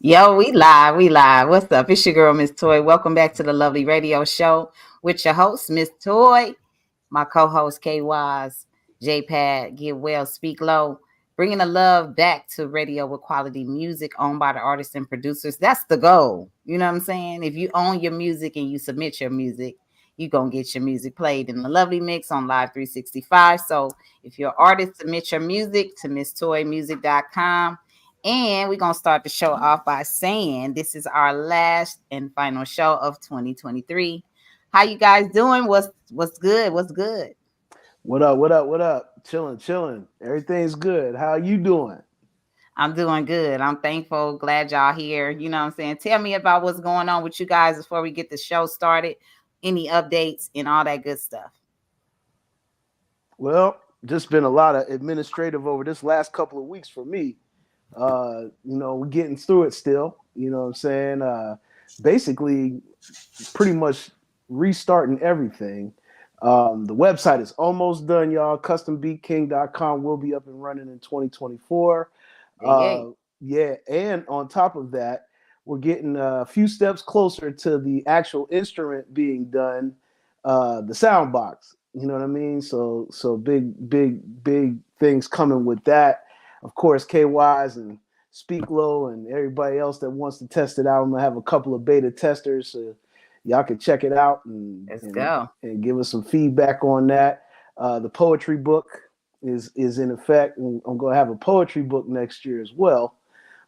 Yo, we live. What's up? It's your girl, Miss Toy. Welcome back to the lovely radio show with your host, Miss Toy, my co-host, K-Wise, J-Pad, Get Well, Speak Low, bringing the love back to radio with quality music owned by the artists and producers. That's the goal. You know what I'm saying? If you own your music and you submit your music, you're going to get your music played in the lovely mix on Live 365. So if you're an artist, submit your music to MissToyMusic.com. And we're going to start the show off by saying this is our last and final show of 2023. How you guys doing? What's good? What's good? What up? What up? What up? Chilling, chilling. Everything's good. How you doing? I'm doing good. I'm thankful. Glad y'all here. You know what I'm saying? Tell me about what's going on with you guys before we get the show started. Any updates and all that good stuff. Well, just been a lot of administrative over this last couple of weeks for me. We're getting through it still. You know what I'm saying? Basically, pretty much restarting everything. The website is almost done, y'all. CustomBeatKing.com will be up and running in 2024. Hey, hey. Yeah, and on top of that, we're getting a few steps closer to the actual instrument being done, the sound box. You know what I mean? So big things coming with that. Of course, KYs and Speak Low and everybody else that wants to test it out. I'm gonna have a couple of beta testers, so y'all can check it out and Let's and, go. and give us some feedback on that. The poetry book is in effect, and I'm gonna have a poetry book next year as well.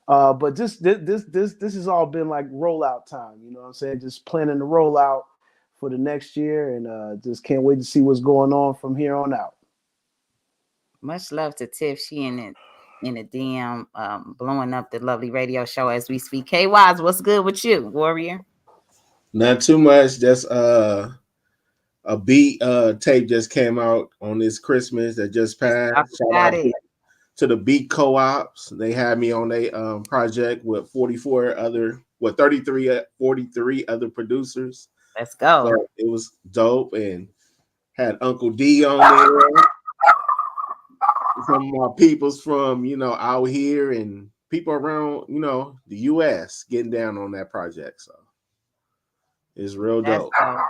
But just this has all been like rollout time. You know what I'm saying? Just planning the rollout for the next year, and just can't wait to see what's going on from here on out. Much love to Tiff. She in the DM blowing up the lovely radio show as we speak. K Wise, what's good with you, Warrior? Not too much. Just a beat tape just came out on this Christmas that just passed. Talk Shout about out it. to the beat co-ops. They had me on a project with 43 other producers. Let's go. So it was dope and had Uncle D on there. Some of my peoples from out here and people around the US getting down on that project. So it's real That's dope. dope.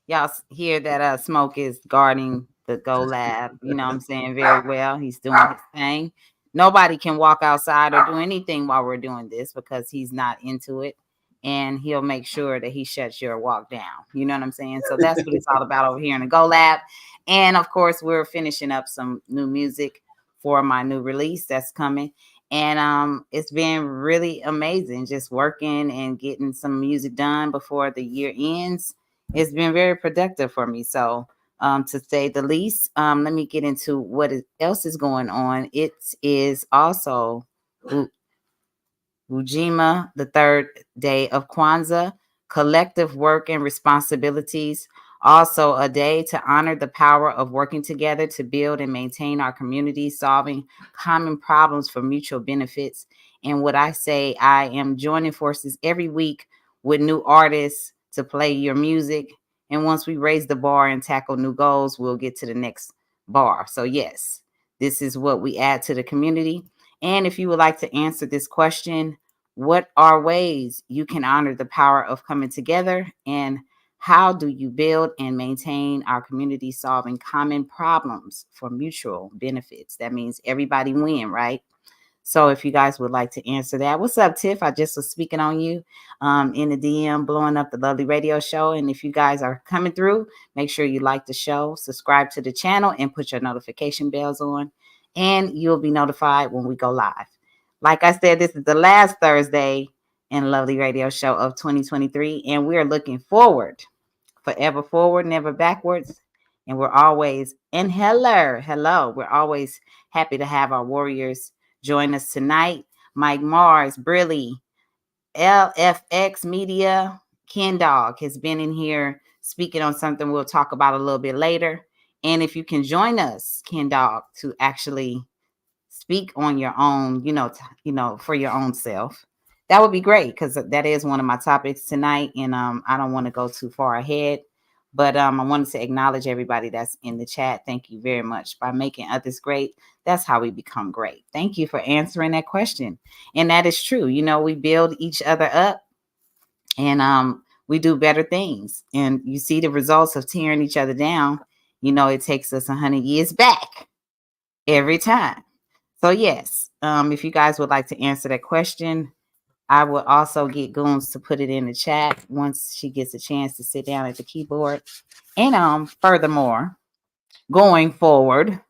Y'all hear that Smoke is guarding the Go Lab, you know what I'm saying, very well. He's doing his thing. Nobody can walk outside or do anything while we're doing this because he's not into it. And he'll make sure that he shuts your walk down. You know what I'm saying? So that's what it's all about over here in the Go Lab. And of course, we're finishing up some new music for my new release that's coming. And it's been really amazing just working and getting some music done before the year ends. It's been very productive for me. So, to say the least, let me get into else is going on. It is also Ujima, the third day of Kwanzaa, collective work and responsibilities. Also, a day to honor the power of working together to build and maintain our community, solving common problems for mutual benefits. And what I say, I am joining forces every week with new artists to play your music. And once we raise the bar and tackle new goals, we'll get to the next bar. So, yes, this is what we add to the community. And if you would like to answer this question, what are ways you can honor the power of coming together? And how do you build and maintain our community solving common problems for mutual benefits? That means everybody win, right? So if you guys would like to answer that, what's up, Tiff? I just was speaking on you in the DM, blowing up the lovely radio show. And if you guys are coming through, make sure you like the show, subscribe to the channel, and put your notification bells on. And you'll be notified when we go live. Like I said, this is the last Thursday in Lovely Radio Show of 2023, and we're looking forward, forever forward, never backwards. And we're always hello. We're always happy to have our warriors join us tonight. Mike Mars, Brilly, LFX Media, Ken Dog has been in here speaking on something we'll talk about a little bit later. And if you can join us, Ken Dog, to actually speak on your own, for your own self, that would be great because that is one of my topics tonight. And I don't want to go too far ahead, But I wanted to acknowledge everybody that's in the chat. Thank you very much. By making others great, that's how we become great. Thank you for answering that question. And that is true. You know, we build each other up, and we do better things. And you see the results of tearing each other down. You know, it takes us 100 years back every time. So yes, if you guys would like to answer that question, I will also get Goons to put it in the chat once she gets a chance to sit down at the keyboard. And furthermore, going forward,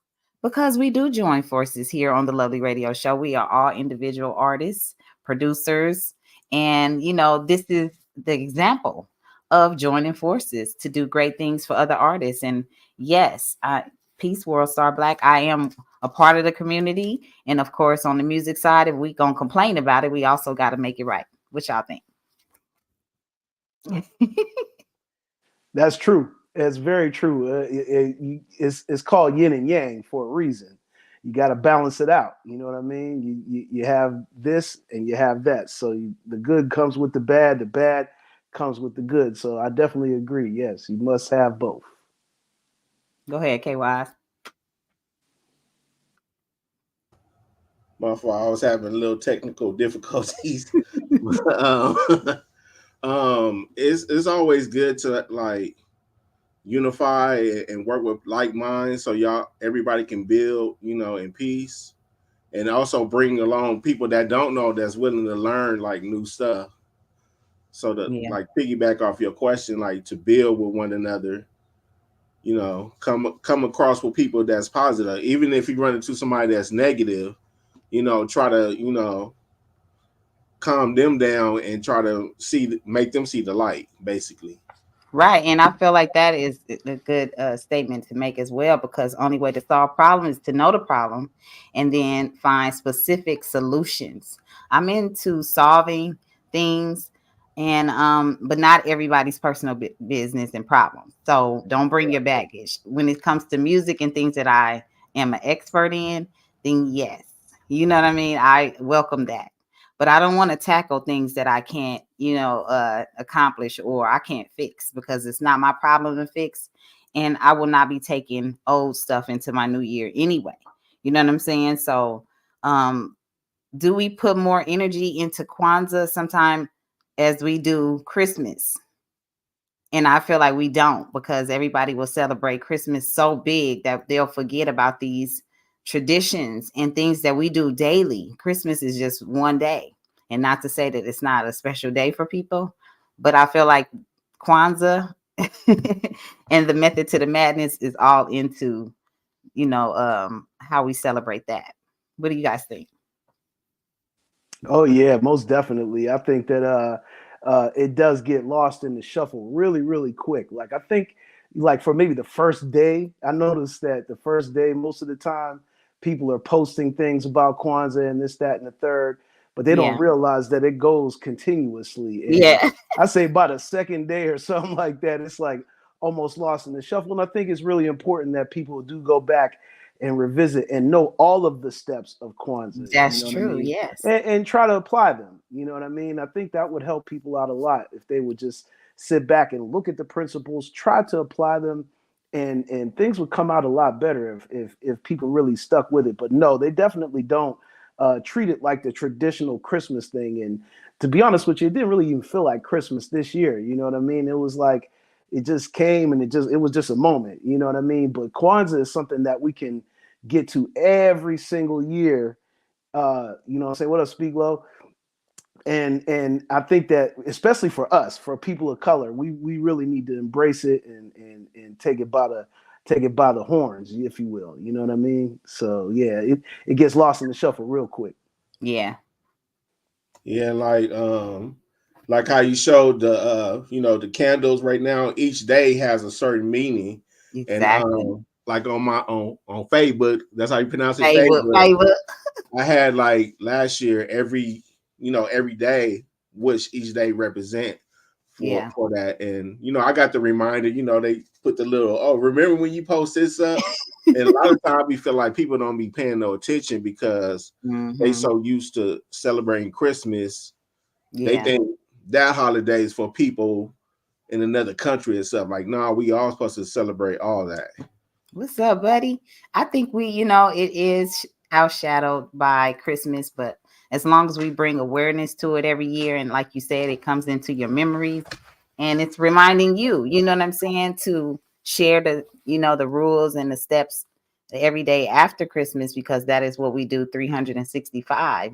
because we do join forces here on the Lovely Radio Show, we are all individual artists, producers, and you know, this is the example of joining forces to do great things for other artists. And yes, Peace World Star Black, I am a part of the community. And of course, on the music side, if we gonna complain about it, we also got to make it right. What y'all think? That's true. It's very true. It's called yin and yang for a reason. You got to balance it out. You know what I mean? You have this and you have that. So the good comes with the bad comes with the good. So I definitely agree. Yes, you must have both. Go ahead, KY. My fault. I was having a little technical difficulties. um, it's always good to like unify and work with like minds, so everybody can build, in peace, and also bring along people that don't know, that's willing to learn like new stuff. So to Yeah. like piggyback off your question, like to build with one another, come across with people that's positive, even if you run into somebody that's negative, try to calm them down and try to make them see the light, basically. Right. And I feel like that is a good statement to make as well, because only way to solve problems is to know the problem and then find specific solutions. I'm into solving things, and but not everybody's personal business and problems. So don't bring your baggage. When it comes to music and things that I am an expert in, then yes. You know what I mean? I welcome that. But I don't want to tackle things that I can't, accomplish or I can't fix, because it's not my problem to fix. And I will not be taking old stuff into my new year anyway. You know what I'm saying? So, do we put more energy into Kwanzaa sometime as we do Christmas? And I feel like we don't, because everybody will celebrate Christmas so big that they'll forget about these traditions and things that we do daily. Christmas is just one day. And not to say that it's not a special day for people, but I feel like Kwanzaa and the method to the madness is all into, how we celebrate that. What do you guys think? Oh yeah, most definitely. I think that it does get lost in the shuffle really, really quick. Like I think, like for maybe the first day, I noticed that the first day, most of the time, people are posting things about Kwanzaa and this, that, and the third, but they don't Yeah. realize that it goes continuously. And Yeah. I say by the second day or something like that, it's like almost lost in the shuffle. And I think it's really important that people do go back and revisit and know all of the steps of Kwanzaa. You That's know what I true. mean? Yes. And try to apply them. You know what I mean? I think that would help people out a lot if they would just sit back and look at the principles, try to apply them, and things would come out a lot better if people really stuck with it. But no, they definitely don't treat it like the traditional Christmas thing. And to be honest with you, it didn't really even feel like Christmas this year. You know what I mean? It was like it just came and it was just a moment. You know what I mean? But Kwanzaa is something that we can get to every single year. Say what up, Speak Low. And I think that especially for us, for people of color, we really need to embrace it and take it by the horns, if you will. You know what I mean? So yeah, it gets lost in the shuffle real quick. Yeah. Yeah, like how you showed the candles right now. Each day has a certain meaning, and Exactly. like on Facebook, that's how you pronounce it, Favor, Facebook. favor. I had like last year every day, which each day represent Yeah. for that. And I got the reminder, they put the little, oh, remember when you post this up? And a lot of times we feel like people don't be paying no attention because they Mm-hmm. so used to celebrating Christmas. They Yeah. think that holiday is for people in another country and stuff. Like, no, we all supposed to celebrate all that. What's up, buddy? I think it is outshadowed by Christmas, but as long as we bring awareness to it every year, and like you said, it comes into your memories, and it's reminding you, you know what I'm saying, to share the rules and the steps every day after Christmas, because that is what we do 365.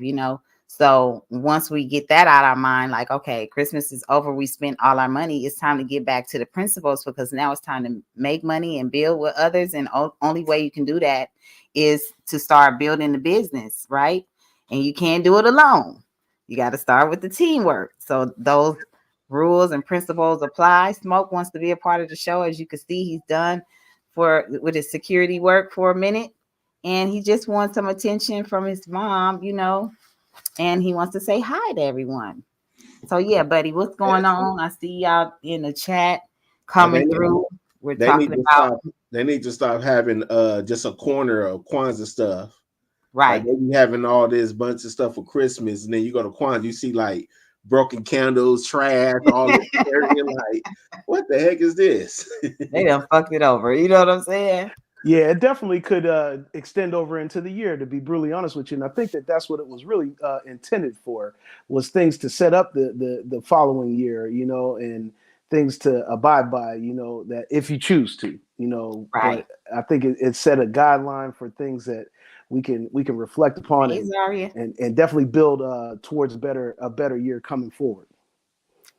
So once we get that out of our mind, like, okay, Christmas is over, we spent all our money, it's time to get back to the principles, because now it's time to make money and build with others. And only way you can do that is to start building the business, right? And you can't do it alone. You got to start with the teamwork. So those rules and principles apply. Smoke wants to be a part of the show. As you can see, he's done with his security work for a minute, and he just wants some attention from his mom, and he wants to say hi to everyone. So yeah, buddy, what's going on? I see y'all in the chat coming through. We're talking about they need to stop having just a corner of Kwanzaa stuff. Right. Like they be having all this bunch of stuff for Christmas, and then you go to Kwanzaa, you see like broken candles, trash, all this area. Like, what the heck is this? They done fucked it over. You know what I'm saying? Yeah, it definitely could extend over into the year, to be brutally honest with you. And I think that that's what it was really intended for, was things to set up the following year, and things to abide by, that if you choose to, Right. But I think it set a guideline for things that we can reflect upon and definitely build towards a better year coming forward.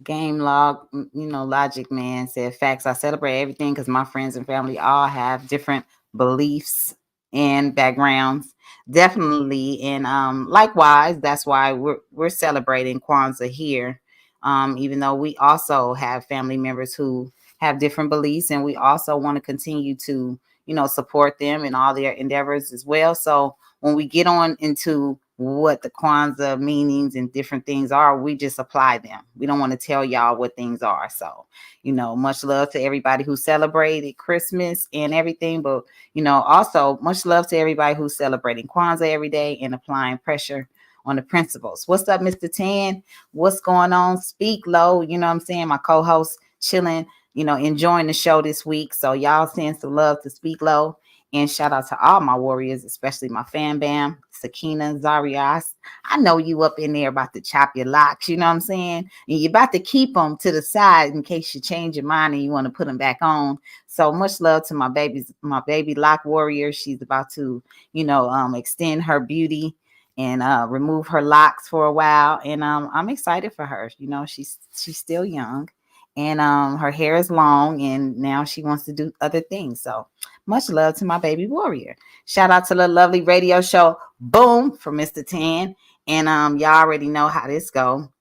Game log, Logic Man said, facts. I celebrate everything because my friends and family all have different beliefs and backgrounds. Definitely. And likewise, that's why we're celebrating Kwanzaa here. Even though we also have family members who have different beliefs, and we also want to continue to, support them in all their endeavors as well. So when we get on into what the Kwanzaa meanings and different things are, we just apply them. We don't want to tell y'all what things are. So, much love to everybody who celebrated Christmas and everything, but, also much love to everybody who's celebrating Kwanzaa every day and applying pressure on the principles. What's up, Mr. Tan? What's going on? Speak low. You know what I'm saying? My co-host chilling, enjoying the show this week. So y'all send some love to Speak Low. And shout out to all my warriors, especially my fan bam, Sakina, Zaria. I know you up in there about to chop your locks, you know what I'm saying? And you're about to keep them to the side in case you change your mind and you want to put them back on. So much love to my baby lock warrior. She's about to, extend her beauty and remove her locks for a while. And I'm excited for her. She's still young. And her hair is long, and now she wants to do other things. So much love to my baby warrior. Shout out to the lovely radio show Boom for Mr. Tan. And y'all already know how this go.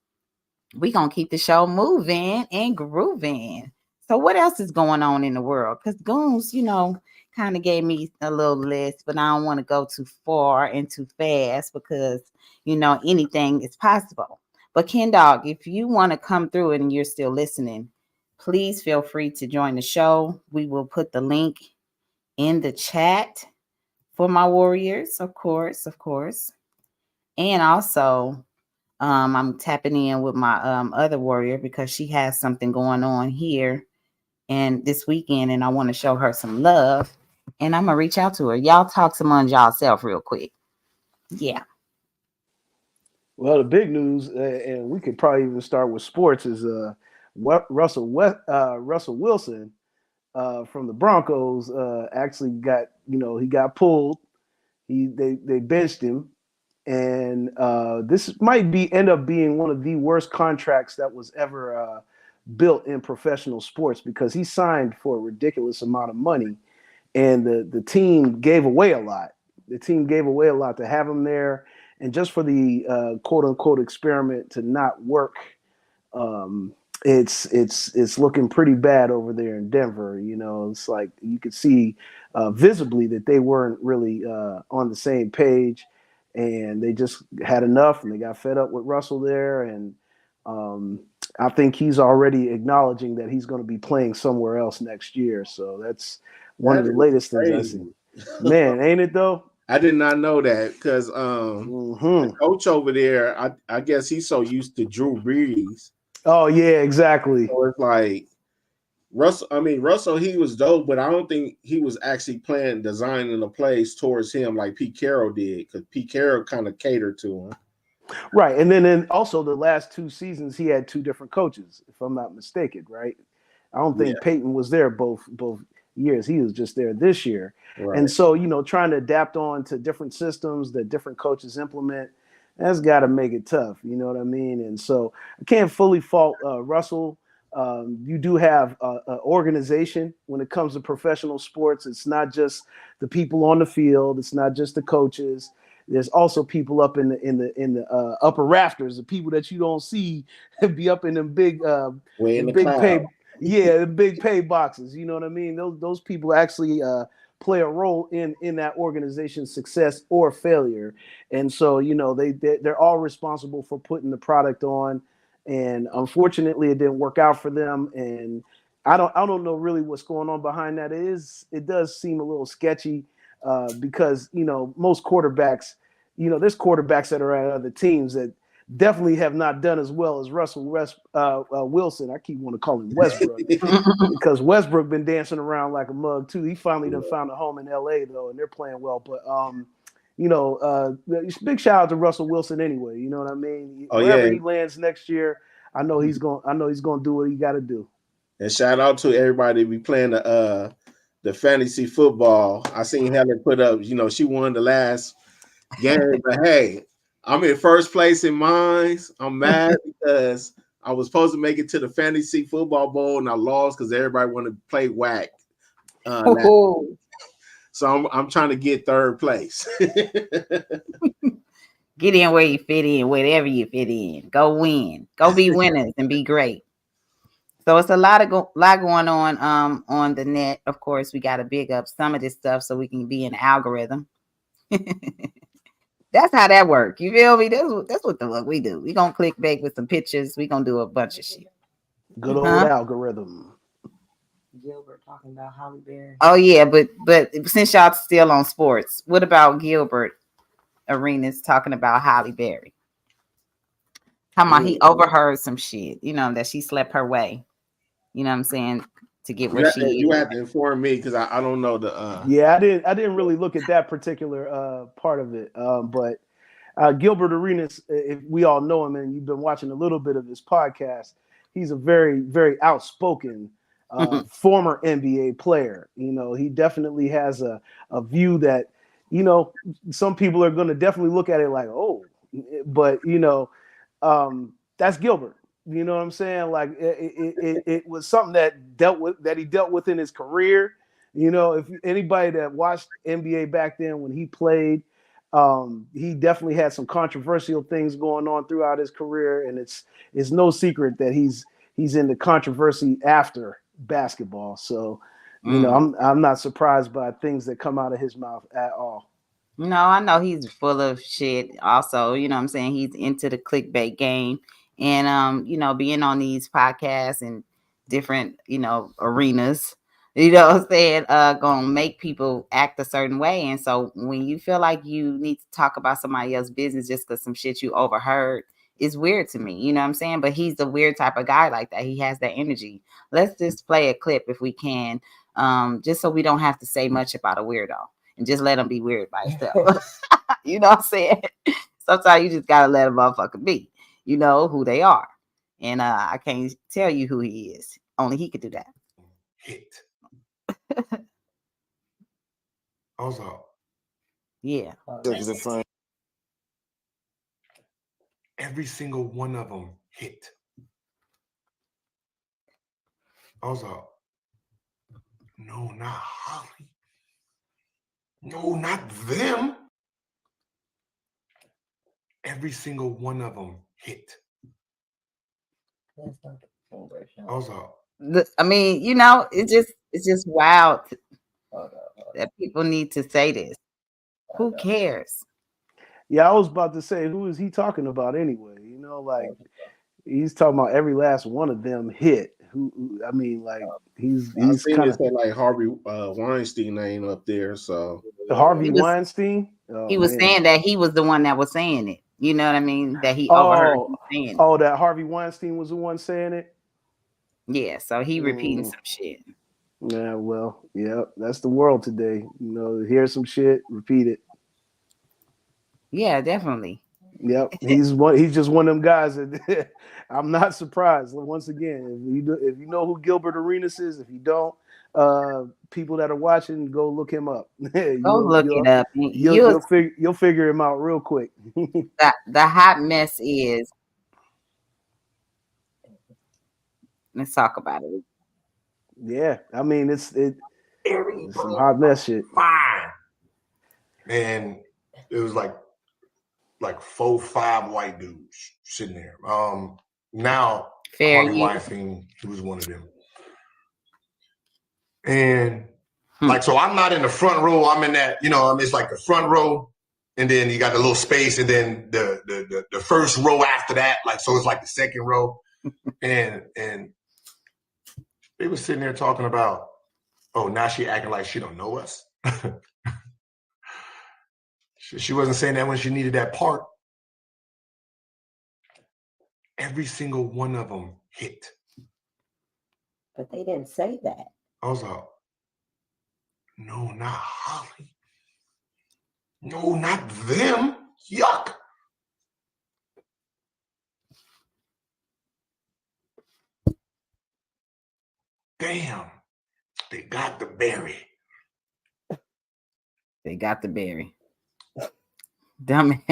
We gonna keep the show moving and grooving. So what else is going on in the world? Because Goons, kind of gave me a little list, but I don't want to go too far and too fast because anything is possible. But Ken Dog, if you want to come through and you're still listening, please feel free to join the show. We will put the link in the chat for my warriors, of course. And also, I'm tapping in with my other warrior because she has something going on here and this weekend, and I want to show her some love. And I'm gonna reach out to her. Y'all talk among y'allself real quick. Yeah. Well, the big news, and we could probably even start with sports, is Russell Wilson from the Broncos actually got, he got pulled. They benched him, and this might end up being one of the worst contracts that was ever built in professional sports, because he signed for a ridiculous amount of money, and the team gave away a lot. The team gave away a lot to have him there, and just for the quote unquote experiment to not work. It's looking pretty bad over there in Denver. It's like you could see visibly that they weren't really on the same page, and they just had enough, and they got fed up with Russell there. And I think he's already acknowledging that he's going to be playing somewhere else next year. So that's one of the latest things I see. Man, ain't it though? I did not know that, because the coach over there, I guess he's so used to Drew Brees. Oh yeah, exactly. So it's like Russell, he was dope, but I don't think he was actually designing the plays towards him like Pete Carroll did, because Pete Carroll kind of catered to him. Right, and then also the last 2 seasons he had 2 different coaches, if I'm not mistaken. Right, I don't Yeah, think Peyton was there both years. He was just there this year, and right. so trying to adapt on to different systems that different coaches implement, that's got to make it tough. You know what I mean? And so I can't fully fault Russell. You do have an organization when it comes to professional sports. It's not just the people on the field. It's not just the coaches. There's also people up in the upper rafters, the people that you don't see be up in Way in the big cloud. pay, yeah, the big pay boxes. You know what I mean? Those people actually play a role in that organization's success or failure, and so they're all responsible for putting the product on. And unfortunately, it didn't work out for them. And I don't know really what's going on behind that. It does seem a little sketchy because most quarterbacks, there's quarterbacks that are at other teams that definitely have not done as well as Wilson. I keep wanting to call him Westbrook because Westbrook been dancing around like a mug too. He finally done found a home in L.A. though, and they're playing well. But big shout out to Russell Wilson anyway. You know what I mean? Oh Wherever yeah, he lands next year, I know he's gonna do what he got to do. and shout out to everybody be playing the fantasy football. I seen Helen put up, she won the last game, but hey, I'm in first place in mine. I'm mad because I was supposed to make it to the fantasy football bowl and I lost because everybody wanted to play whack. So I'm trying to get third place. Get in where you fit in, wherever you fit in. Go win. Go be winners and be great. So it's a lot going on the net. Of course, we got to big up some of this stuff so we can be in the algorithm. That's how that works. You feel me? That's what the fuck we do. We gonna click back with some pictures. We gonna do a bunch of shit. Good old algorithm. Gilbert talking about Holly Berry. Oh yeah, but since y'all still on sports, what about Gilbert Arenas talking about Holly Berry? Talking about he overheard some shit, that she slept her way. You know what I'm saying? To get where she is. You have to inform me because I don't know the. Yeah, I didn't really look at that particular part of it, but Gilbert Arenas, if we all know him and you've been watching a little bit of his podcast, he's a very, very outspoken former NBA player. He definitely has a view that, some people are going to definitely look at it like, oh, but, that's Gilbert. You know what I'm saying? Like it was something that he dealt with in his career. If anybody that watched NBA back then when he played, he definitely had some controversial things going on throughout his career, and it's no secret that he's into controversy after basketball. So, I'm not surprised by things that come out of his mouth at all. No, I know he's full of shit. Also, you know what I'm saying? He's into the clickbait game. And being on these podcasts and different, arenas, what I'm saying, gonna make people act a certain way. And so when you feel like you need to talk about somebody else's business just because some shit you overheard, it's weird to me. You know what I'm saying? But he's the weird type of guy like that. He has that energy. Let's just play a clip if we can, just so we don't have to say much about a weirdo and just let him be weird by himself. You know what I'm saying? Sometimes you just gotta let a motherfucker be. You know who they are. And I can't tell you who he is. Only he could do that. Hit. Also, yeah. Every single one of them hit. Also, no, not Holly. No, not them. Every single one of them hit. Also, I mean, it's just wild that people need to say this. Who cares? Yeah, I was about to say, who is he talking about anyway? Like he's talking about every last one of them hit. I mean, like he's kind of like Harvey Weinstein name up there. So Harvey Weinstein. He was saying that he was the one that was saying it. You know what I mean? That he overheard him saying it. Oh, that Harvey Weinstein was the one saying it. Yeah, so he repeating some shit. Yeah, well, yeah, that's the world today. Hear some shit, repeat it. Yeah, definitely. Yep, he's just one of them guys that I'm not surprised. Once again, if you know who Gilbert Arenas is, if you don't, people that are watching, go look him up. Go you'll look it you'll up. you'll figure him out real quick. The hot mess is. Let's talk about it. Yeah, I mean it's some Everybody hot mess shit. fine. And it was like 4, 5 white dudes sitting there. Now Fair Harvey use. Weinstein, he was one of them. And Hmm. so I'm not in the front row. I'm in that, it's like the front row, and then you got the little space, and then the first row after that, so it's like the second row. And they were sitting there talking about, oh, now she acting like she don't know us. She wasn't saying that when she needed that part. Every single one of them hit. But they didn't say that. I was like, no, not Holly. No, not them. Yuck. Damn. They got the berry. They got the berry. Dumb.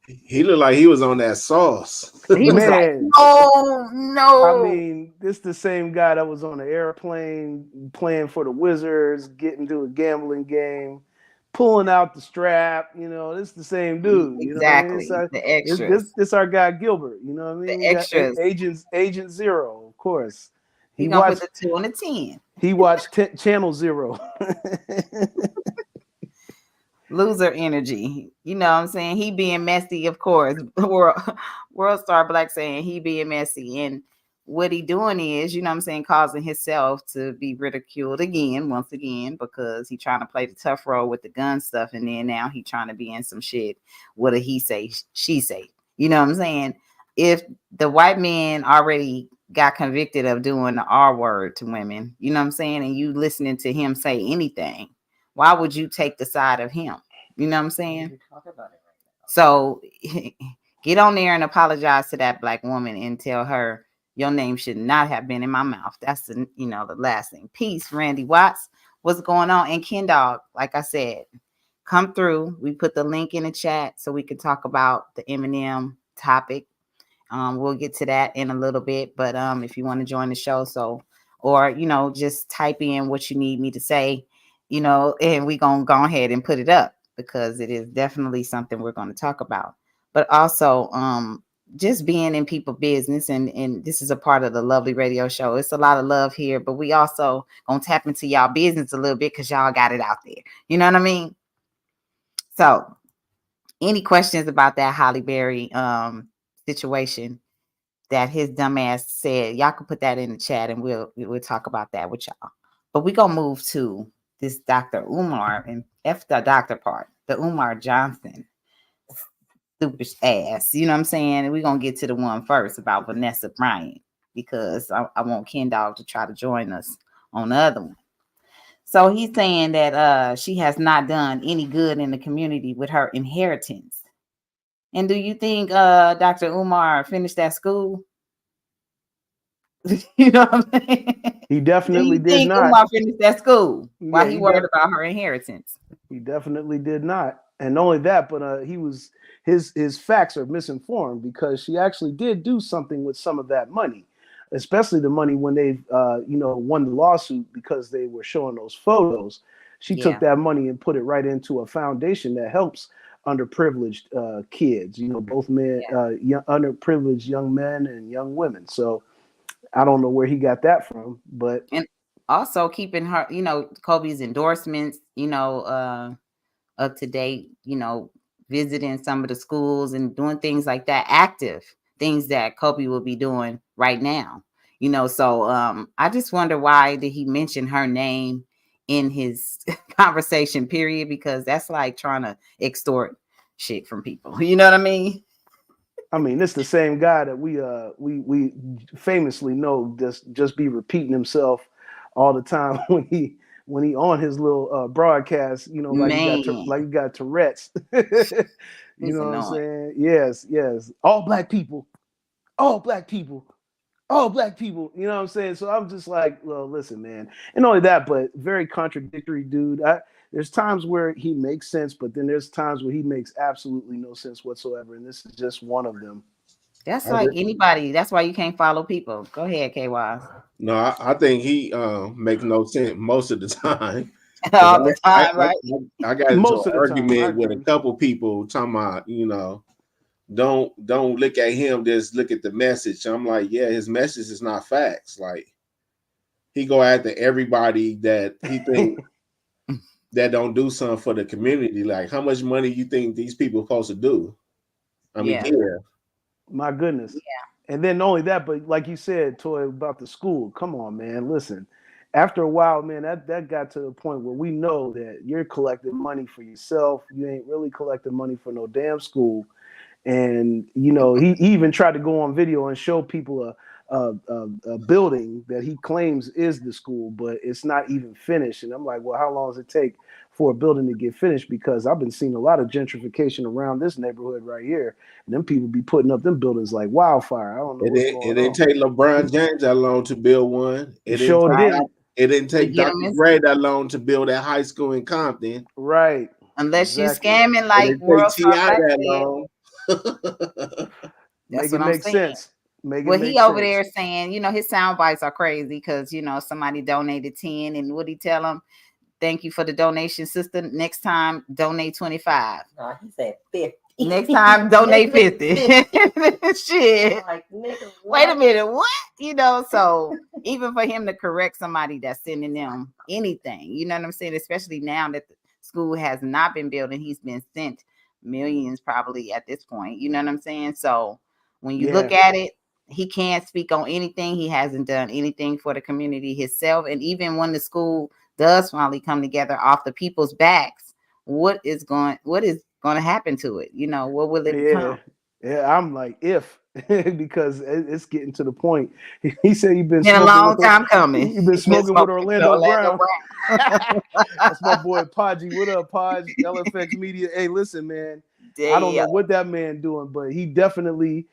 He looked like he was on that sauce. He was like, Man, no. I mean, this the same guy that was on the airplane playing for the Wizards, getting to a gambling game, pulling out the strap. This the same dude. You know what I mean? Exactly. The extras. This our guy Gilbert. You know what I mean? The We got extras. Agent Zero, of course. He gonna put the 2 on the 10. He watched Channel Zero. Loser energy. You know what I'm saying? He being messy, of course. World Star Black saying he being messy. And what he doing is, you know what I'm saying, causing himself to be ridiculed once again, because he trying to play the tough role with the gun stuff. And then now he trying to be in some shit. What did he say? She say. You know what I'm saying? If the white man already got convicted of doing the R word to women, you know what I'm saying? And you listening to him say anything, why would you take the side of him? You know what I'm saying? So get on there and apologize to that black woman and tell her your name should not have been in my mouth. That's the last thing. Peace, Randy Watts. What's going on? And Ken Dog, like I said, come through. We put the link in the chat so we can talk about the Eminem topic. We'll get to that in a little bit, but if you want to join the show, or just type in what you need me to say, and we're gonna go ahead and put it up, because it is definitely something we're going to talk about. But also just being in people business, and this is a part of the lovely radio show. It's a lot of love here, but we also gonna tap into y'all business a little bit, because y'all got it out there. You know what I mean? So any questions about that Halle Berry situation that his dumbass said, y'all can put that in the chat and we'll talk about that with y'all. But we're gonna move to this Dr. Umar, and F the doctor part, the Umar Johnson stupid ass. You know what I'm saying? And we're gonna get to the one first about Vanessa Bryant, because I want Ken Dog to try to join us on the other one. So he's saying that she has not done any good in the community with her inheritance. And do you think Dr. Umar finished that school? You know what I'm saying? He definitely do you think did not. Umar finished that school? Why Yeah, he worried about her inheritance? He definitely did not. And not only that, but his facts are misinformed, because she actually did do something with some of that money, especially the money when they won the lawsuit, because they were showing those photos. She took that money and put it right into a foundation that helps underprivileged kids, both men, underprivileged young men and young women. So I don't know where he got that from, but and also keeping her, Kobe's endorsements, up to date, visiting some of the schools and doing things like that, active things that Kobe will be doing right now. So I just wonder, why did he mention her name in his conversation, period? Because that's like trying to extort shit from people. You know what I mean? I mean, it's the same guy that we famously know just be repeating himself all the time when he on his little broadcast, you know, like Man, he got Tourette's. You he's know what I'm annoying. saying? Yes, yes. All black people, all black people, all black people. You know what I'm saying? So I'm just like, well, listen, man. And not only that, but very contradictory dude. There's times where he makes sense, but then there's times where he makes absolutely no sense whatsoever. And this is just one of them. That's like anybody. That's why you can't follow people. Go ahead, KY. No, I think he makes no sense most of the time. All the time, right? I got into Most an of the time, I argument with a agree. couple people talking about, you know, don't look at him, just look at the message. I'm like, yeah, his message is not facts. Like, he go after everybody that he think that don't do something for the community. Like, how much money you think these people supposed to do? I mean, Yeah. yeah. My goodness. Yeah. And then not only that, but like you said, Toy, about the school. Come on, man. Listen. After a while, man, that got to the point where we know that you're collecting money for yourself. You ain't really collecting money for no damn school. And you know, he even tried to go on video and show people a building that he claims is the school, but it's not even finished. And I'm like, well, how long does it take for a building to get finished? Because I've been seeing a lot of gentrification around this neighborhood right here, and them people be putting up them buildings like wildfire. I don't know what's going It didn't on. take LeBron James that long to build one. It sure didn't. It didn't take get Dr. 'em in- Dre that long to build that high school in Compton. Right. Unless you Exactly. scamming It like didn't take World Star T.I. Black that said. long. That's Make it what I'm make saying. sense. Make it Well, make he over sense. there saying, you know, his sound bites are crazy because, you know, somebody donated 10 and what he tell them? Thank you for the donation, sister. Next time, donate 25. No, he said 50. Next time, donate 50. Shit. Like, nigga, Wait a what? minute. What? You know, so even for him to correct somebody that's sending them anything, you know what I'm saying? Especially now that the school has not been built and he's been sent millions probably at this point. You know what I'm saying? So when you look Yeah. at it, he can't speak on anything. He hasn't done anything for the community himself. And even when the school does finally come together off the people's backs, what is going to happen to it? You know, what will it Yeah. become? Yeah. I'm like, if because it's getting to the point. He said you've been Been a smoking long with time coming. you've been He's been smoking with smoking with Orlando Orlando Brown. That's my boy Podgy. What up, Podge? LFX Media. Hey, listen, man. I don't know Damn. what that man doing, but he definitely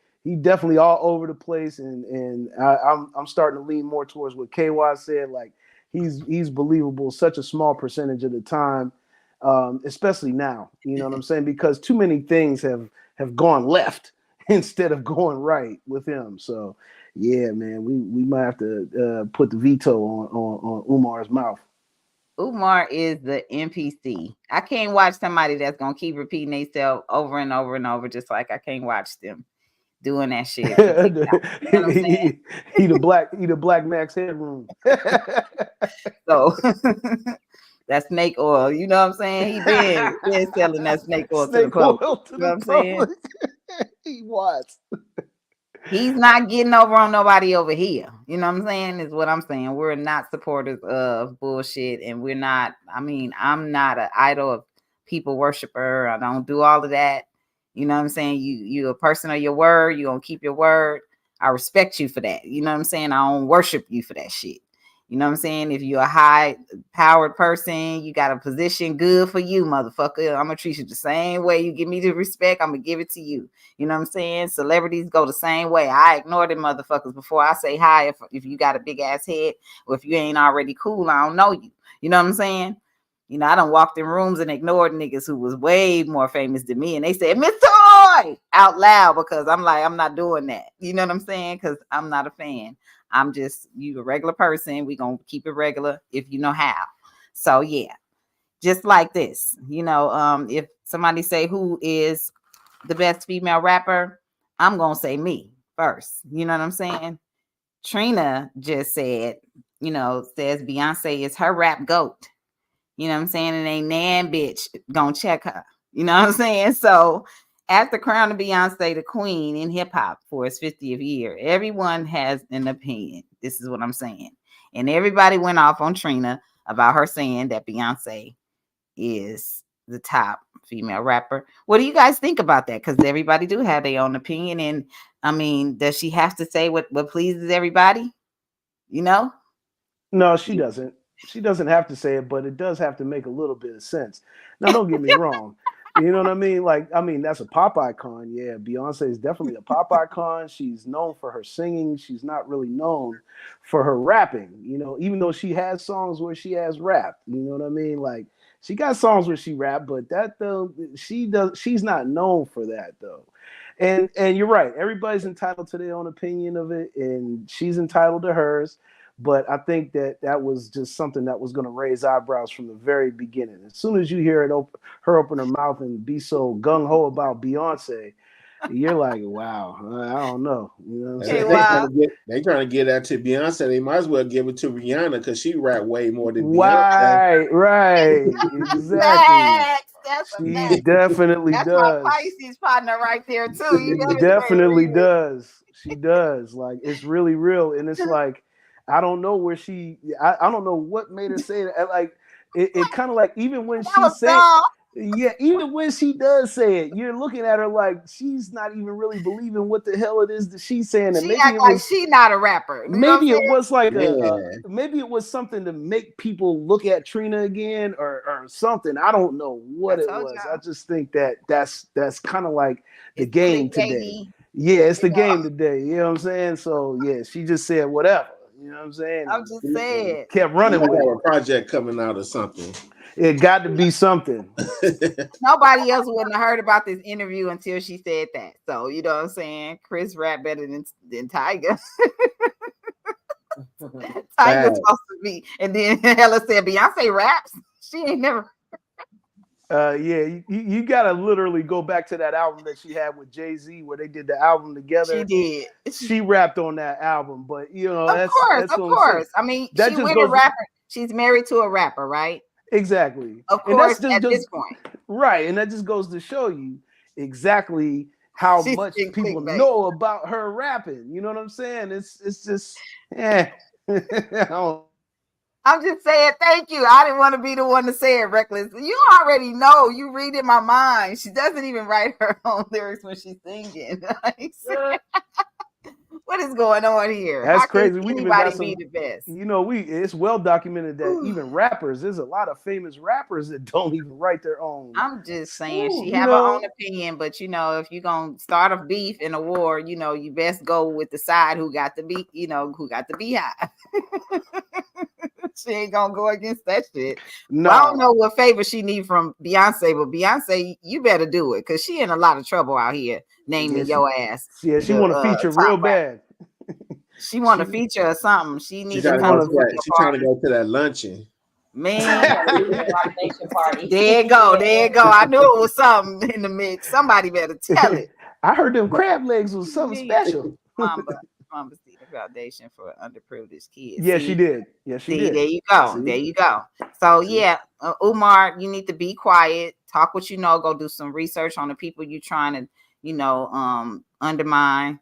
all over the place, and I'm starting to lean more towards what KY said. Like he's believable such a small percentage of the time, especially now. You know what I'm saying? Because too many things have gone left instead of going right with him. So yeah, man, we might have to put the veto on Umar's mouth. Umar is the NPC. I can't watch somebody that's gonna keep repeating themselves over and over and over, just like I can't watch them doing that shit for TikTok. You know what I'm saying? he the black Max Headroom. So that snake oil, you know what I'm saying? He been selling that snake oil to the Snake public. oil to You know what the I'm saying? public. He was. He's not getting over on nobody over here. You know what I'm saying? Is what I'm saying. We're not supporters of bullshit, and we're not. I mean, I'm not an idol of people worshiper. I don't do all of that. You know what I'm saying? You a person of your word. You gonna keep your word. I respect you for that. You know what I'm saying? I don't worship you for that shit. You know what I'm saying? If you're a high powered person, you got a position, good for you, motherfucker. I'm gonna treat you the same way you give me the respect. I'm gonna give it to you. You know what I'm saying? Celebrities go the same way. I ignore them motherfuckers before I say hi if you got a big ass head or if you ain't already cool, I don't know you. You know what I'm saying? You know, I done walked in rooms and ignored niggas who was way more famous than me. And they said, Miss Toy out loud because I'm like, I'm not doing that. You know what I'm saying? Because I'm not a fan. I'm just you a regular person. We gonna keep it regular if you know how. So yeah, just like this. You know, if somebody say who is the best female rapper, I'm gonna say me first. You know what I'm saying? Trina just said, you know, says Beyonce is her rap goat. You know what I'm saying? And ain't nan bitch gonna check her. You know what I'm saying? So after crowning Beyonce the queen in hip hop for its 50th year, everyone has an opinion. This is what I'm saying. And everybody went off on Trina about her saying that Beyonce is the top female rapper. What do you guys think about that? Because everybody do have their own opinion, and I mean, does she have to say what pleases everybody? You know? No, she doesn't. She doesn't have to say it, but it does have to make a little bit of sense. Now, don't get me wrong. You know what I mean? Like, I mean, that's a pop icon. Yeah, Beyonce is definitely a pop icon. She's known for her singing. She's not really known for her rapping. You know, even though she has songs where she has rapped. You know what I mean? Like, she got songs where she rapped, but that though she's not known for that though. And you're right. Everybody's entitled to their own opinion of it, and she's entitled to hers. But I think that was just something that was going to raise eyebrows from the very beginning. As soon as you hear her open her mouth and be so gung ho about Beyonce, you're like, wow, I don't know. You know what I'm saying? They trying to get that to Beyonce. They might as well give it to Rihanna because she rap way more than Beyonce. Right, exactly. She definitely That's does. my Pisces partner right there too. You She definitely does. She does. Like, it's really real, and it's like, I don't know where I don't know what made her say that. Like, it kind of like, even when she said, yeah, even when she does say it, you're looking at her like she's not even really believing what the hell it is that she's saying. And she maybe act like she's not a rapper. Maybe it was like maybe it was something to make people look at Trina again or something. I don't know what it was. I just think that's kind of like the game today. Yeah, it's the game today. You know what I'm saying? So yeah, she just said whatever. You know what I'm saying? I'm just saying. Kept running with a project coming out or something. It got to be something. Nobody else wouldn't have heard about this interview until she said that. So you know what I'm saying? Chris rap better than Tyga. Tyga's supposed to be, and then Ella said Beyonce raps. She ain't never. Yeah, you gotta literally go back to that album that she had with Jay-Z where they did the album together. She did. She rapped on that album, but you know, of course. I mean, that she with a rapper. She's married to a rapper, right? Exactly. Of course, at this point. Right, and that just goes to show you exactly how much people know about her rapping. You know what I'm saying? It's just, I'm just saying thank you. I didn't want to be the one to say it reckless. You already know. You read in my mind. She doesn't even write her own lyrics when she's singing. What is going on here? That's crazy. We even got be the best. You know, it's well documented that even rappers, there's a lot of famous rappers that don't even write their own. I'm just saying she have her own opinion, but you know, if you're gonna start a beef in a war, you know, you best go with the side who got the beat, you know, who got the beehive. She ain't gonna go against that shit. No. Well, I don't know what favor she need from Beyonce, but Beyonce, you better do it because she in a lot of trouble out here naming your ass. Yeah, she want to feature real bad. She want to feature or something. She needs to come to She's trying to go to that luncheon. Man, there you go. I knew it was something in the mix. Somebody better tell it. I heard them crab legs was something special. Mamba see the foundation for underprivileged kids. Yeah, she did. Yeah, she did. There you go. See? There you go. So yeah, Umar, you need to be quiet. Talk what you know. Go do some research on the people you trying to, you know, undermine.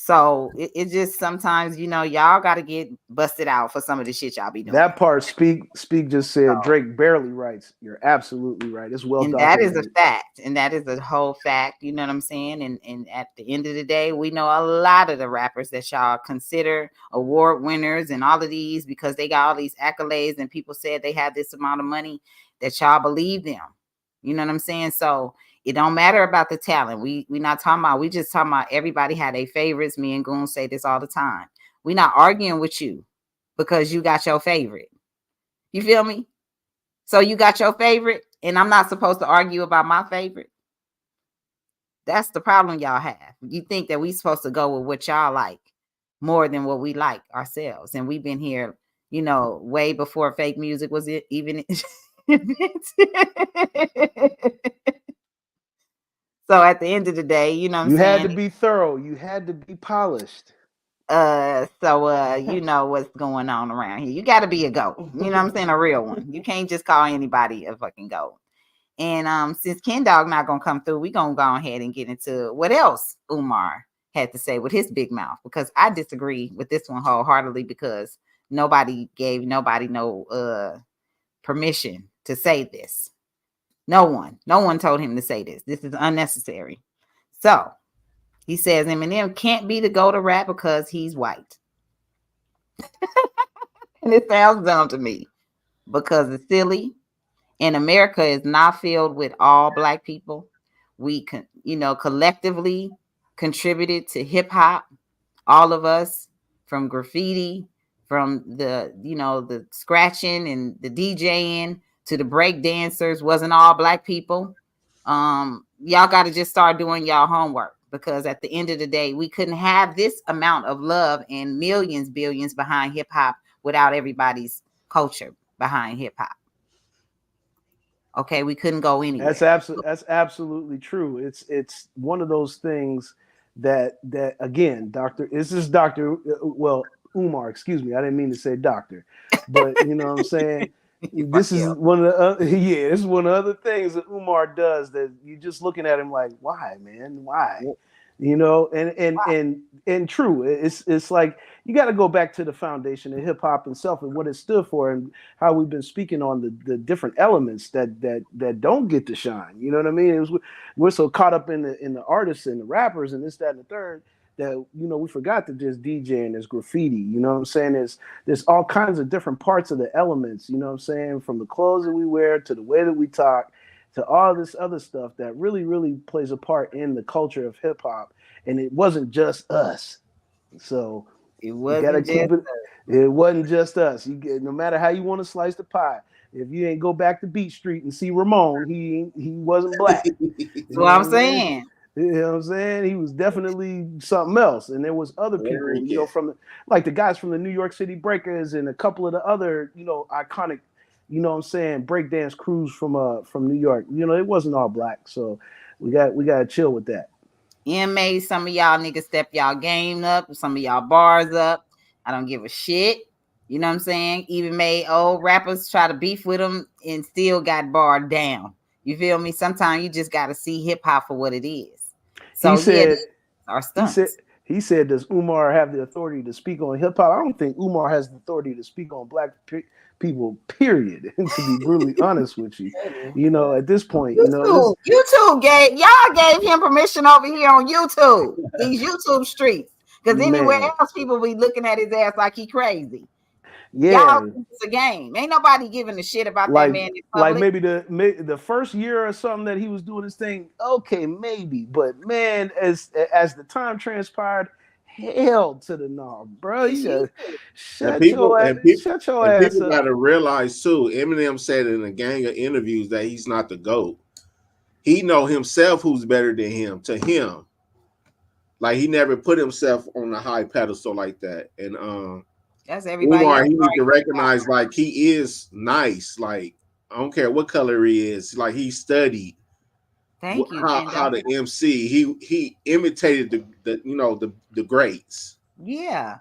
So it just sometimes, you know, y'all got to get busted out for some of the shit y'all be doing. That part, Speak just said Drake barely writes. You're absolutely right. It's well documented. That is a fact. And that is a whole fact. You know what I'm saying? And at the end of the day, we know a lot of the rappers that y'all consider award winners and all of these because they got all these accolades and people said they had this amount of money that y'all believe them. You know what I'm saying? So it don't matter about the talent. We not talking about, we just talking about everybody had their favorites. Me and Goon say this all the time. We not arguing with you because you got your favorite. You feel me? So you got your favorite and I'm not supposed to argue about my favorite. That's the problem y'all have. You think that we supposed to go with what y'all like more than what we like ourselves. And we've been here, you know, way before fake music was even So at the end of the day, you know what I'm saying? You had to be thorough. You had to be polished. You know what's going on around here. You got to be a GOAT. You know what I'm saying? A real one. You can't just call anybody a fucking GOAT. And since Ken Dog not going to come through, we're going to go ahead and get into what else Umar had to say with his big mouth. Because I disagree with this one wholeheartedly because nobody gave nobody no permission to say this. No one told him to say this. This is unnecessary. So he says Eminem can't be the GOAT of rap because he's white. And it sounds dumb to me because it's silly. And America is not filled with all black people. We can, collectively contributed to hip hop. All of us, from graffiti, from the scratching and the DJing to the break dancers, wasn't all black people. Y'all got to just start doing y'all homework, because at the end of the day, we couldn't have this amount of love and millions, billions behind hip hop without everybody's culture behind hip hop. Okay, we couldn't go anywhere. That's absolutely true. It's one of those things that again, this is Dr. Umar, excuse me. I didn't mean to say doctor, but you know what I'm saying? This is one of the this is one of the other things that Umar does that you're just looking at him like, why, man? Why? And true. It's like you got to go back to the foundation of hip hop itself and what it stood for, and how we've been speaking on the different elements that don't get to shine. You know what I mean? We're so caught up in the artists and the rappers and this, that, and the third, that we forgot that there's DJing, there's graffiti. You know what I'm saying? There's all kinds of different parts of the elements. You know what I'm saying? From the clothes that we wear to the way that we talk, to all this other stuff that really, really plays a part in the culture of hip hop. And it wasn't just us. So it wasn't it wasn't just us. No matter how you want to slice the pie, if you ain't go back to Beach Street and see Ramon, he wasn't black. That's what I'm saying. You know what I'm saying? He was definitely something else. And there was other people, from like the guys from the New York City Breakers and a couple of the other, iconic, breakdance crews from New York. It wasn't all black. So we got to chill with that. Made some of y'all niggas step y'all game up, some of y'all bars up. I don't give a shit. You know what I'm saying? Even made old rappers try to beef with them and still got barred down. You feel me? Sometimes you just got to see hip hop for what it is. So our stunts. He said, does Umar have the authority to speak on hip hop? I don't think Umar has the authority to speak on black people, period. And to be brutally honest with you, at this point, YouTube gave him permission over here on YouTube, these YouTube streets, because anywhere else people be looking at his ass like he crazy. Yeah, it's a game. Ain't nobody giving a shit about that man in public. Like maybe the first year or something that he was doing his thing, okay, maybe. But man, as the time transpired, hell to the no, bro. You gotta shut your ass up. People gotta realize too, Eminem said in a gang of interviews that he's not the GOAT. He know himself who's better than him, to him. Like, he never put himself on a high pedestal like that. And that's everybody. Umar, he need to recognize, like, he is nice. Like, I don't care what color he is. Like, he studied how to MC. He imitated the greats. Yeah.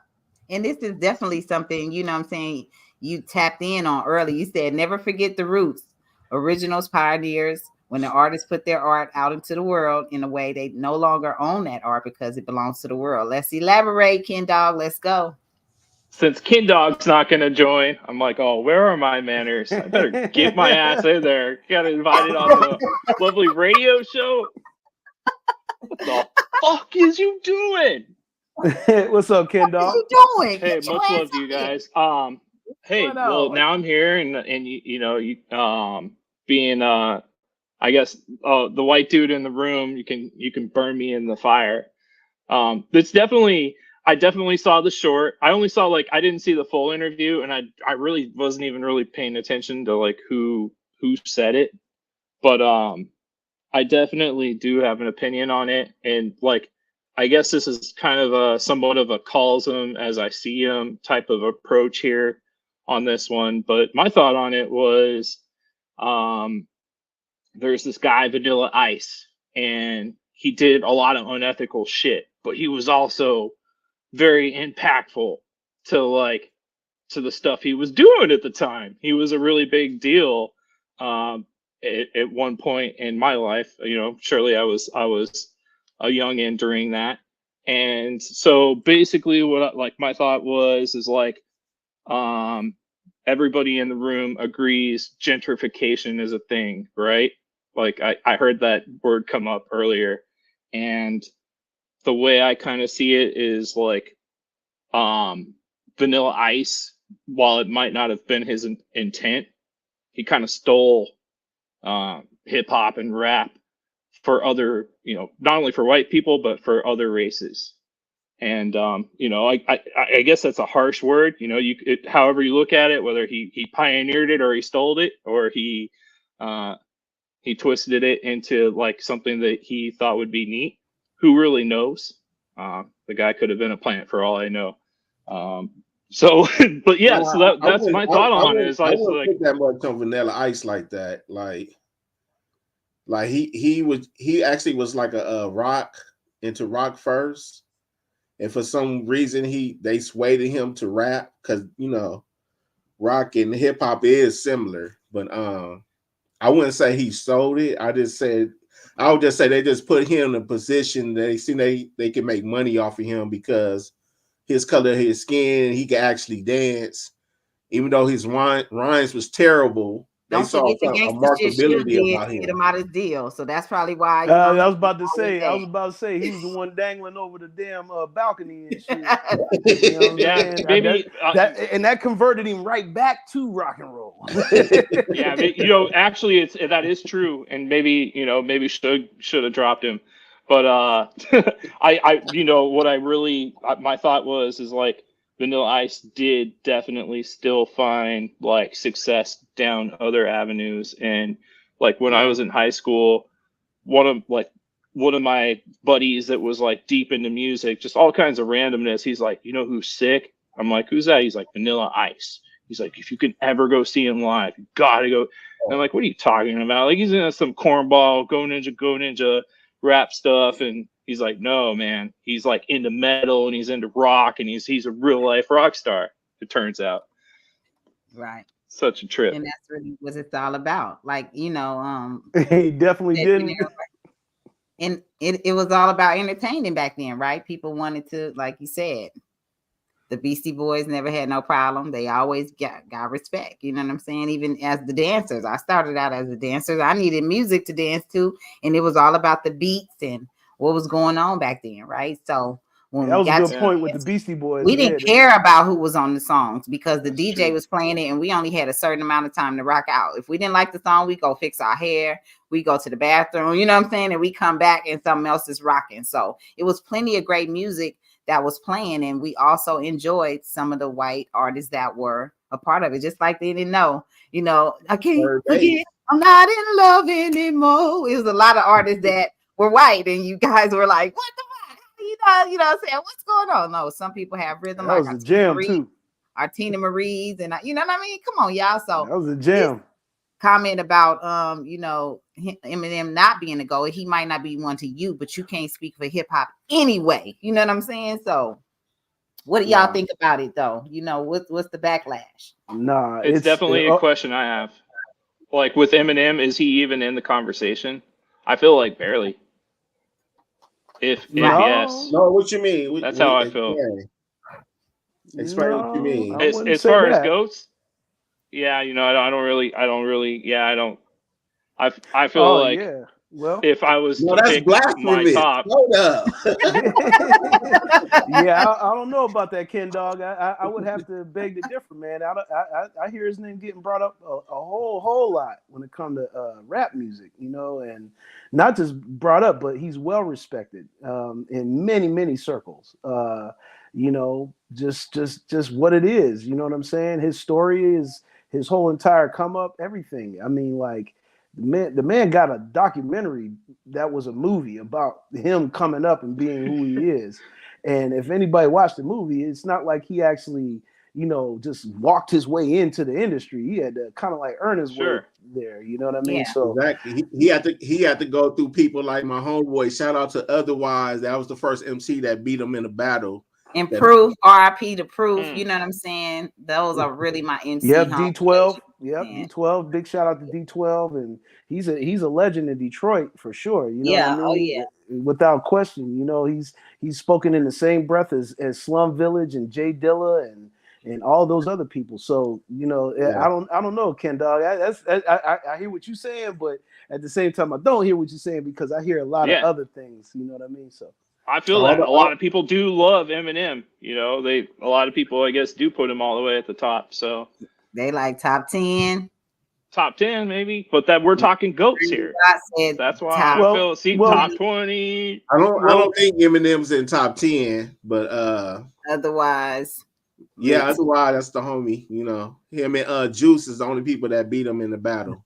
And this is definitely something, you know what I'm saying, you tapped in on early. You said never forget the roots. Originals, pioneers. When the artists put their art out into the world, in a way they no longer own that art because it belongs to the world. Let's elaborate, Ken Dog. Let's go. Since Ken Dog's not going to join, I'm like, oh, where are my manners? I better get my ass in there. Got invited on the lovely radio show. What the fuck is you doing? What's up, Ken Dog? What are you doing? Hey, much love to you guys. Hey, well, now I'm here, and being I guess the white dude in the room, you can burn me in the fire. I definitely saw the short. I only saw I didn't see the full interview, and I really wasn't even really paying attention to who said it. But I definitely do have an opinion on it, and I guess this is kind of a somewhat of a calls them as I see them type of approach here on this one. But my thought on it was, there's this guy Vanilla Ice, and he did a lot of unethical shit, but he was also very impactful to the stuff he was doing at the time. He was a really big deal at one point in my life. Surely I was a youngin' during that. And so basically what my thought was is everybody in the room agrees gentrification is a thing, right? Like I heard that word come up earlier, and the way I kind of see it is like Vanilla Ice, while it might not have been his intent, he kind of stole hip hop and rap for other, not only for white people but for other races. And I guess that's a harsh word. However you look at it, whether he pioneered it or he stole it or he twisted it into like something that he thought would be neat. Who really knows? The guy could have been a plant for all I know. So, but yeah, so that's my thought on it. Is I like, wouldn't put that much on Vanilla Ice like that. Like he actually was like a rock into rock first, and for some reason they swayed him to rap because rock and hip hop is similar, but I wouldn't say he sold it. I would just say they just put him in a position that they see they can make money off of him because his color of his skin, he can actually dance. Even though his rhymes was terrible, they Don't saw forget the a gangster shit Suge marketability did about to get him. him out his deal. So that's probably why. I was about to say he was the one dangling over the damn balcony and shit. You know what I'm saying? Maybe that converted him right back to rock and roll. Yeah, actually, that is true, and maybe should have dropped him, but my thought is like Vanilla Ice did definitely still find like success down other avenues, and like when I was in high school, one of my buddies that was like deep into music, just all kinds of randomness. He's like, who's sick? I'm like, who's that? He's like, Vanilla Ice. He's like, if you can ever go see him live, you gotta go. And I'm like, what are you talking about? Like he's in some cornball Go Ninja rap stuff, and he's like, no man, he's like into metal and he's into rock and he's a real life rock star. It turns out, right? Such a trip, and that's really what it's all about. Like he definitely didn't. And it was all about entertaining back then, right? People wanted to, like you said, the Beastie Boys never had no problem. They always got respect. You know what I'm saying? Even as the dancers, I started out as a dancer. I needed music to dance to, and it was all about the beats and what was going on back then, right? So when that we was got a good point with the Beastie Boys. we didn't care about who was on the songs because the DJ was playing it, and we only had a certain amount of time to rock out. If we didn't like the song, we go fix our hair, we go to the bathroom, you know what I'm saying, and we come back and something else is rocking. So it was plenty of great music that was playing, and we also enjoyed some of the white artists that were a part of it, just like they didn't know, I can't forget, I'm not in love anymore. It was a lot of artists that were white, and you guys were like, what the fuck? You know what I'm saying? What's going on? No, some people have rhythm. That was a jam too. Our Tina Marie's, and you know what I mean? Come on, y'all. So that was a jam. Comment about Eminem not being a GOAT. He might not be one to you, but you can't speak for hip hop anyway. You know what I'm saying? So what do y'all think about it though? What's the backlash? Nah, it's definitely a question I have. Like with Eminem, is he even in the conversation? I feel like barely. If yes, no, what you mean? That's how I feel. Explain what you mean. As far as GOATs, yeah, I don't really. I feel like well, if I was to pick my top, hold up. Yeah, I don't know about that, Ken Dog. I would have to beg to differ, man. I hear his name getting brought up a whole lot when it comes to rap music, and not just brought up, but he's well respected in many circles. Just what it is. You know what I'm saying? His story is his whole entire come up, everything. I mean, like. The man got a documentary that was a movie about him coming up and being who he is. And if anybody watched the movie, it's not like he actually, just walked his way into the industry. He had to kind of like earn his way there. You know what I mean? Yeah. So exactly. He had to go through people like my homeboy. Shout out to Otherwise. That was the first MC that beat him in a battle. And Proof, RIP to Proof. You know what I'm saying? Those are really my MC. Yep, D12. Yep, D12. Big shout out to D12, and he's a legend in Detroit for sure. You know what I mean? Oh yeah, without question. He's spoken in the same breath as Slum Village and Jay Dilla and all those other people. So I don't know, Ken Dog. I hear what you're saying, but at the same time, I don't hear what you're saying because I hear a lot of other things. You know what I mean? So I feel that a lot of people do love Eminem. A lot of people, I guess, do put him all the way at the top. So they like top 10. Top 10, maybe, but that we're talking GOATs here. That's why I feel top 20. I don't think Eminem's in top 10, but otherwise, otherwise that's the homie. Him and Juice is the only people that beat him in the battle.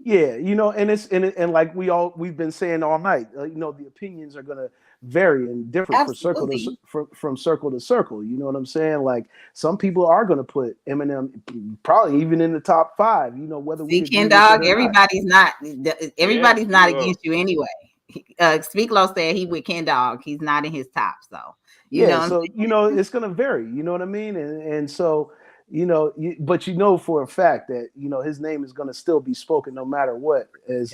Yeah, and like we've been saying all night, the opinions are gonna vary and different from circle to circle. You know what I'm saying? Like some people are gonna put Eminem probably even in the top 5. Whether we Ken Dog, everybody's not against you anyway. Speak Low said he with Ken Dog. He's not in his top, so it's gonna vary. You know what I mean? And so. But for a fact that his name is going to still be spoken no matter what. As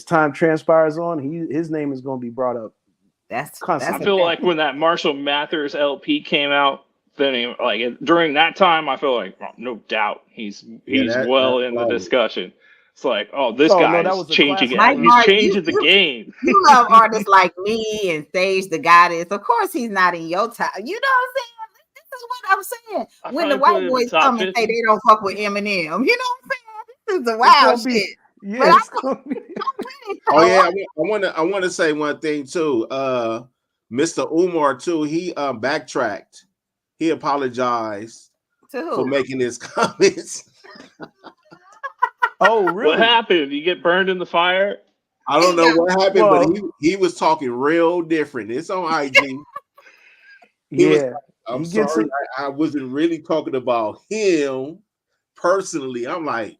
time transpires on, his name is going to be brought up. That's I feel like when that Marshall Mathers LP came out, then during that time, I feel like no doubt he's well in the discussion. It's like, this guy is changing it. He's changing the game. You love artists like me and Sage the Goddess. Of course, he's not in your top. You know what I'm saying? This is what I'm saying. When the white boys come and say they don't fuck with Eminem, you know what I'm saying? This is the wild shit. Yeah, I want to say one thing too. Mr. Umar too. He backtracked. He apologized for making his comments. Oh, really? What happened? You get burned in the fire? I don't know what happened, but he was talking real different. It's on IG. I'm sorry, I wasn't really talking about him personally. I'm like,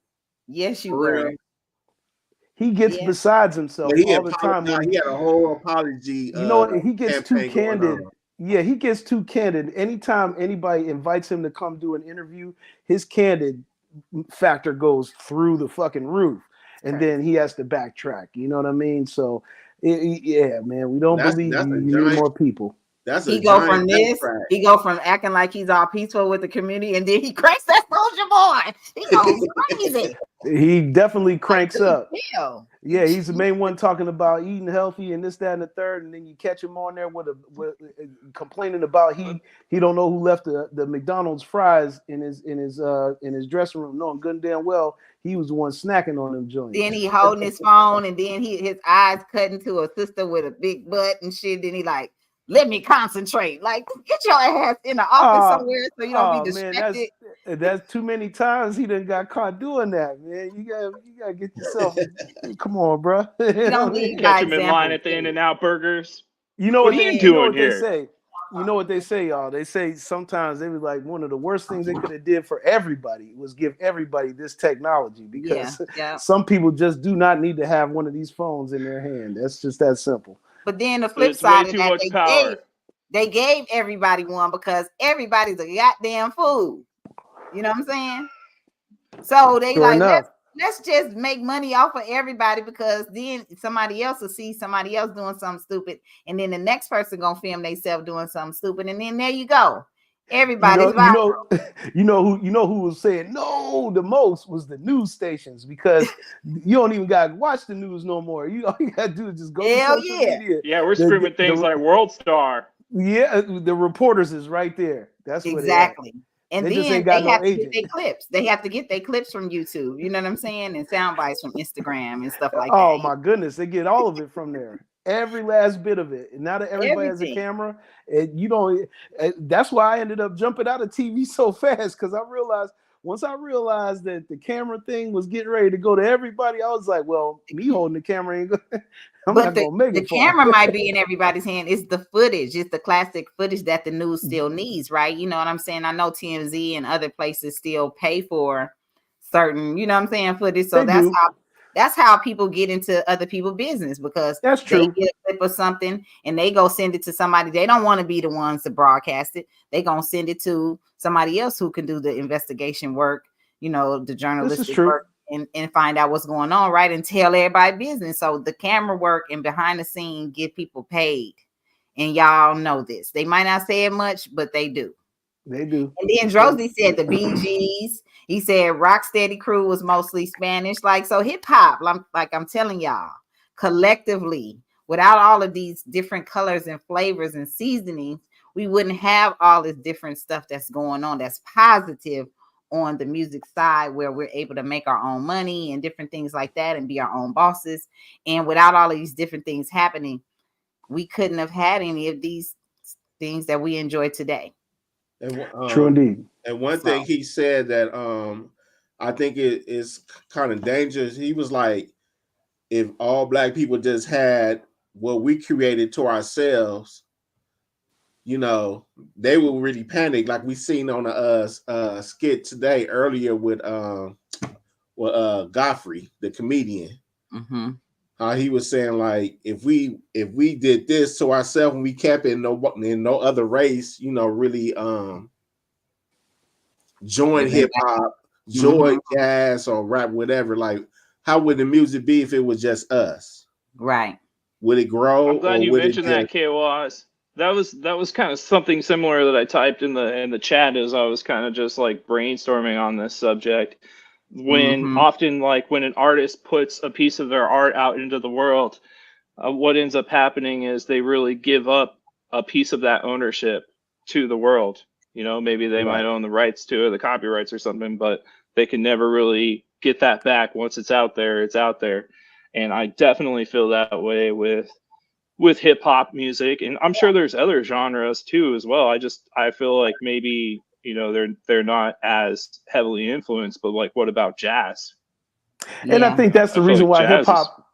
yes, you were. He gets besides himself all the time. He had a whole apology. He gets too candid. Yeah, he gets too candid. Anytime anybody invites him to come do an interview, his candid factor goes through the fucking roof, and then he has to backtrack. You know what I mean? So, man, we don't believe you need more people. He go from acting like he's all peaceful with the community, and then he cranks that Soldier Boy. He goes crazy. He definitely cranks up. Yeah, he's the main one talking about eating healthy and this, that, and the third, and then you catch him on there with complaining about he don't know who left the McDonald's fries in his dressing room, knowing good and damn well he was the one snacking on them joints. Then he holding his phone, and then his eyes cut into a sister with a big butt and shit. Then he like, let me concentrate. Like, get your ass in the office somewhere so you don't be distracted. Man, that's too many times he done got caught doing that, man. You gotta get yourself. Come on, bro. You don't need catch him in line at the In-N-Out Burgers. You know what they say. You know what they say, y'all. They say sometimes they was like one of the worst things they could have did for everybody was give everybody this technology because some people just do not need to have one of these phones in their hand. That's just that simple. But then the flip side of that, they gave everybody one because everybody's a goddamn fool. You know what I'm saying? So they let's just make money off of everybody because then somebody else will see somebody else doing something stupid, and then the next person gonna film themselves doing something stupid, and then there you go. Everybody's you know who was saying no the most was the news stations because you don't even gotta watch the news no more. All you gotta do is just go to social media. Yeah, we're screaming things like World Star. Yeah, the reporters is right there. That's exactly. And then they have to get their clips. They have to get their clips from YouTube. You know what I'm saying? And sound bites from Instagram and stuff like that. Oh my goodness, they get all of it from there. Every last bit of it. And now that everybody has a camera, you don't. That's why I ended up jumping out of TV so fast because once I realized that the camera thing was getting ready to go to everybody, I was like, well, me holding the camera ain't good. I'm not gonna make it. The camera might be in everybody's hand. It's the footage. It's the classic footage that the news still needs, right? You know what I'm saying? I know TMZ and other places still pay for certain, you know what I'm saying, footage. So that's how people get into other people's business because that's true. They get a clip of something and they go send it to somebody. They don't want to be the ones to broadcast it. They gonna send it to somebody else who can do the investigation work, the journalistic work and find out what's going on, right? And tell everybody business. So the camera work and behind the scene get people paid. And y'all know this. They might not say it much, but they do. They do. And then Drosy said the Bee Gees. He said Rocksteady Crew was mostly Spanish. Like, so hip hop, like I'm telling y'all, collectively, without all of these different colors and flavors and seasonings, we wouldn't have all this different stuff that's going on that's positive on the music side, where we're able to make our own money and different things like that and be our own bosses. And without all of these different things happening, we couldn't have had any of these things that we enjoy today. And, True indeed. And one thing he said that I think it is kind of dangerous. He was like, if all black people just had what we created to ourselves, you know, they will really panic, like we seen on a skit today earlier with Godfrey, the comedian. Mm-hmm. How he was saying, like, if we did this to ourselves and we kept it in no other race, you know, really join hip hop, join jazz or rap, whatever, like, how would the music be if it was just us? Right. Would it grow? I'm glad you mentioned that, KOS. That was kind of something similar that I typed in the chat as I was kind of just like brainstorming on this subject. When often, like, when an artist puts a piece of their art out into the world, what ends up happening is they really give up a piece of that ownership to the world. You know, maybe they might own the rights to it, the copyrights or something, but they can never really get that back. Once it's out there, it's out there. And I definitely feel that way with hip hop music, and I'm sure there's other genres too as well. I feel like maybe, you know, they're not as heavily influenced, but like, what about jazz? And I think that's the reason why hip hop. Is...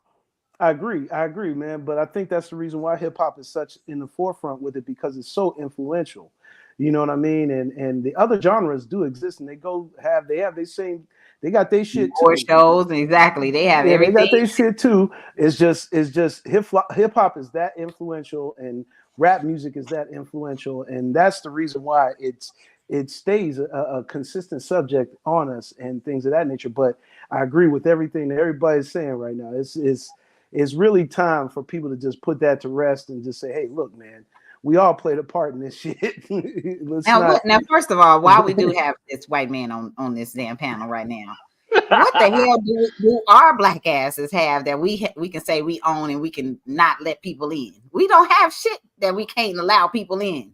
I agree, man. But I think that's the reason why hip hop is such in the forefront with it, because it's so influential. You know what I mean? And the other genres do exist, and they got their shit too. More shows, exactly. They have everything. They got their shit too. It's just hip hop is that influential, and rap music is that influential, and that's the reason why it stays a consistent subject on us and things of that nature. But I agree with everything that everybody's saying right now. It's really time for people to just put that to rest and just say, hey, look, man, we all played a part in this shit. Now, first of all, while we do have this white man on this damn panel right now, what the hell do our black asses have that we can say we own and we can not let people in? We don't have shit that we can't allow people in.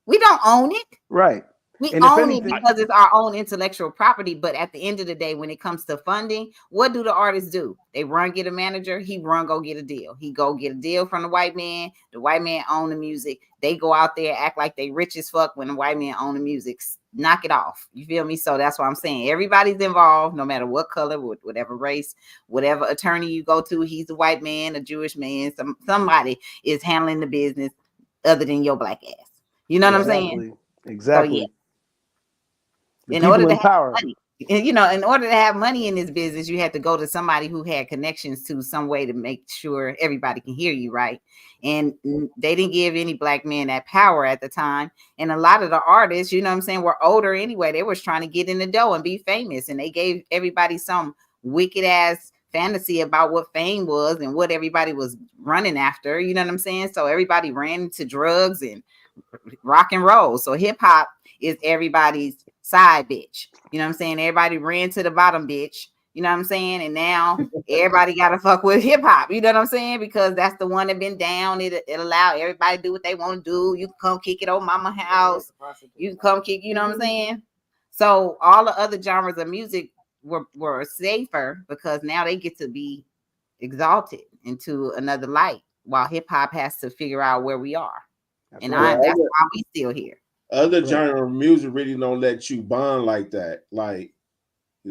We don't own it. Right. We own it because it's our own intellectual property. But at the end of the day, when it comes to funding, what do the artists do? They run, get a manager. He run, go get a deal. He go get a deal from the white man. The white man own the music. They go out there, act like they rich as fuck when the white man own the music. Knock it off. You feel me? So that's what I'm saying. Everybody's involved, no matter what color, whatever race, whatever attorney you go to. He's a white man, a Jewish man. Somebody is handling the business other than your black ass. You know what I'm saying? Exactly. So, yeah. In order to have money, you know, in order to have money in this business, you had to go to somebody who had connections to some way to make sure everybody can hear you, right? And they didn't give any black men that power at the time. And a lot of the artists, you know what I'm saying, were older anyway. They was trying to get in the dough and be famous. And they gave everybody some wicked ass fantasy about what fame was and what everybody was running after. You know what I'm saying? So everybody ran into drugs and rock and roll. So hip hop is everybody's side bitch. You know what I'm saying? Everybody ran to the bottom bitch. You know what I'm saying? And now everybody got to fuck with hip hop. You know what I'm saying? Because that's the one that been down. It allow everybody to do what they want to do. You can come kick it over mama house. You can come kick, you know what I'm saying? So all the other genres of music were safer because now they get to be exalted into another light while hip hop has to figure out where we are. That's why we still here. Other genre of music really don't let you bond like that. Like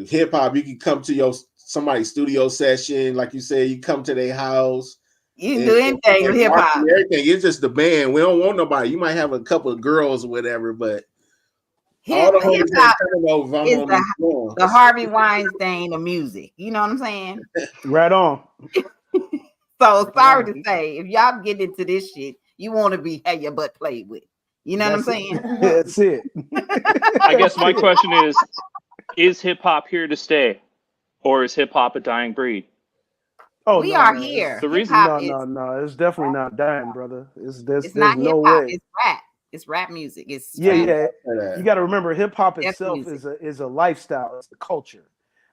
hip hop, you can come to somebody's studio session, like you said, you come to their house. You can do anything with hip hop. Everything. It's just the band. We don't want nobody. You might have a couple of girls or whatever, but hip hop is the Harvey Weinstein of music. You know what I'm saying? Right on. So sorry to say, if y'all get into this shit, you want to have your butt played with. You know what I'm saying? That's it. I guess my question is hip hop here to stay, or is hip hop a dying breed? Oh, we are here. The reason, no, it's definitely not dying, brother. There's no way. It's rap. It's rap music. It's Yeah, straight yeah. that. You got to remember, hip hop death itself music. is a lifestyle. It's a culture.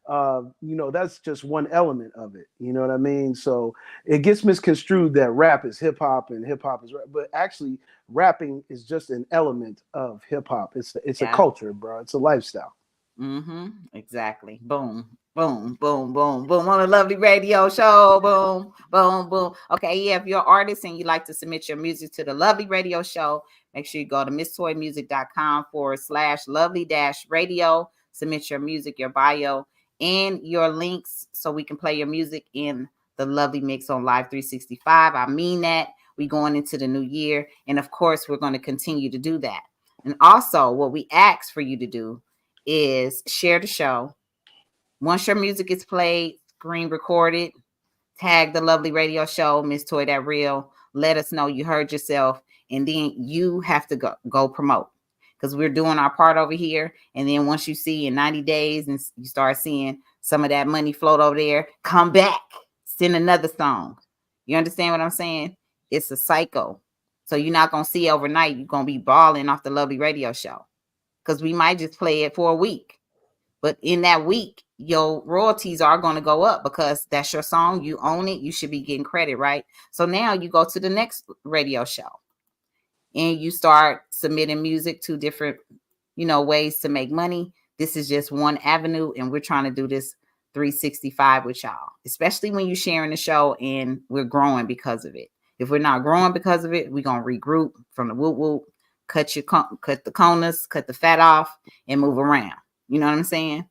That's just one element of it. You know what I mean? So it gets misconstrued that rap is hip hop and hip hop is rap, but actually, rapping is just an element of hip hop. It's a Yeah. culture, bro. It's a lifestyle. Mm-hmm. Exactly. Boom. Boom, boom, boom, boom. On a lovely radio show. Boom, boom, boom. Okay, yeah. If you're an artist and you like to submit your music to the lovely radio show, make sure you go to misstoymusic.com/lovely-radio. Submit your music, your bio, and your links so we can play your music in the lovely mix on Live 365. I mean that. We going into the new year. And of course, we're going to continue to do that. And also, what we ask for you to do is share the show. Once your music is played, screen recorded, tag the lovely radio show, Miss Toy That Real. Let us know you heard yourself, and then you have to go promote because we're doing our part over here. And then once you see in 90 days and you start seeing some of that money float over there, come back, send another song. You understand what I'm saying? It's a cycle. So you're not gonna see overnight. You're gonna be balling off the lovely radio show because we might just play it for a week. But in that week, your royalties are going to go up because that's your song. You own it. You should be getting credit, right? So now you go to the next radio show and you start submitting music to different, ways to make money. This is just one avenue, and we're trying to do this 365 with y'all, especially when you're sharing the show and we're growing because of it. If we're not growing because of it, we're going to regroup from the whoop whoop, cut the corners, cut the fat off, and move around. You know what I'm saying?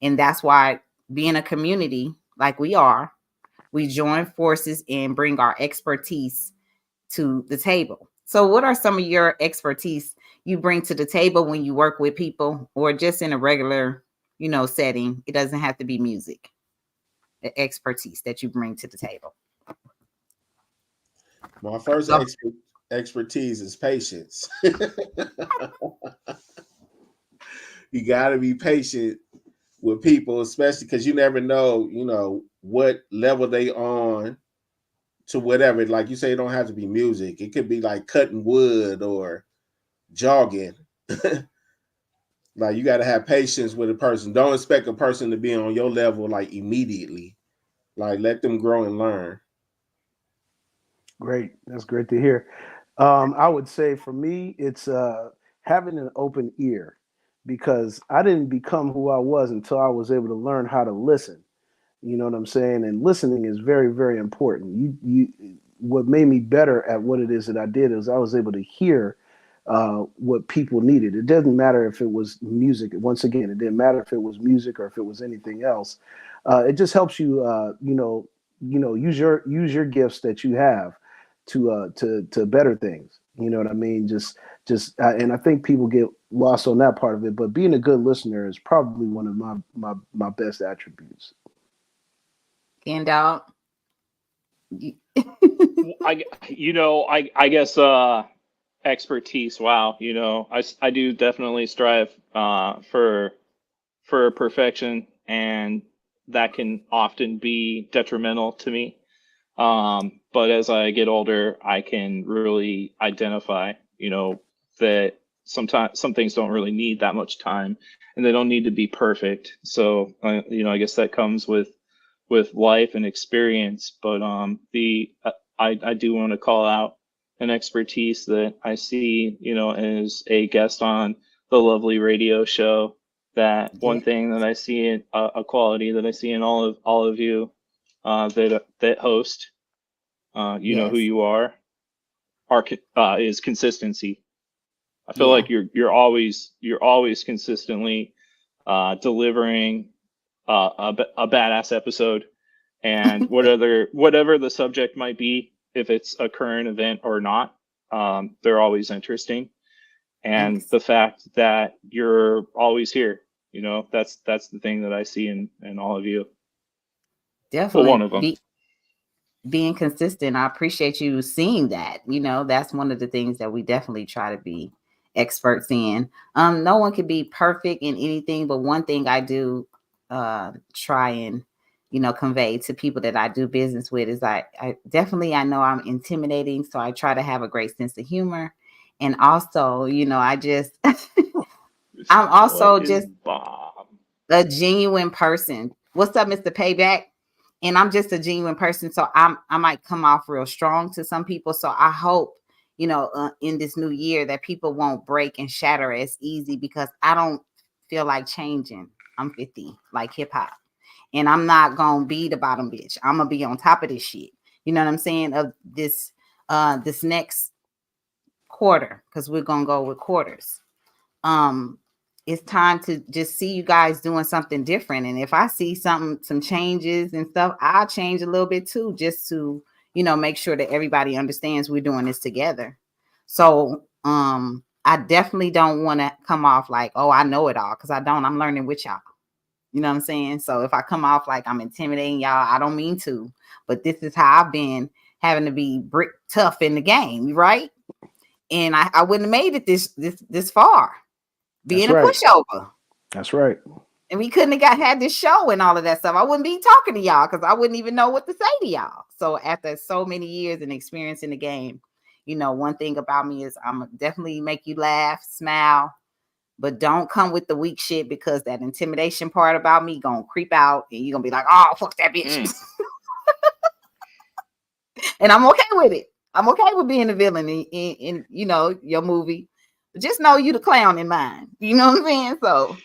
And that's why being a community like we are, we join forces and bring our expertise to the table. So what are some of your expertise you bring to the table when you work with people or just in a regular, setting? It doesn't have to be music. The expertise that you bring to the table. My first expertise is patience. You got to be patient with people, especially because you never know, what level they on to whatever. Like you say, it don't have to be music. It could be like cutting wood or jogging. Like you got to have patience with a person. Don't expect a person to be on your level like immediately. Like let them grow and learn. Great. That's great to hear. I would say for me, it's having an open ear because I didn't become who I was until I was able to learn how to listen. You know what I'm saying? And listening is very, very important. What made me better at what it is that I did is I was able to hear what people needed. It doesn't matter if it was music. Once again, it didn't matter if it was music or if it was anything else. It just helps you, use your gifts that you have to better things. You know what I mean? And I think people get lost on that part of it. But being a good listener is probably one of my best attributes. Dog. I guess expertise. Wow, I do definitely strive for perfection, and that can often be detrimental to me. But as I get older, I can really identify, that sometimes some things don't really need that much time, and they don't need to be perfect. So, I guess that comes with life and experience. But I do want to call out an expertise that I see, as a guest on the lovely radio show. That one thing that I see in a quality that I see in all of you that host, know who you are is consistency. I feel like you're always consistently delivering a badass episode, and whatever the subject might be, if it's a current event or not, they're always interesting. And the fact that you're always here, that's the thing that I see in all of you. Definitely. Well, one of them. Being consistent. I appreciate you seeing that. That's one of the things that we definitely try to be experts in. No one can be perfect in anything, but one thing I do try and convey to people that I do business with is I know I'm intimidating, so I try to have a great sense of humor, And also, I just This I'm also joint is just bomb. a genuine person. What's up, Mr. Payback? And I'm just a genuine person, so I might come off real strong to some people. So I hope, in this new year that people won't break and shatter as easy, because I don't feel like changing. I'm 50, like hip hop, and I'm not gonna be the bottom bitch. I'm gonna be on top of this shit. You know what I'm saying? Of this next quarter, because we're gonna go with quarters. um it's time to just see you guys doing something different, and if I see some changes and stuff, I'll change a little bit too, just to make sure that everybody understands we're doing this together. So I definitely don't want to come off like, oh, I know it all, because I don't. I'm learning with y'all. You know what I'm saying? So if I come off like I'm intimidating y'all, I don't mean to, but this is how I've been having to be brick tough in the game, right? And I wouldn't have made it this far That's being a right. pushover. That's right. And we couldn't have had this show and all of that stuff. I wouldn't be talking to y'all because I wouldn't even know what to say to y'all. So after so many years and experience in the game, one thing about me is I'm definitely make you laugh, smile, but don't come with the weak shit, because that intimidation part about me gonna creep out and you're gonna be like, oh, fuck that bitch. And I'm okay with it. I'm okay with being a villain in your movie. But just know you the clown in mine. You know what I'm saying? So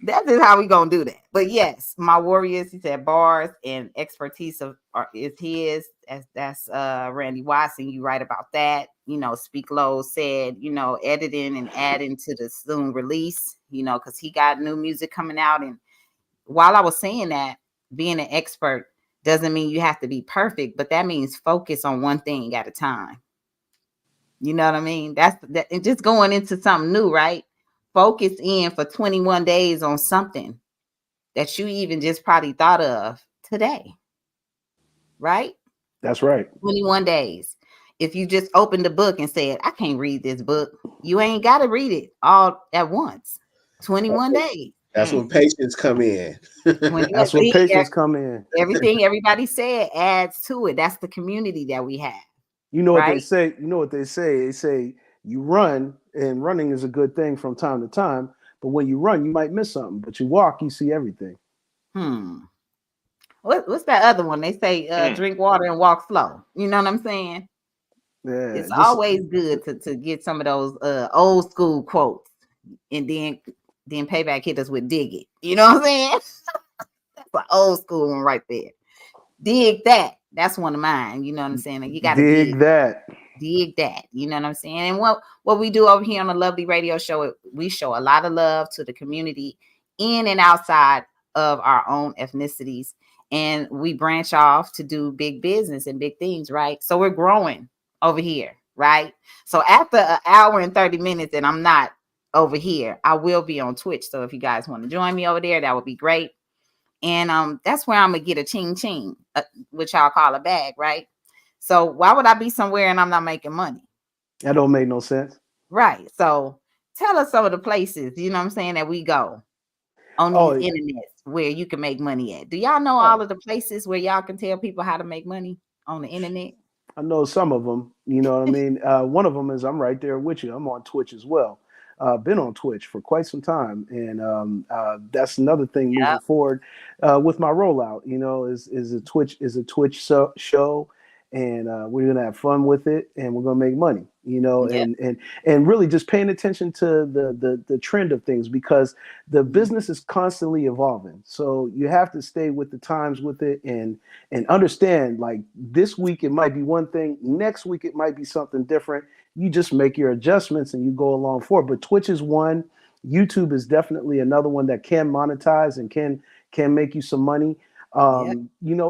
that is how we gonna do that. But yes, my warriors, he said bars and expertise is his. That's Randy Watson. You right about that. Speak Low said, editing and adding to the soon release, because he got new music coming out. And while I was saying that, being an expert doesn't mean you have to be perfect, but that means focus on one thing at a time. You know what I mean? That's that. And just going into something new, right? Focus in for 21 days on something that you even just probably thought of today, right? That's right. 21 days. If you just opened the book and said, I can't read this book, you ain't got to read it all at once. 21 days. That's when patience come in. 21 That's when patience come in. Everything everybody said adds to it. That's the community that we have, You know what they right? say? You know what they say? They say you run, and running is a good thing from time to time. But when you run, you might miss something. But you walk, you see everything. What's that other one? They say drink water and walk slow. You know what I'm saying? Yeah, It's just always good to get some of those old school quotes, and then Payback hit us with dig it. You know what I'm saying? That's an old school one right there. Dig that. That's one of mine. You know what I'm saying? Like, you got to dig that. dig that. You know what I'm saying? And what we do over here on the Lovely Radio Show, we show a lot of love to the community in and outside of our own ethnicities, and we branch off to do big business and big things, right? So we're growing over here, right? So after an hour and 30 minutes and I'm not over here, I will be on Twitch. So if you guys want to join me over there, that would be great. And that's where I'm gonna get a ching ching, which y'all call a bag, right? So why would I be somewhere and I'm not making money? That don't make no sense. Right. So tell us some of the places, you know what I'm saying, that we go on these Oh, internets where you can make money at. Do y'all know all of the places where y'all can tell people how to make money on the internet? I know some of them. You know what I mean? One of them is I'm right there with you. I'm on Twitch as well. Been on Twitch for quite some time, and that's another thing moving Yep. forward with my rollout. Is a Twitch show, and we're gonna have fun with it, and we're gonna make money. Yep. And really just paying attention to the trend of things, because the business is constantly evolving. So you have to stay with the times with it, and understand, like, this week it might be one thing, next week it might be something different. You just make your adjustments and you go along for it. But Twitch is one. YouTube is definitely another one that can monetize and can make you some money. Yep.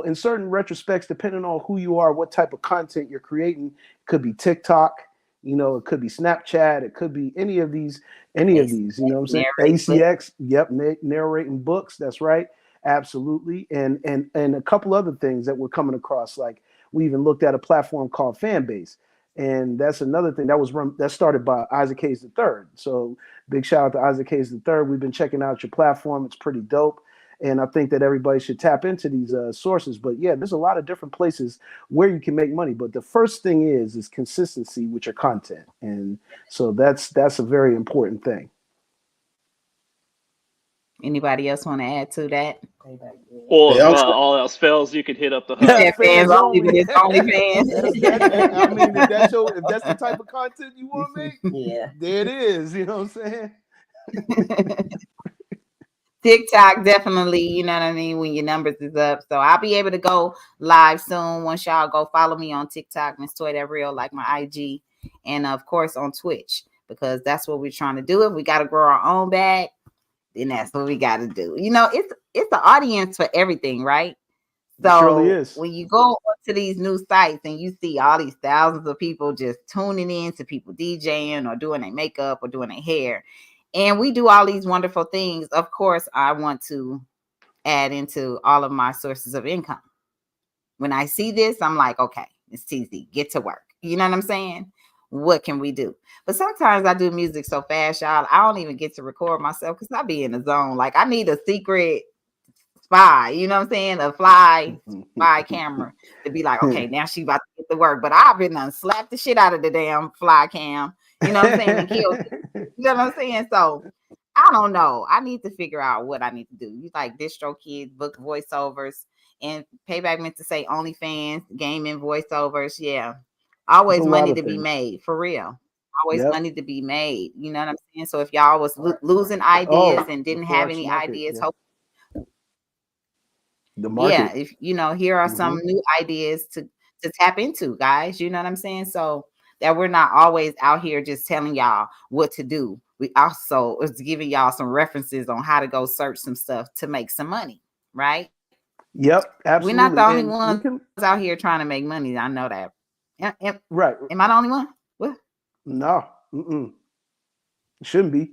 In certain retrospects, depending on who you are, what type of content you're creating, it could be TikTok, it could be Snapchat, it could be any of these, you know what I'm saying? ACX, yep, narrating books, that's right. Absolutely. And a couple other things that we're coming across, like we even looked at a platform called Fanbase. And that's another thing that started by Isaac Hayes III. So big shout out to Isaac Hayes III. We've been checking out your platform. It's pretty dope. And I think that everybody should tap into these sources. But yeah, there's a lot of different places where you can make money. But the first thing is consistency with your content, and so that's a very important thing. Anybody else want to add to that? Well, They if also, all else fails, you could hit up the You hub. said fans only, but it's only I fans. mean, if that's the type of content you want to make, Yeah. there it is. You know what I'm saying? TikTok definitely, you know what I mean, when your numbers is up. So I'll be able to go live soon. Once y'all go follow me on TikTok, Miss Toy That Real, like my IG, and of course on Twitch, because that's what we're trying to do. If we got to grow our own bag, then that's what we got to do. You know, it's the audience for everything, right? It surely So is. when you go to these new sites and you see all these thousands of people just tuning in to people DJing or doing their makeup or doing their hair, and we do all these wonderful things, of course, I want to add into all of my sources of income. When I see this, I'm like, okay, it's TZ, get to work. You know what I'm saying? What can we do? But sometimes I do music so fast, y'all, I don't even get to record myself because I be in the zone. Like I need a secret spy, you know what I'm saying? A spy camera to be like, okay, now she about to get to work. But I've been slapped the shit out of the damn fly cam, you know what I'm saying? And killed it. You know what I'm saying? So I don't know. I need to figure out what I need to do. You like distro kids, book voiceovers, and Payback meant to say OnlyFans, gaming voiceovers. Yeah. There's Always a lot money of to be things. made, for real. Always Yep. money to be made. You know what I'm saying? So if y'all was losing ideas and didn't the have Forex any market, ideas, yeah. The yeah, market. if you know, here are some new ideas to tap into, guys. You know what I'm saying? So that we're not always out here just telling y'all what to do. We also is giving y'all some references on how to go search some stuff to make some money, right? Yep, We're not the absolutely. only And we ones can out here trying to make money. I know that. right. Am I the only one? What? No. Shouldn't be.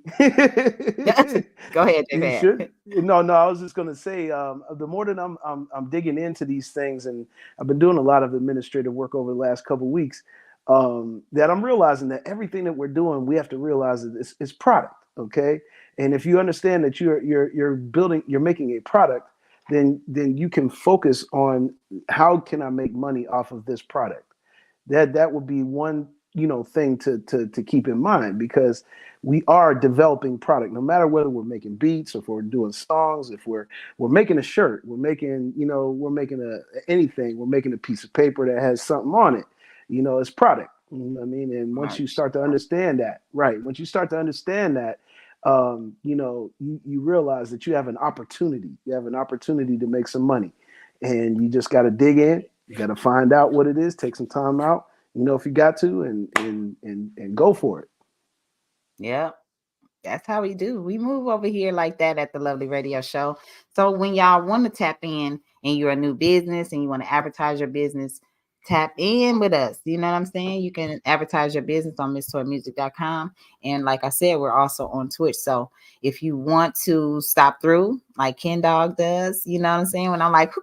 Go ahead, You J-Pad. should. No. I was just gonna say, the more that I'm digging into these things, and I've been doing a lot of administrative work over the last couple of weeks, that I'm realizing that everything that we're doing, we have to realize that it's product. Okay, and if you understand that you're making a product, then you can focus on how can I make money off of this product. That would be one thing to keep in mind, because we are developing product, no matter whether we're making beats, if we're doing songs, if we're making a shirt, we're making anything, we're making a piece of paper that has something on it. It's product. You know what I mean? And once you start to understand that, right, once you start to understand that, you realize that you have an opportunity to make some money, and you just got to dig in. You got to find out what it is, take some time out, if you got to, and go for it. Yeah. That's how we do. We move over here like that at the Lovely Radio Show. So when y'all want to tap in and you're a new business and you want to advertise your business, tap in with us. You know what I'm saying? You can advertise your business on MissToyMusic.com. And like I said, we're also on Twitch. So if you want to stop through like Ken Dog does, you know what I'm saying? When I'm like,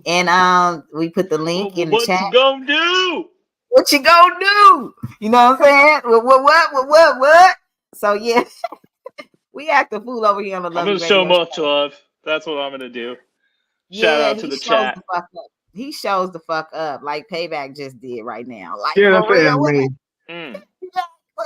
and we put the link in the What chat. you gonna do? What you gonna do? You know what I'm saying? What? So yeah, we act a fool over here on the I'm Lovely gonna show Radio much Show. love. That's what I'm gonna do. Shout Yeah, out to he the shows chat. the fuck up. He shows the fuck up like Payback just did right now. Like Yeah, for real. What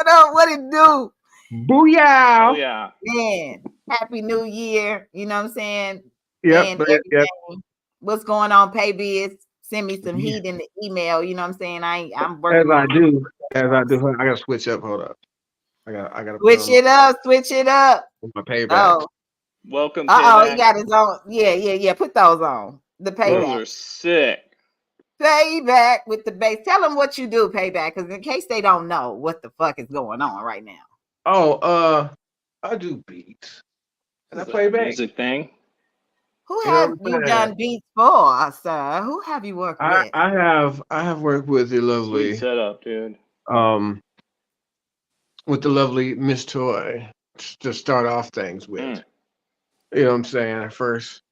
up? What it do? Booyah! Oh yeah. Man, Happy New Year. You know what I'm saying? Yep, And but everything. yep. What's going on, Paybiz? Send me some heat in the email. You know what I'm saying? I'm As working I on do, I gotta switch up. Hold up. I gotta put switch it up. my payback. Oh. Welcome, He Payback. got his own. Yeah. Put those on. The Those Payback. are sick. Payback with the bass. Tell them what you do, Payback, because in case they don't know what the fuck is going on right now. Oh, I do beats and I Is that play a bass. music thing? Who You know have what I'm you saying? done beats for, sir? Who have you worked with? I have worked with the Sweet lovely setup, dude. with the lovely Miss Toy to start off things with. You know what I'm saying? First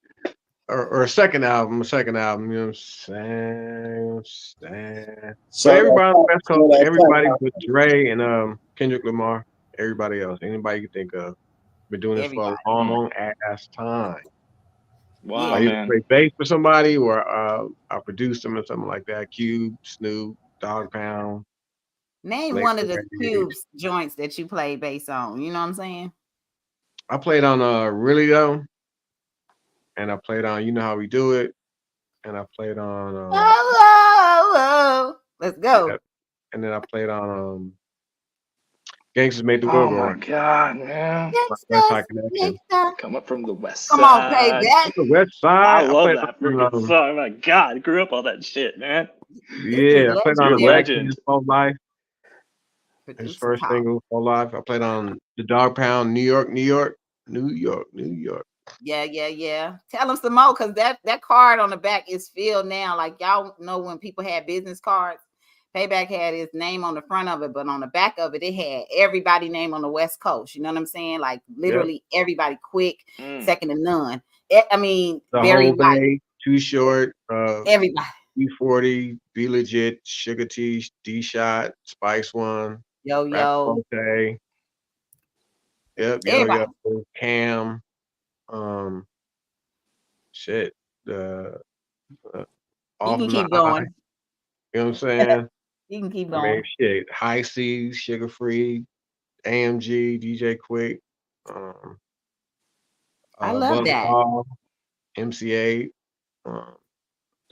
or a second album, you know what I'm saying? so But everybody on the West Coast, that everybody but Dre and Kendrick Lamar, everybody else, anybody you think of. Been doing this for Everybody. a long ass time. I Wow, Yeah. either man. play bass for somebody or I produce them or something like that. Cube, Snoop, Dog Pound, Name Late one of the Parade. Cubes joints that you play bass on. You know what I'm saying? I played on Really Though, and I played on You Know How We Do It, and I played on Let's yeah, go. and then I played on Gangsters Made the World Oh Go my Round. God, man. West Gangsters, Side Connection. gangsta. Come up from the west Come on, side. payback. The West I Side. I love played that on freaking song. My God, I grew up on that shit, man. This is yeah, I played on You're a legendary. Alexis legend. For Life, his Producer first talk. single For Life. I played on the Dog Pound, New York, New York, New York, New York. Yeah. Tell them some more, because that card on the back is filled now. Like, y'all know when people had business cards, Payback had his name on the front of it, but on the back of it, it had everybody name on the West Coast. You know what I'm saying? Like, literally everybody. Quick, second to none. I mean, The Barry Whole White, Bay, Too Short, everybody. B40, Be Legit, Sugar T, D Shot, Spice One, Rap Yo, Forte, yep, everybody. Cam, um, shit, the You Off can of My keep Eye, going. you know what I'm saying? You can keep I mean, going. shit, High Seas, Sugar Free, AMG, DJ Quick, um, I love that. Butterball, MC8, um,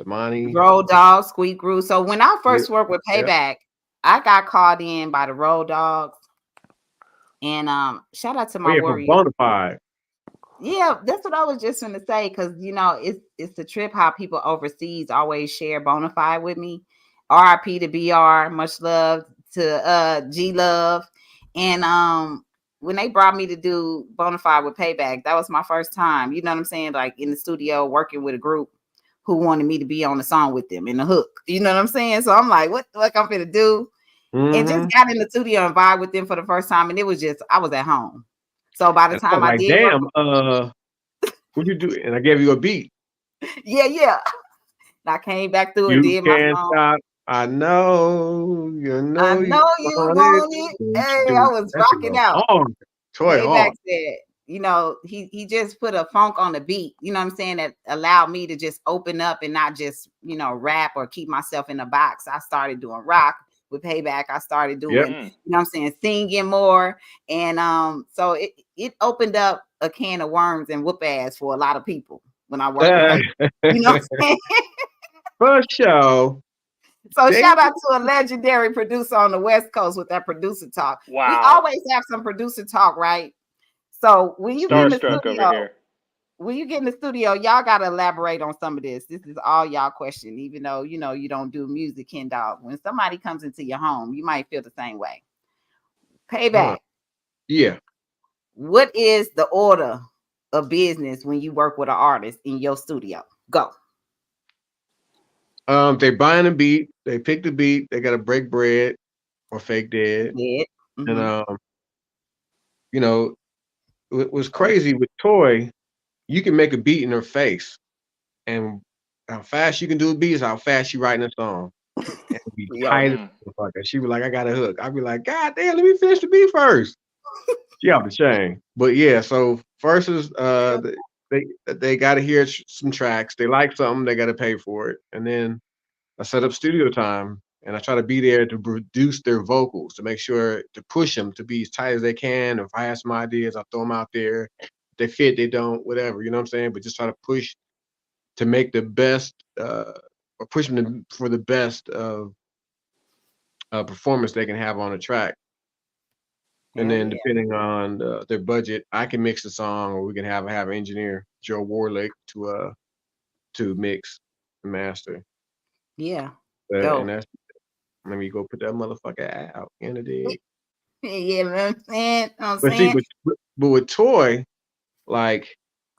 Damani, Road Dog, Squeak Groove. So when I yeah, first worked with yeah. Payback, I got called in by the Road Dogs. And shout out to Oh my yeah, from Warriors. Bonafide. Yeah, that's what I was just gonna say, because it's the trip how people overseas always share Bonafide with me. RIP to BR, much love to G Love. And when they brought me to do Bonafide with Payback, that was my first time, you know what I'm saying? Like in the studio working with a group who wanted me to be on the song with them in the hook. You know what I'm saying? So I'm like, what the fuck I'm gonna do? And just got in the studio and vibe with them for the first time. And it was just, I was at home. So by the And I was time I like, did work damn, what'd you do? And I gave you a beat. yeah. I came back through and You did my can't song. stop. I know, I you know you want it. want it. Don't you Hey, do I it. was That shit rocking go out. hard. Toy Payback hard. said, he just put a funk on the beat, you know what I'm saying, that allowed me to just open up and not just, rap or keep myself in a box. I started doing rock with Payback. I started Yep. doing, singing more. And so it opened up a can of worms and whoop ass for a lot of people when I worked with Payback. You know what I'm saying? For sure. So They- shout out to a legendary producer on the West Coast with that producer talk. We Wow. always have some producer talk, right? So when you get in the Starstruck over studio, y'all gotta elaborate on some of this. This is all y'all question, even though you don't do music, Ken Dog. When somebody comes into your home, you might feel the same way. Payback. Yeah. What is the order of business when you work with an artist in your studio? Go. They buying a beat, they pick the beat, they gotta break bread or fake dead. Yeah. And it was crazy with Toy, you can make a beat in her face. And how fast you can do a beat is how fast she writing a song. And it'd be tight as a motherfucker. She be like, I got a hook. I'd be like, God damn, let me finish the beat first. She off the chain. But yeah, so first is they gotta hear some tracks. They like something, they gotta pay for it. And then I set up studio time and I try to be there to produce their vocals, to make sure to push them to be as tight as they can. If I have some ideas, I throw them out there. If they fit, they don't, whatever, you know what I'm saying? But just try to push to make the best or push them for the best of performance they can have on a track. And then depending on their budget, I can mix the song, or we can have an engineer, Joe Warlick, to mix and master. Yeah. And that's let me go put that motherfucker out in the dig. Yeah, man. I'm But see, saying. but with Toy, like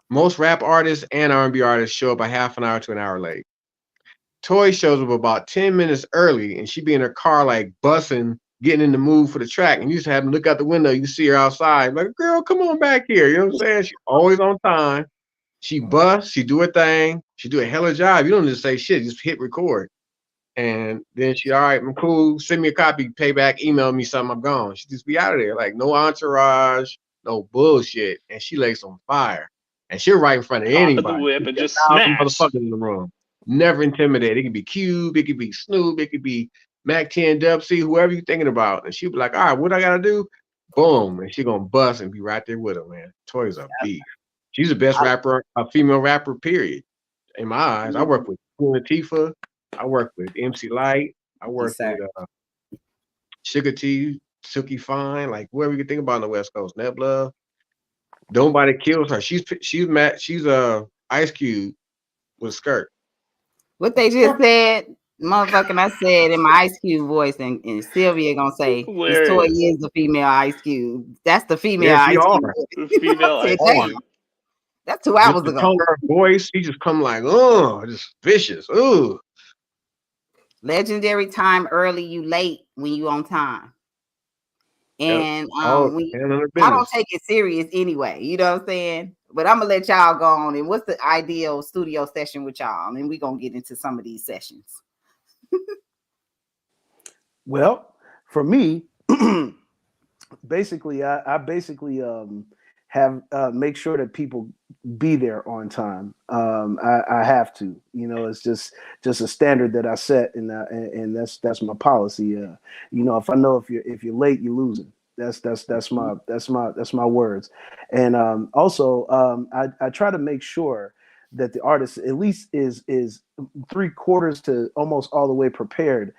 most rap artists and R&B artists show up a half an hour to an hour late. Toy shows up about 10 minutes early, and she be in her car like bussing, getting in the mood for the track. And you just have to look out the window, you see her outside, like, girl, come on back here. You know what I'm saying? She always on time. She busts, she do her thing, she do a hell of a job. You don't just say shit, just hit record. And then she, all right, I'm cool. Send me a copy, pay back, email me something, I'm gone. She just be out of there, like no entourage, no bullshit, and she lays on fire, and she'll right in front of Cock of the anybody. whip and just 1,000 smash. motherfuckers in the room. Never intimidated. It could be Cube, it could be Snoop, it could be Mac 10 Dub C, whoever you're thinking about. And she'll be like, all right, what I gotta do? Boom. And she gonna bust and be right there with her, man. Toy's a beast. She's the best rapper, a female rapper, period. In my eyes. I work with Queen Latifah, I work with MC Light, I work with Sugar T, Silky Fine, like whoever you can think about on the West Coast. Nebula. Nobody kills her. She's Ice Cube with a skirt. What they just said, motherfucking, I said in my Ice Cube voice, and Sylvia gonna say Miss Toy is the female Ice Cube. That's the female Ice Cube. The female Ice Cube. That's 2 hours just ago. Tone of her voice, she just come like, just vicious. Ooh. Legendary time early, you late when you on time. And I don't take it serious anyway, you know what I'm saying? But I'm gonna let y'all go on. And what's the ideal studio session with y'all? And we're gonna get into some of these sessions. Well, for me, basically, I basically have make sure that people be there on time. I have to, you know, it's just a standard that I set, and that's my policy. You know, if I know if you're late, you're losing. That's my words. And also, I try to make sure that the artist at least is 3/4 to almost all the way prepared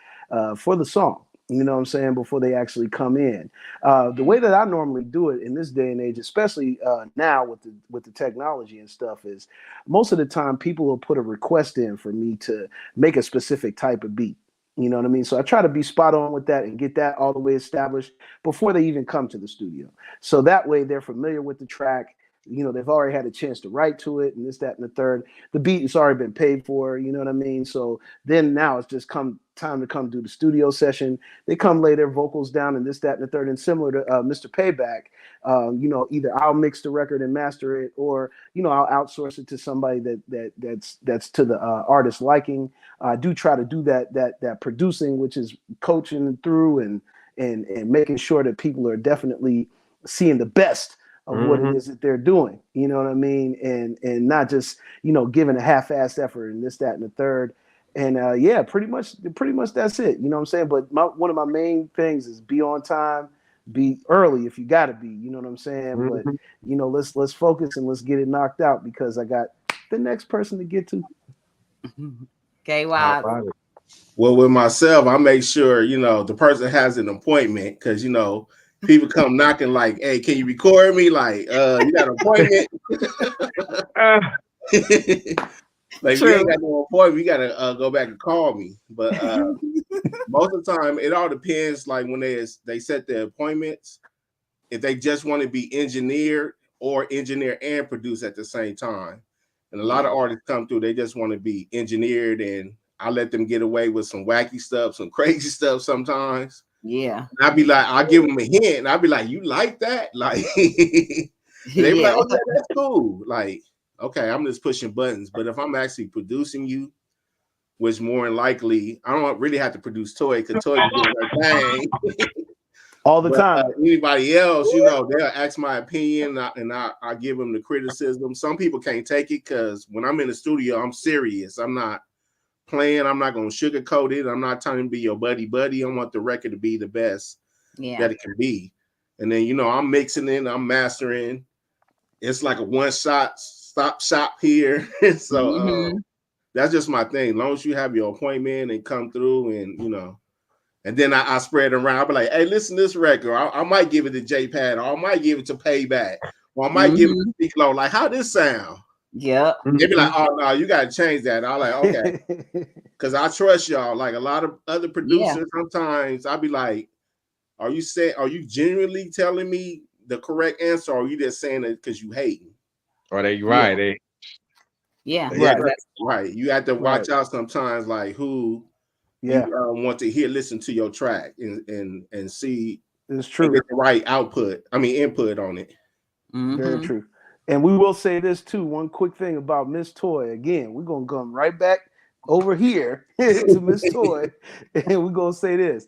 for the song. You know what I'm saying? Before they actually come in. The way that I normally do it in this day and age, especially now with the technology and stuff, is most of the time people will put a request in for me to make a specific type of beat. You know what I mean? So I try to be spot on with that and get that all the way established before they even come to the studio. So that way they're familiar with the track. You know, they've already had a chance to write to it and this, that, and the third. The beat has already been paid for, you know what I mean? So then now it's just time to come do the studio session. They come lay their vocals down and this, that, and the third. And similar to Mr. Payback, you know, either I'll mix the record and master it, or, you know, I'll outsource it to somebody that's to the artist's liking. I do try to do that producing, which is coaching through and making sure that people are definitely seeing the best of what it is that they're doing, you know what I mean? And not just, you know, giving a half-assed effort and this, that, and the third. And yeah, pretty much that's it. You know what I'm saying? But one of my main things is be on time, be early if you gotta be, you know what I'm saying? But you know, let's focus and let's get it knocked out, because I got the next person to get to. Okay, wow. Well, with myself, I make sure, you know, the person has an appointment, because, you know, people come knocking like, hey, can you record me? Like, you got an appointment? Like, True. you ain't got no appointment, you gotta go back and call me. But most of the time, it all depends. Like when they set their appointments, if they just want to be engineered or engineer and produce at the same time. And a lot of artists come through, they just want to be engineered, and I let them get away with some wacky stuff, some crazy stuff sometimes. Yeah. And I'd be like, I'll give them a hint, and I'd be like, you like that? Like, they be like, oh, yeah, that's cool. Like, okay, I'm just pushing buttons. But if I'm actually producing you, which more than likely, I don't really have to produce Toy, because Toy can do her thing. All the time. Anybody else, you know, they'll ask my opinion, and I give them the criticism. Some people can't take it, because when I'm in the studio, I'm serious. I'm not playing. I'm not going to sugarcoat it. I'm not trying to be your buddy. I want the record to be the best that it can be. And then, you know, I'm mixing it, I'm mastering. It's like a one-shot stop shop here. So that's just my thing. As long as you have your appointment and come through, and, you know, and then I spread it around. I'll be like, hey, listen to this record. I might give it to J-Pad, or I might give it to Payback, or I might give it to Speak-Low. Like, how this sound? Yeah. They be like, oh, no, you got to change that. I'm like, okay. Because I trust y'all. Like a lot of other producers, sometimes I'll be like, are you genuinely telling me the correct answer, or are you just saying it because you hating? Or they right. Right. You have to watch out sometimes, like who you want to listen to your track and see it's true. Get the right input on it. Very true. And we will say this too. One quick thing about Miss Toy. Again, we're gonna come right back over here to Miss Toy, and we're gonna say this.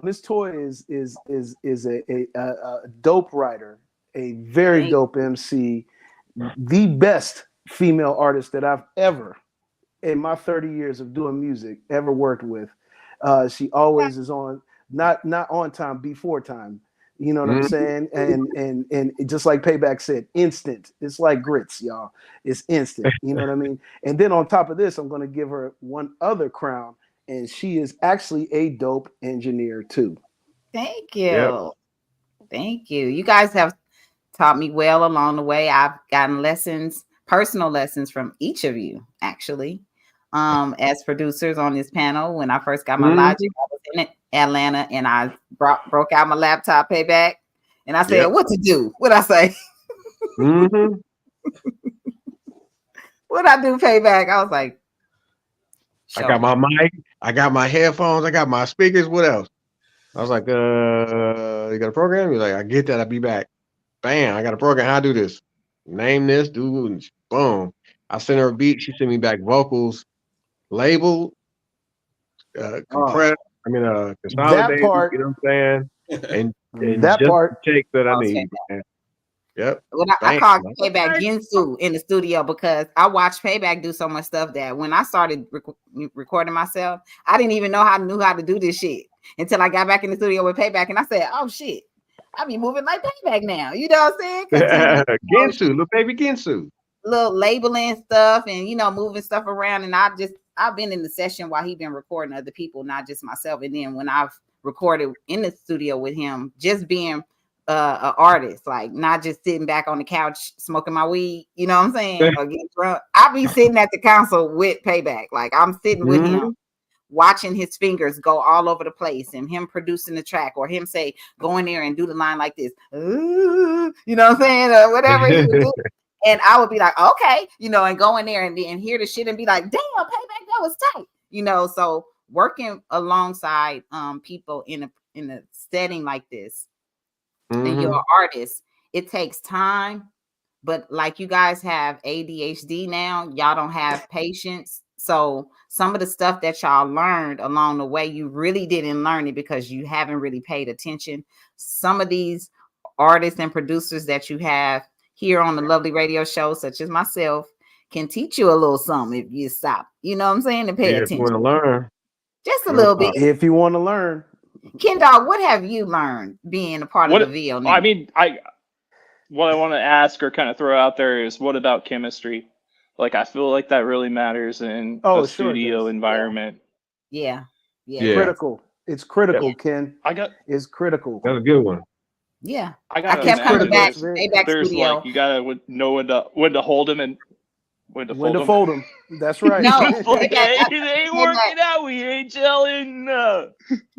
Miss Toy is a dope writer, a very dope MC, the best female artist that I've ever, in my 30 years of doing music, ever worked with. She always is on, not on time, before time. You know what I'm saying? And just like Payback said, instant. It's like grits, y'all. It's instant. You know what I mean? And then on top of this, I'm going to give her one other crown, and she is actually a dope engineer too. Thank you. Yep. Thank you. You guys have taught me well along the way. I've gotten lessons, personal lessons from each of you, actually. As producers on this panel, when I first got my Logic, I was in Atlanta, and I broke out my laptop, Payback, and I said, "What to do?" What I say? What I do, Payback? I was like, I got my mic, I got my headphones, I got my speakers. What else? I was like, you got a program? He's like, I get that. I'll be back. Bam, I got a program. How I do this? Name this, do boom. I sent her a beat. She sent me back vocals, labeled, compressed. Consolidated. That part, you know what I'm saying? And that just part the take that I need. Man. Yep. When I called Payback Ginsu in the studio, because I watched Payback do so much stuff that when I started recording myself, I didn't even know knew how to do this shit until I got back in the studio with Payback, and I said, "Oh shit, I be moving like Payback now." You know what I'm saying? Ginsu, little baby Ginsu. Little labeling stuff and moving stuff around, and I've been in the session while he been recording other people, not just myself. And then when I've recorded in the studio with him, just being an artist, like not just sitting back on the couch smoking my weed, you know what I'm saying, or getting drunk. I'll be sitting at the console with Payback, like I'm sitting with him, watching his fingers go all over the place, and him producing the track, or him say, go in there and do the line like this, you know what I'm saying, or whatever he would do. And I would be like, okay, and go in there and hear the shit and be like, damn, Payback, that was tight, So working alongside people in a setting like this, and you're an artist, it takes time. But like you guys have ADHD now, y'all don't have patience. So some of the stuff that y'all learned along the way, you really didn't learn it because you haven't really paid attention. Some of these artists and producers that you have here on the lovely radio show, such as myself, can teach you a little something if you stop, you know what I'm saying, and pay attention. If you want to learn. Just a little bit. If you want to learn. Ken Dog, what have you learned being a part of the VO? I mean, what I want to ask or kind of throw out there is, what about chemistry? Like, I feel like that really matters in a studio environment. Yeah. Critical. It's critical, Ken. It's critical. That's a good one. Yeah. I kept coming back. There's studio. like, you gotta know when to hold him and when to fold him. That's right. No, it ain't working out. We ain't gelling.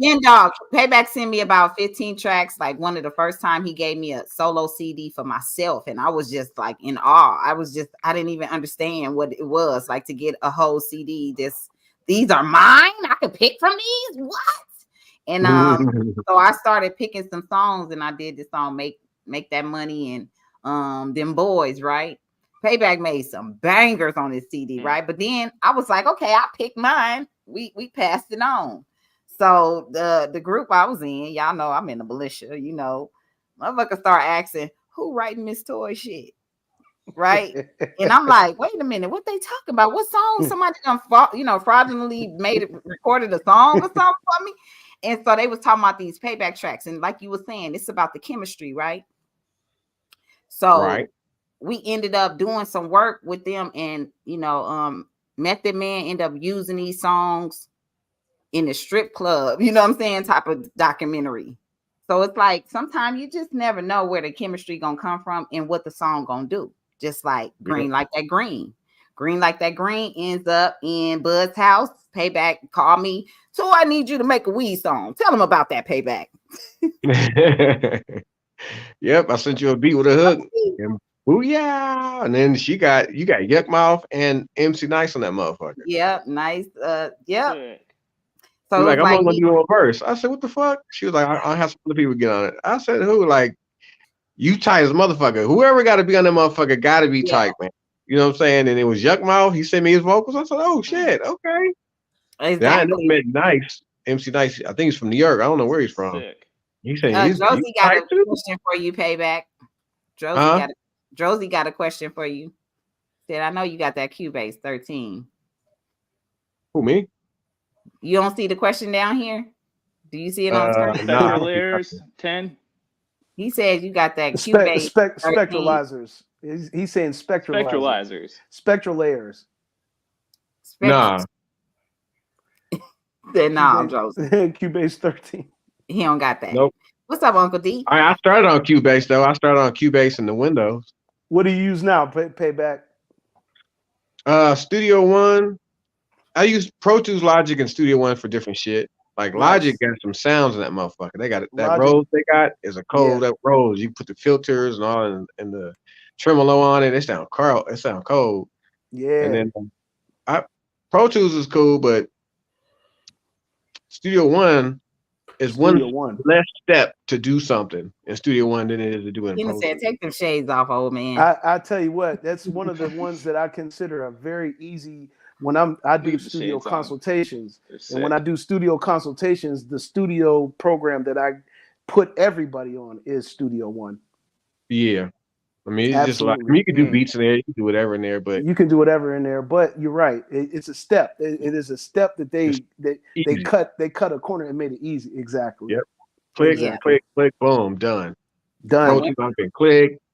Ken Dog, Payback sent me about 15 tracks. Like one of the first time he gave me a solo CD for myself, and I was just like in awe. I didn't even understand what it was like to get a whole CD. These are mine. I could pick from these. What? And so I started picking some songs, and I did this song, Make That Money, and Them Boys, right? Payback made some bangers on his CD, right? But then I was like, okay, I picked mine. We passed it on. So the group I was in, y'all know I'm in the militia, motherfuckers start asking, who writing Miss Toy shit? Right? And I'm like, wait a minute, what they talking about? What song? Somebody fraudulently recorded a song or something for me? And so they was talking about these Payback tracks. And like you were saying, it's about the chemistry, right? So we ended up doing some work with them, and Method Man ended up using these songs in the strip club, you know what I'm saying, type of documentary. So it's like sometimes you just never know where the chemistry gonna come from and what the song gonna do. Just like Green Like That Green. Green Like That Green ends up in Bud's house. Payback called me, so I need you to make a weed song. Tell him about that, Payback. Yep, I sent you a beat with a hook. And booyah! And then you got Yuck Mouth and MC Nice on that motherfucker. Yep, Nice. Yep. So like, I'm only gonna do one verse. I said, what the fuck? She was like, I'll have some other people get on it. I said, who? Like, you tight as a motherfucker. Whoever got to be on that motherfucker got to be tight, man. You know what I'm saying? And it was Yuck Mouth. He sent me his vocals. I said, oh shit, okay. Exactly. I never met Nice, MC Nice. I think he's from New York. I don't know where he's from. Sick. He said he's Josie got a question for you, Payback. Josie got a question for you. Said, I know you got that Cubase 13. Who, me? You don't see the question down here? Do you see it on screen? Nah. Spectre layers 10. He says you got that Cubase 13. Spectralizers. He's saying spectralizers. Spectral layers. Nah. Nah, I'm joking. Cubase 13. He don't got that. Nope. What's up, Uncle D? I started on Cubase though. I started on Cubase in the Windows. What do you use now? Payback. Studio One. I use Pro Tools, Logic, and Studio One for different shit. Like Logic got some sounds in that motherfucker. They got that Rose they got is a code. That Rose, you put the filters and all and the tremolo on it. It sound cold. Yeah. And then Pro Tools is cool, but Studio One is one less step to do something in Studio One than it is to do in Pro Tools. Said, take them shades off, old man. I tell you what, that's one of the ones that I consider a very easy. When I do studio consultations, and when I do studio consultations, the studio program that I put everybody on is Studio One. Yeah. I mean, it's just like you can do beats in there, you can do whatever in there, but you can do whatever in there. But you're right; it's a step. It is a step that they cut a corner and made it easy. Exactly. Yep. Click, click, boom, done. Done.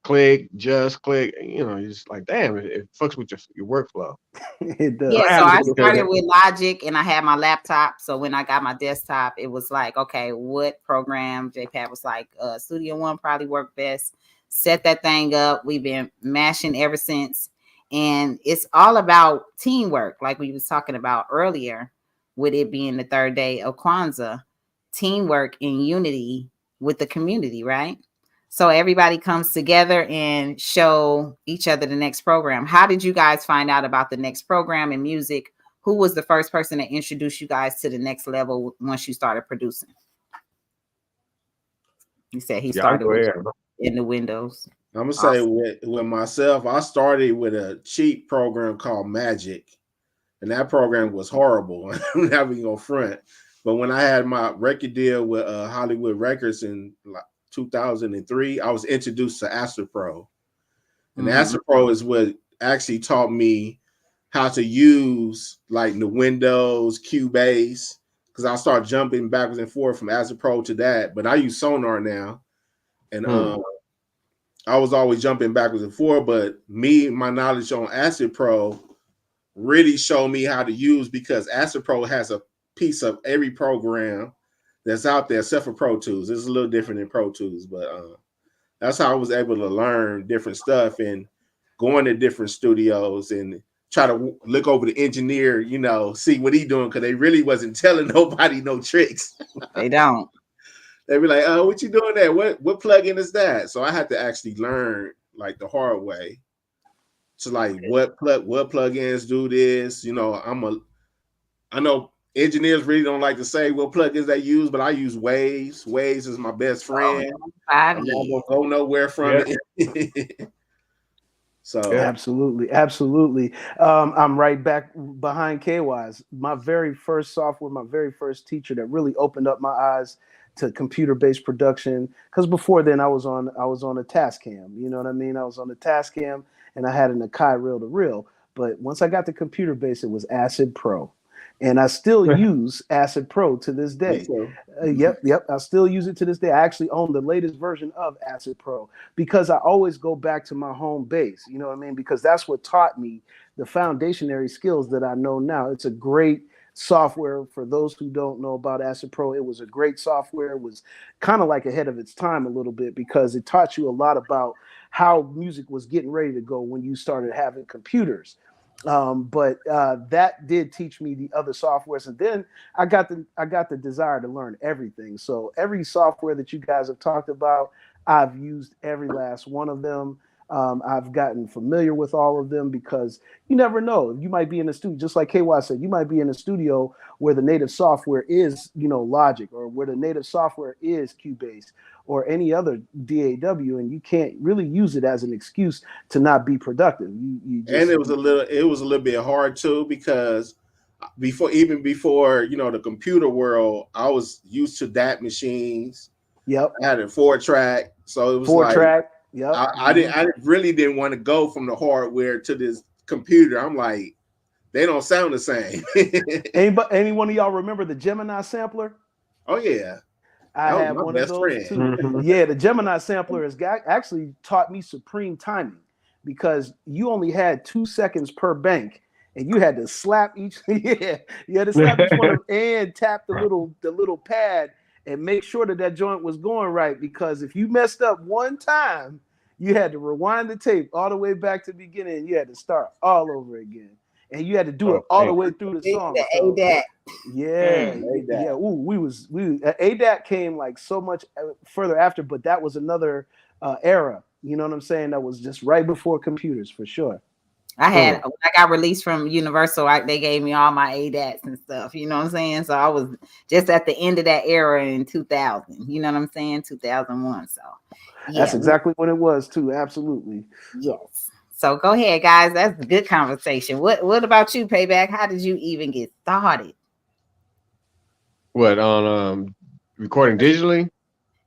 Click, just click. You know, you're just like, damn, it fucks with your workflow. It does. Yeah, so I started with Logic and I had my laptop. So when I got my desktop, it was like, okay, what program? JPad was like, Studio One probably worked best. Set that thing up. We've been mashing ever since. And it's all about teamwork, like we was talking about earlier, with it being the third day of Kwanzaa. Teamwork and unity with the community, right? So everybody comes together and show each other the next program. How did you guys find out about the next program in music? Who was the first person to introduce you guys to the next level once you started producing? You said he started in the Windows. I'm gonna say with myself, I started with a cheap program called Magic, and that program was horrible. I'm not even gonna front. But when I had my record deal with Hollywood Records in 2003, I was introduced to Acid Pro, and Acid Pro is what actually taught me how to use like the Windows, Cubase, because I started jumping backwards and forth from Acid Pro to that. But I use Sonar now, and I was always jumping backwards and forth. But my knowledge on Acid Pro really showed me how to use, because Acid Pro has a piece of every program that's out there except for Pro Tools. It's a little different than Pro Tools, but that's how I was able to learn different stuff and going to different studios and try to look over the engineer, you know, see what he doing, because they really wasn't telling nobody no tricks. They don't. They'd be like, "Oh, what you doing there? What plugin is that?" So I had to actually learn like the hard way to like what plugins do this. You know, I know engineers really don't like to say what plugins they use, but I use Waves. Waves is my best friend. I'm not gonna go nowhere from it. So absolutely. I'm right back behind KY's. My very first software, my very first teacher that really opened up my eyes to computer-based production. Because before then I was on a Tascam. You know what I mean? I was on the Tascam and I had an Akai reel-to-reel. But once I got to computer-based, it was Acid Pro. And I still use Acid Pro to this day. Yep. I still use it to this day. I actually own the latest version of Acid Pro because I always go back to my home base. You know what I mean? Because that's what taught me the foundationary skills that I know now. It's a great software. For those who don't know about Acid Pro, it was a great software. It was kind of like ahead of its time a little bit because it taught you a lot about how music was getting ready to go when you started having computers. But that did teach me the other softwares, and then I got the desire to learn everything. So every software that you guys have talked about, I've used every last one of them. I've gotten familiar with all of them because you never know. You might be in a studio, just like KY said, you might be in a studio where the native software is, Logic, or where the native software is Cubase or any other DAW, and you can't really use it as an excuse to not be productive. You just, and it was a little bit hard too, because before the computer world, I was used to DAT machines. Yep. I had a 4-track, so it was 4-track. Yep. I really didn't want to go from the hardware to this computer. I'm like, they don't sound the same. Any one of y'all remember the Gemini sampler? Oh yeah, I that was had my one of best those friend. too. Yeah, the Gemini sampler has actually taught me supreme timing because you only had 2 seconds per bank, and you had to slap each. Yeah, you had to slap each one of and tap the little pad and make sure that joint was going right. Because if you messed up one time, you had to rewind the tape all the way back to the beginning, and you had to start all over again, and you had to do it all the way through the song. So. Yeah. Ooh, ADAT came like so much further after, but that was another era. You know what I'm saying? That was just right before computers for sure. I had when I got released from Universal, they gave me all my ADATs and stuff. You know what I'm saying? So I was just at the end of that era in 2000. You know what I'm saying? 2001. So yeah, that's exactly what it was too. Absolutely. Yes. So go ahead, guys. That's a good conversation. What about you, Payback? How did you even get started? What on recording digitally?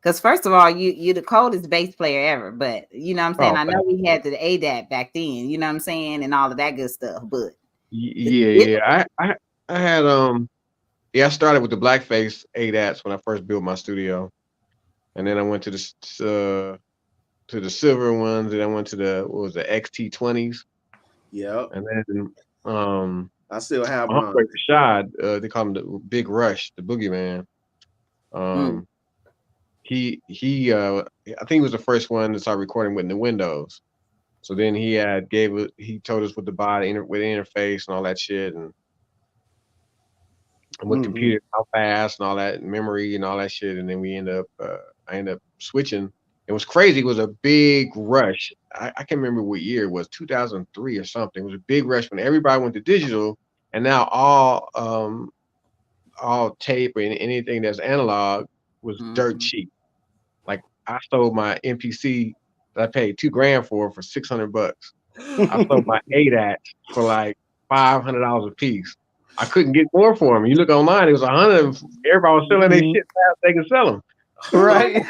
Because first of all, you the coldest bass player ever. But you know what I'm saying? I know we had the ADAT back then, you know what I'm saying, and all of that good stuff. But yeah. I had I started with the blackface ADATs when I first built my studio. And then I went to the silver ones, and I went to the XT20s. Yeah. And then I still have mine. Rashad, they call him the Big Rush, the boogeyman. He I think he was the first one to start recording with the Windows. So then he told us what to buy with the interface and all that shit, and what computer, how fast and all that, and memory and all that shit. And then I ended up switching. It was crazy. It was a big rush. I can't remember what year it was, 2003 or something. It was a big rush when everybody went to digital, and now all tape and anything that's analog was dirt cheap. Like I sold my MPC that I paid $2,000 for $600. I sold my ADAT for like $500 a piece. I couldn't get more for them. You look online, it was 100. Everybody was selling their shit fast. They could sell them. Right.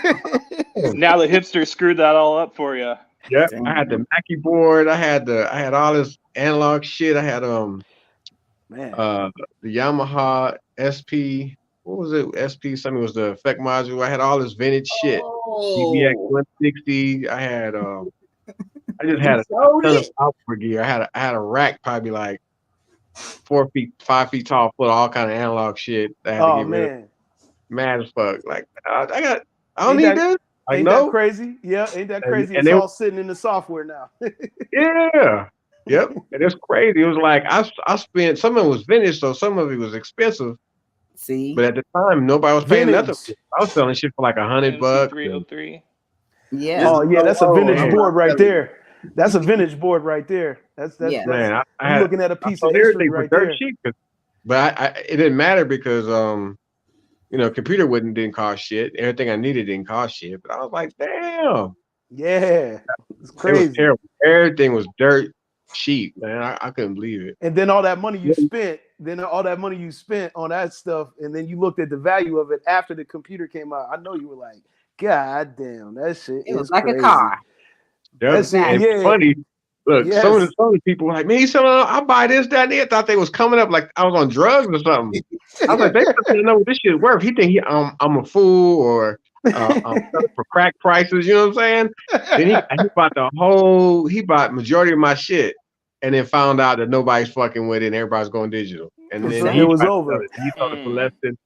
Now the hipsters screwed that all up for you. Yeah, I had the Mackie board. I had all this analog shit. I had the Yamaha SP. What was it? SP something was the effect module. I had all this vintage shit. DBX 160. I had I just had a ton of outboard gear. I had a rack probably like 4 feet, 5 feet tall, full of all kind of analog shit. I had to get rid of. Mad as fuck. Like I don't need this. Like ain't no. that crazy? Yeah, ain't that crazy? And it's all sitting in the software now. Yeah. Yep. And it's crazy. It was like I spent, some of it was vintage, so some of it was expensive. See, but at the time nobody was paying nothing. I was selling shit for like $100. MC303. Yeah. Oh yeah, that's a vintage board right there. That's a vintage board right there. That's man. I'm looking at a piece of history right there. Cheap, but it didn't matter because computer didn't cost shit. Everything I needed didn't cost shit. But I was like, damn. Yeah, it's crazy. It was terrible. Everything was dirt cheap, man. I couldn't believe it. And then all that money you spent, on that stuff, and then you looked at the value of it after the computer came out. I know you were like, God damn, that shit is like crazy. A car. Yep. It's funny. Look, some of the people were like, man, I'll buy this, that, and they thought they was coming up like I was on drugs or something. I was like, they don't know what this shit is worth. He think I'm a fool or I'm for crack prices, you know what I'm saying? Then he bought majority of my shit and then found out that nobody's fucking with it and everybody's going digital. And then it was over. He sold it for less than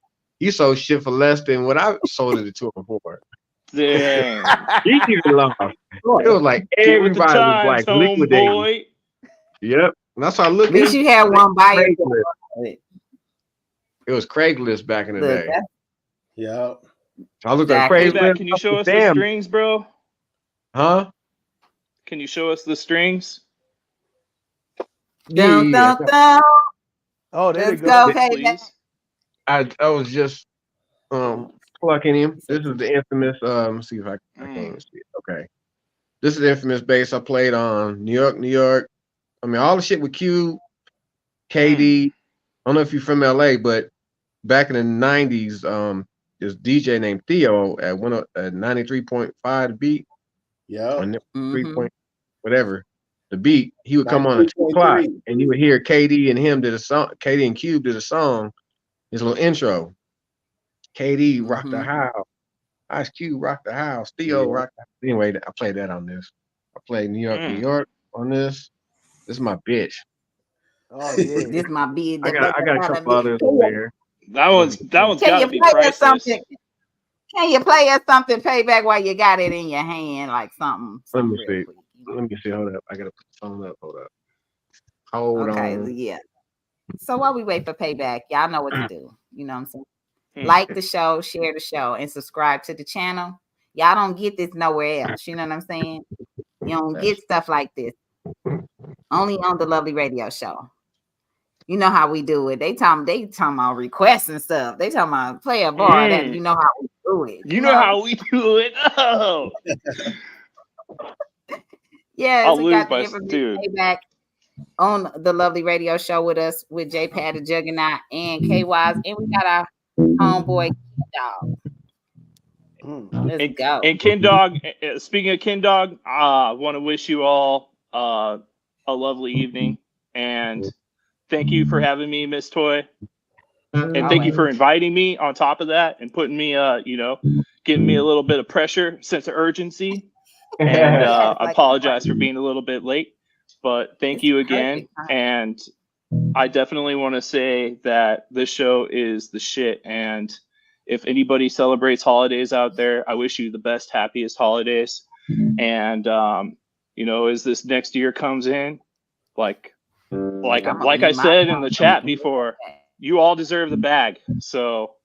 shit for less than what I sold it to him for. Damn. He even lost. It was like everybody was like liquidating. Yep. And that's how I look at it. At least you had one buyer. It was Craigslist back in the day. Yeah. So I looked at Craigslist. Can you show us the strings, bro? Huh? Can you show us the strings? Dun, dun, dun. Oh, there Let's go, please. I was just plucking him. This is the infamous. Let's see if I can't even see it. Okay. This is the infamous bass I played on New York. I mean, all the shit with Q, KD. I don't know if you're from LA, but back in the 90s, this DJ named Theo at 93.5 beat. Yeah. And Mm-hmm. 3 whatever the beat, he would come on at 2 o'clock, 93.3. and you would hear KD and him did a song. KD and Cube did a song. His little intro. KD rocked the house. Ice Cube rocked the house. Theo Yeah. rocked the house. Anyway, I played that on this. I played New York, New Mm. York on this. This is my bitch. Oh yeah. This my big. I got a couple others Can over you, there. That one's can got you to be play us priceless. something? Can you play us something payback while you got it in your hand, like something Let me real see. quick? Let me see. Hold up. I gotta put the phone up. Hold up. Hold Okay, on. yeah. So while we wait for payback, y'all know what to do. You know what I'm saying? Hmm. Like the show, share the show, and subscribe to the channel. Y'all don't get this nowhere else. You know what I'm saying? You don't get stuff like this. Only on the Lovely Radio Show. You know how we do it. They talking about requests and stuff. They talking about play a bar. That you know how we do it. You know how we do it. Oh. Yes, I'll we lose got the my infamous dude. payback on the Lovely Radio Show with us with J-Pad the Juggernaut and K-Wise, and we got our homeboy Dog. Let's go. And Ken Dog, speaking of Ken Dog, I want to wish you all a lovely evening. And thank you for having me, Miss Toy. And thank you for inviting me on top of that and putting me, giving me a little bit of pressure, sense of urgency. And I apologize for being a little bit late. But thank you again. And I definitely want to say that this show is the shit. And if anybody celebrates holidays out there, I wish you the best, happiest holidays. And as this next year comes in, like I said in the chat before, you all deserve the bag. So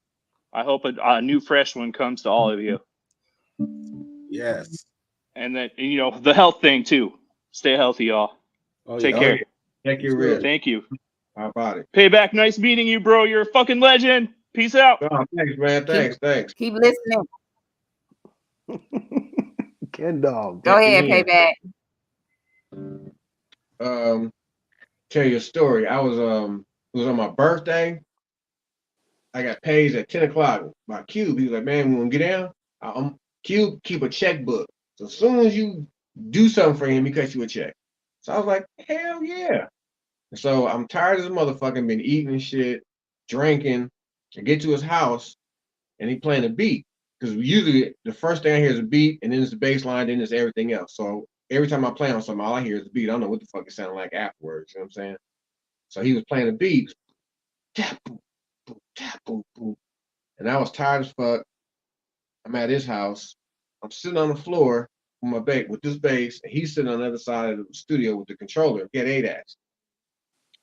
I hope a new fresh one comes to all of you. Yes. And then the health thing too. Stay healthy, y'all. Oh, Take yeah. care. Thank you, Rick. Thank you. How about it? Payback, nice meeting you, bro. You're a fucking legend. Peace out. Oh, thanks, man. Thanks. Keep listening. Ken Dog. Go ahead, Payback. Tell you a story. I was it was on my birthday. I got paid at 10 o'clock by Cube. He was like, man, we gonna get down? Cube keep a checkbook. So as soon as you do something for him, he cuts you a check. So I was like, hell yeah. And so I'm tired of this motherfucker, been eating and shit, drinking. I get to his house and he playing a beat. Because usually the first thing I hear is a beat, and then it's the bass line, then it's everything else. So every time I play on something, all I hear is the beat. I don't know what the fuck it sounded like afterwards. You know what I'm saying? So he was playing a beat. Tap, boom, boom, tap, boom, boom. And I was tired as fuck. I'm at his house. I'm sitting on the floor with this bass, and he's sitting on the other side of the studio with the controller. He had 8-axis.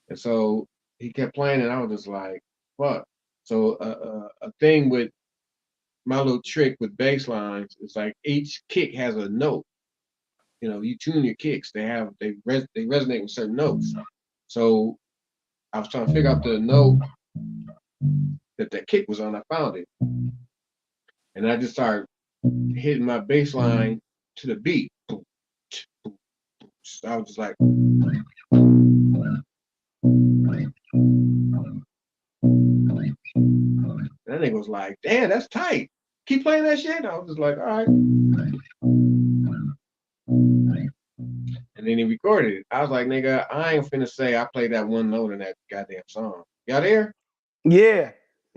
And so he kept playing, and I was just like, fuck. So a thing with my little trick with bass lines is like each kick has a note. You tune your kicks. They resonate with certain notes. So I was trying to figure out the note that kick was on. I found it, and I just started hitting my bass line to the beat. So I was just like, that nigga was like, damn, that's tight. Keep playing that shit. I was just like, all right. And then he recorded it. I was like, nigga, I ain't finna say I played that one note in that goddamn song. Y'all there? Yeah.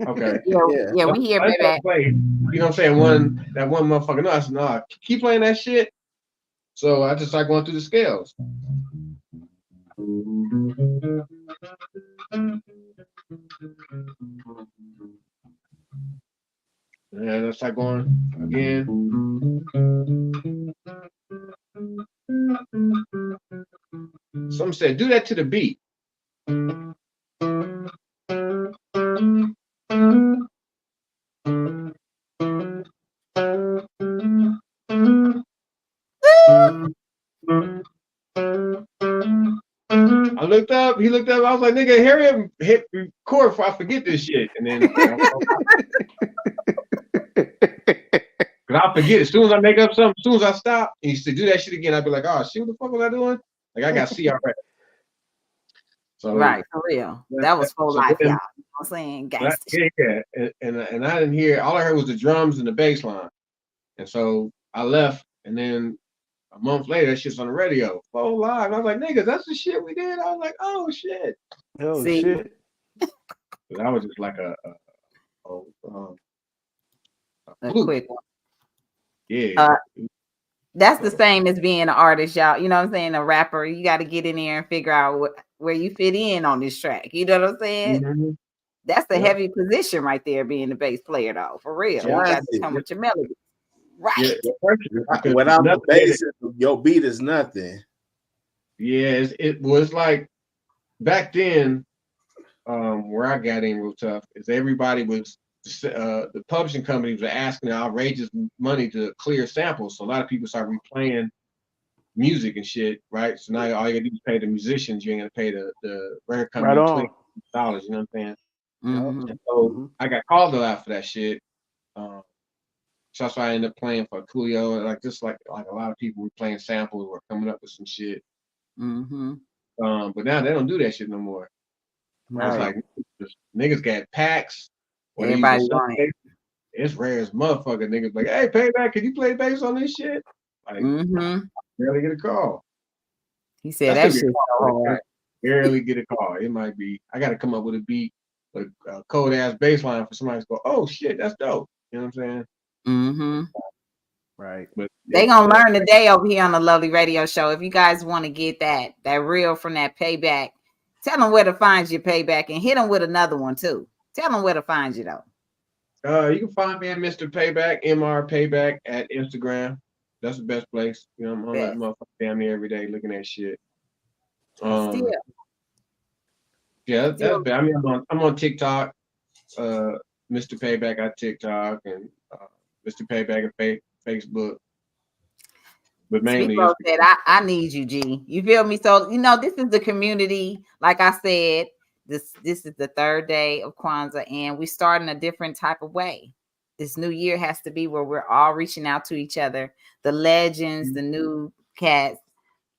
Okay. Yeah, we hear Payback. You know what I'm saying? That one motherfucker. No, I said, no, keep playing that shit. So I just started going through the scales. And I start going again. Some said, do that to the beat. I looked up, he looked up, I was like, nigga, hurry up, hit record before I forget this shit. And then cause I'll forget as soon as I make up something, as soon as I stop, and he said, do that shit again, I'd be like, oh shit, what the fuck was I doing? Like I got CRS. So Right, for real. That was full life, y'all. You know what I'm saying? Gangsta. Yeah. And I didn't hear, all I heard was the drums and the bass line. And so I left, and then a month later, that shit's on the radio. Oh, live. And I was like, niggas, that's the shit we did. I was like, oh shit. Oh See? shit. But I was just like a fluke. quick one. Yeah. That's the same as being an artist, y'all. You know what I'm saying? A rapper, you got to get in there and figure out where you fit in on this track. You know what I'm saying? Mm-hmm. That's a heavy position right there, being the bass player, though. For real, you got to come with your melody, right? Yeah, without the bass, your beat is nothing. Yeah, it was like back then. Where I got in real tough is everybody was the publishing companies were asking outrageous money to clear samples. So a lot of people started replaying music and shit, right? So now all you gotta do is pay the musicians. You ain't gonna pay the record company $20. You know what I'm saying? Mm-hmm. So I got called a lot for that shit. So that's why I ended up playing for Coolio. Like a lot of people were playing samples or coming up with some shit. Mm-hmm. But now they don't do that shit no more. Right. It's like niggas got packs. Everybody want it. It's rare as motherfucker. Niggas like, hey, Payback, can you play bass on this shit? Like, barely get a call. He said that shit's so hard. Barely get a call. It might be. I got to come up with a beat, a cold ass bass line for somebody to go, oh shit, that's dope. You know what I'm saying? Mm-hmm. Right. But they gonna learn today over here on the Lovely Radio Show. If you guys want to get that reel from that Payback, tell them where to find your Payback and hit them with another one too. Tell them where to find you though. You can find me at Mr. Payback, MR Payback at Instagram. That's the best place. You know, I'm on that motherfucker damn near every day looking at shit. Yeah, that's bad. I mean, I'm on TikTok. Mr. Payback on TikTok and Mr. Payback on Facebook. But mainly, said, I need you, G. You feel me? So this is the community. Like I said, this is the third day of Kwanzaa, and we start in a different type of way. This new year has to be where we're all reaching out to each other, the legends, the new cats,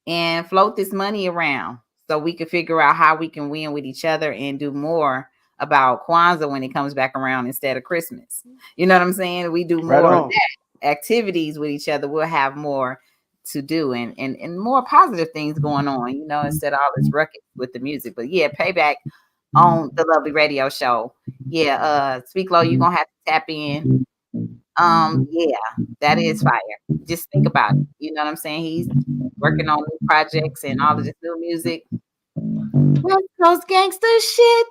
and float this money around so we can figure out how we can win with each other and do more about Kwanzaa when it comes back around instead of Christmas. You know what I'm saying? We do more of that, activities with each other. We'll have more to do and more positive things going on, instead of all this ruckus with the music. But yeah, Payback on the Lovely Radio Show. Yeah, Speak Low, you're gonna have to tap in. Yeah, that is fire. Just think about it. You know what I'm saying? He's working on new projects and all of this new music. West Coast gangster shit.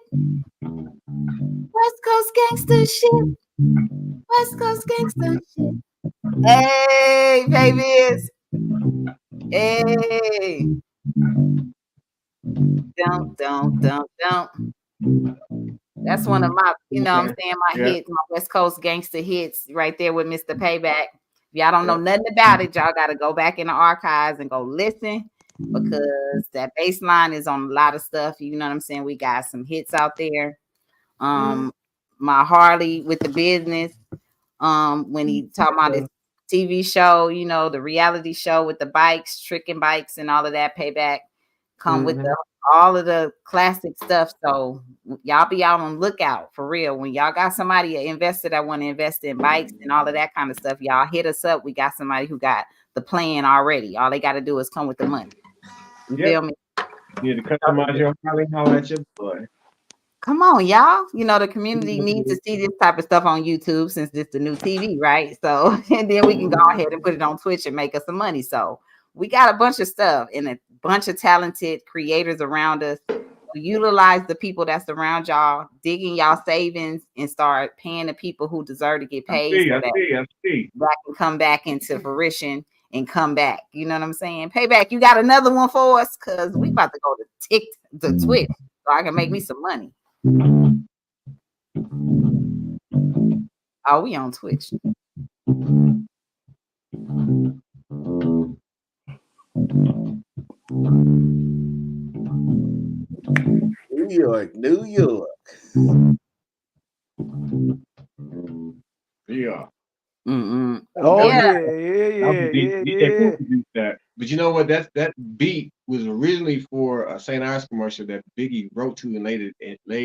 West Coast gangster shit. West Coast gangster shit. Hey, babies. Hey. Don't. That's one of my, I'm saying, my hits, my West Coast gangster hits right there with Mr. Payback. If y'all don't know nothing about it, y'all got to go back in the archives and go listen because that bass line is on a lot of stuff. You know what I'm saying? We got some hits out there. My Harley with the business. When he talking about his TV show, the reality show with the bikes, tricking bikes and all of that. Payback come with all of the classic stuff. So y'all be out on lookout for real. When y'all got somebody, an investor that want to invest in bikes and all of that kind of stuff, y'all hit us up. We got somebody who got the plan already. All they got to do is come with the money. You feel me? You need to customize your Harley, holler at your boy. Come on, y'all. The community needs to see this type of stuff on YouTube since this is the new TV, right? So, and then we can go ahead and put it on Twitch and make us some money. So we got a bunch of stuff and a bunch of talented creators around us. Utilize the people that's around y'all, dig in y'all savings and start paying the people who deserve to get paid. I see. That can come back into fruition and come back. You know what I'm saying? Payback, you got another one for us? Because we about to go to Twitch so I can make me some money. Oh, we on Twitch. New York. Yeah. Oh yeah. That. But you know what? That beat was originally for a St. Ives commercial that Biggie wrote to and laid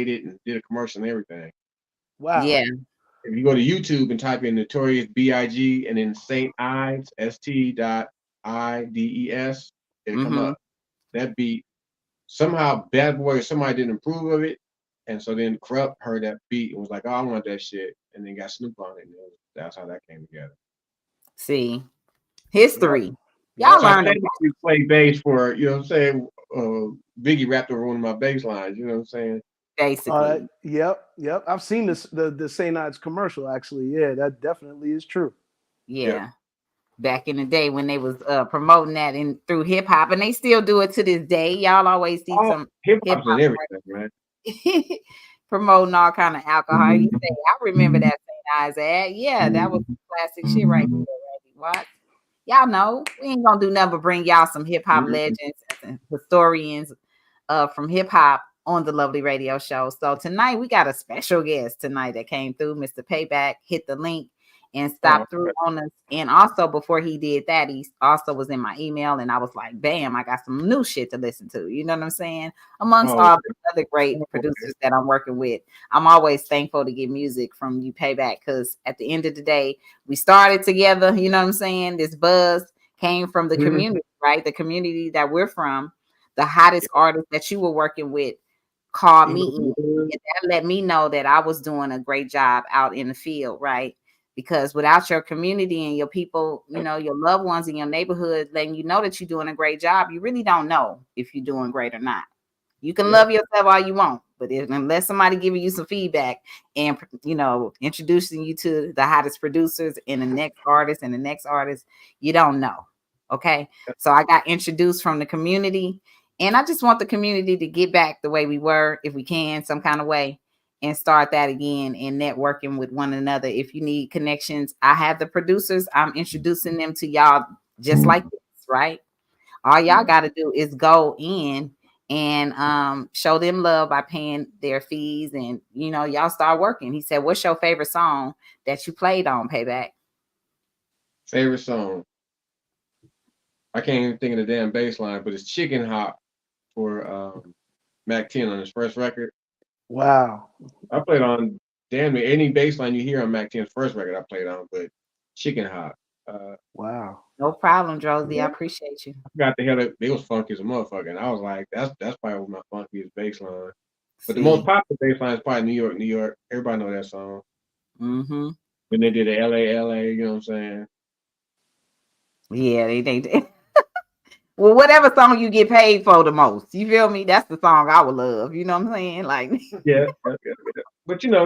it and did a commercial and everything. Wow. Yeah. If you go to YouTube and type in Notorious B.I.G. and then St. Ives, ST. IDES. It'll come up. That beat somehow Bad Boy or somebody didn't approve of it, and so then Corrupt heard that beat and was like, "Oh, I want that shit," and then got Snoop on it. And that's how that came together. See, history. Yep. Y'all So I learned a technically play bass for, you know what I'm saying? Biggie rapped over one of my bass lines, you know what I'm saying? basically. Yep. I've seen this the St. Ides commercial actually. Yeah, that definitely is true. Yeah. Back in the day when they was promoting that in through hip hop, and they still do it to this day. Y'all always see Oh, some hip hip hop's and everything, man. hop promoting all kind of alcohol. You say, I remember that St. Ides ad. Yeah, that was classic shit right there, Randy Watts. Y'all know we ain't gonna do nothing but bring y'all some hip hop legends and historians from hip hop on the Lovely Radio Show. So tonight we got a special guest tonight that came through. Mr. Payback hit the link and stopped through on us. And also before he did that, he also was in my email, and I was like, bam, I got some new shit to listen to. You know what I'm saying? Amongst all the other great producers that I'm working with, I'm always thankful to get music from you, Payback, because at the end of the day, we started together. You know what I'm saying? This buzz came from the community, right? The community that we're from. The hottest artist that you were working with called me in, and that let me know that I was doing a great job out in the field, right? Because without your community and your people, you know, your loved ones in your neighborhood letting you know that you're doing a great job, you really don't know if you're doing great or not. You can love yourself all you want, but unless somebody giving you some feedback and, you know, introducing you to the hottest producers and the next artist and the next artist, you don't know. Okay. So I got introduced from the community, and I just want the community to get back the way we were, if we can, some kind of way, and start that again and networking with one another. If you need connections, I have the producers. I'm introducing them to y'all just like this, right? All y'all got to do is go in and show them love by paying their fees, and you know, y'all start working. He said, what's your favorite song that you played on Payback? Favorite song? I can't even think of the damn bass line, but it's Chicken Hop for Mac 10 on his first record. Wow. I played on damn near any bass line you hear on Mac 10's first record I played on, but Chicken Hop. Wow. No problem, Josie. I appreciate you. I forgot the hell it was funky as a motherfucker. And I was like, that's probably my funkiest bass line. But the most popular bass line is probably New York, New York. Everybody know that song. Mm-hmm. When they did the LA, you know what I'm saying? Yeah, they well, whatever song you get paid for the most, you feel me? That's the song I would love. You know what I'm saying? Like, Yeah. But you know,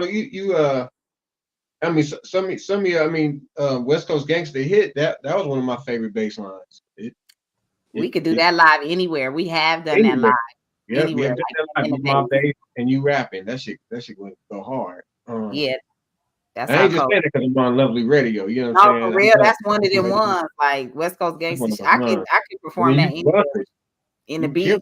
I mean, some of you, I mean, West Coast Gangsta hit that was one of my favorite bass lines. We could do that live anywhere. We have done that anywhere. live. Yep, anywhere. yeah, Like, you my bass and you rapping. That shit going to go hard. Yeah, that's I how ain't just cold. saying it because I'm on Lovely Radio. You know what No, I'm saying? for real, that's one of them ones. Like West Coast Gangsta. I could perform that anywhere in the beach.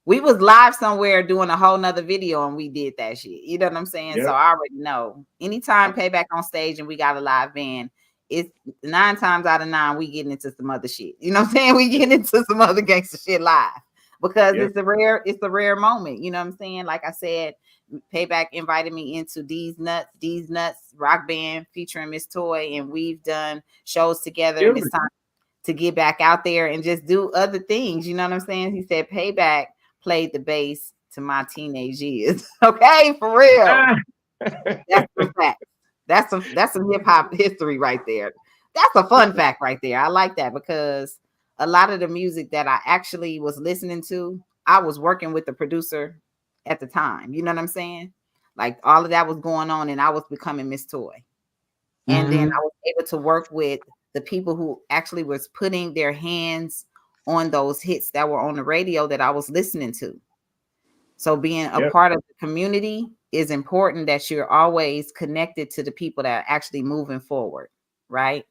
We was live somewhere doing a whole nother video and we did that shit. You know what I'm saying? Yep. So I already know. Anytime Payback on stage and we got a live band, it's 9 times out of 9 we getting into some other shit. You know what I'm saying? We getting into some other gangster shit live because it's a rare moment. You know what I'm saying? Like I said, Payback invited me into These Nuts rock band featuring Miss Toy, and we've done shows together. And it's time to get back out there and just do other things. You know what I'm saying? He said Payback played the bass to my teenage years. Okay, for real. That's a fact. That's some hip hop history right there. That's a fun fact right there. I like that because a lot of the music that I actually was listening to, I was working with the producer at the time. You know what I'm saying? Like all of that was going on, and I was becoming Miss Toy. And then I was able to work with the people who actually was putting their hands on those hits that were on the radio that I was listening to. So being a part of the community is important, that you're always connected to the people that are actually moving forward, right?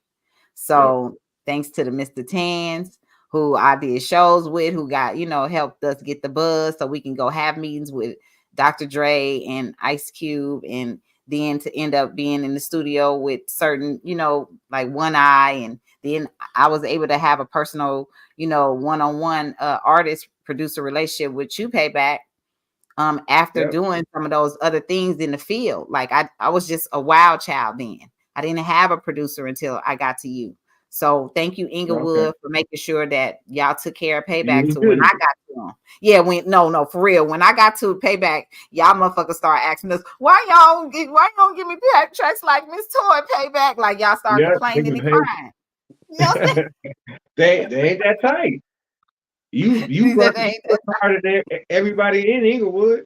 So thanks to the Mr. Tans, who I did shows with, who got, you know, helped us get the buzz so we can go have meetings with Dr. Dre and Ice Cube, and then to end up being in the studio with certain, you know, like One Eye. And then I was able to have a personal, you know, one-on-one artist producer relationship with you, Payback, after doing some of those other things in the field. Like I was just a wild child then. I didn't have a producer until I got to you. So thank you, Inglewood, Okay. for making sure that y'all took care of Payback. You So when did I it. got to him, yeah, no, for real. When I got to Payback, y'all motherfuckers start asking us, why y'all don't give me tracks like Miss Toy Payback? Like y'all start Yeah, complaining and crying. You know what I'm saying? they ain't that tight. You He said, working ain't that harder than everybody in Inglewood.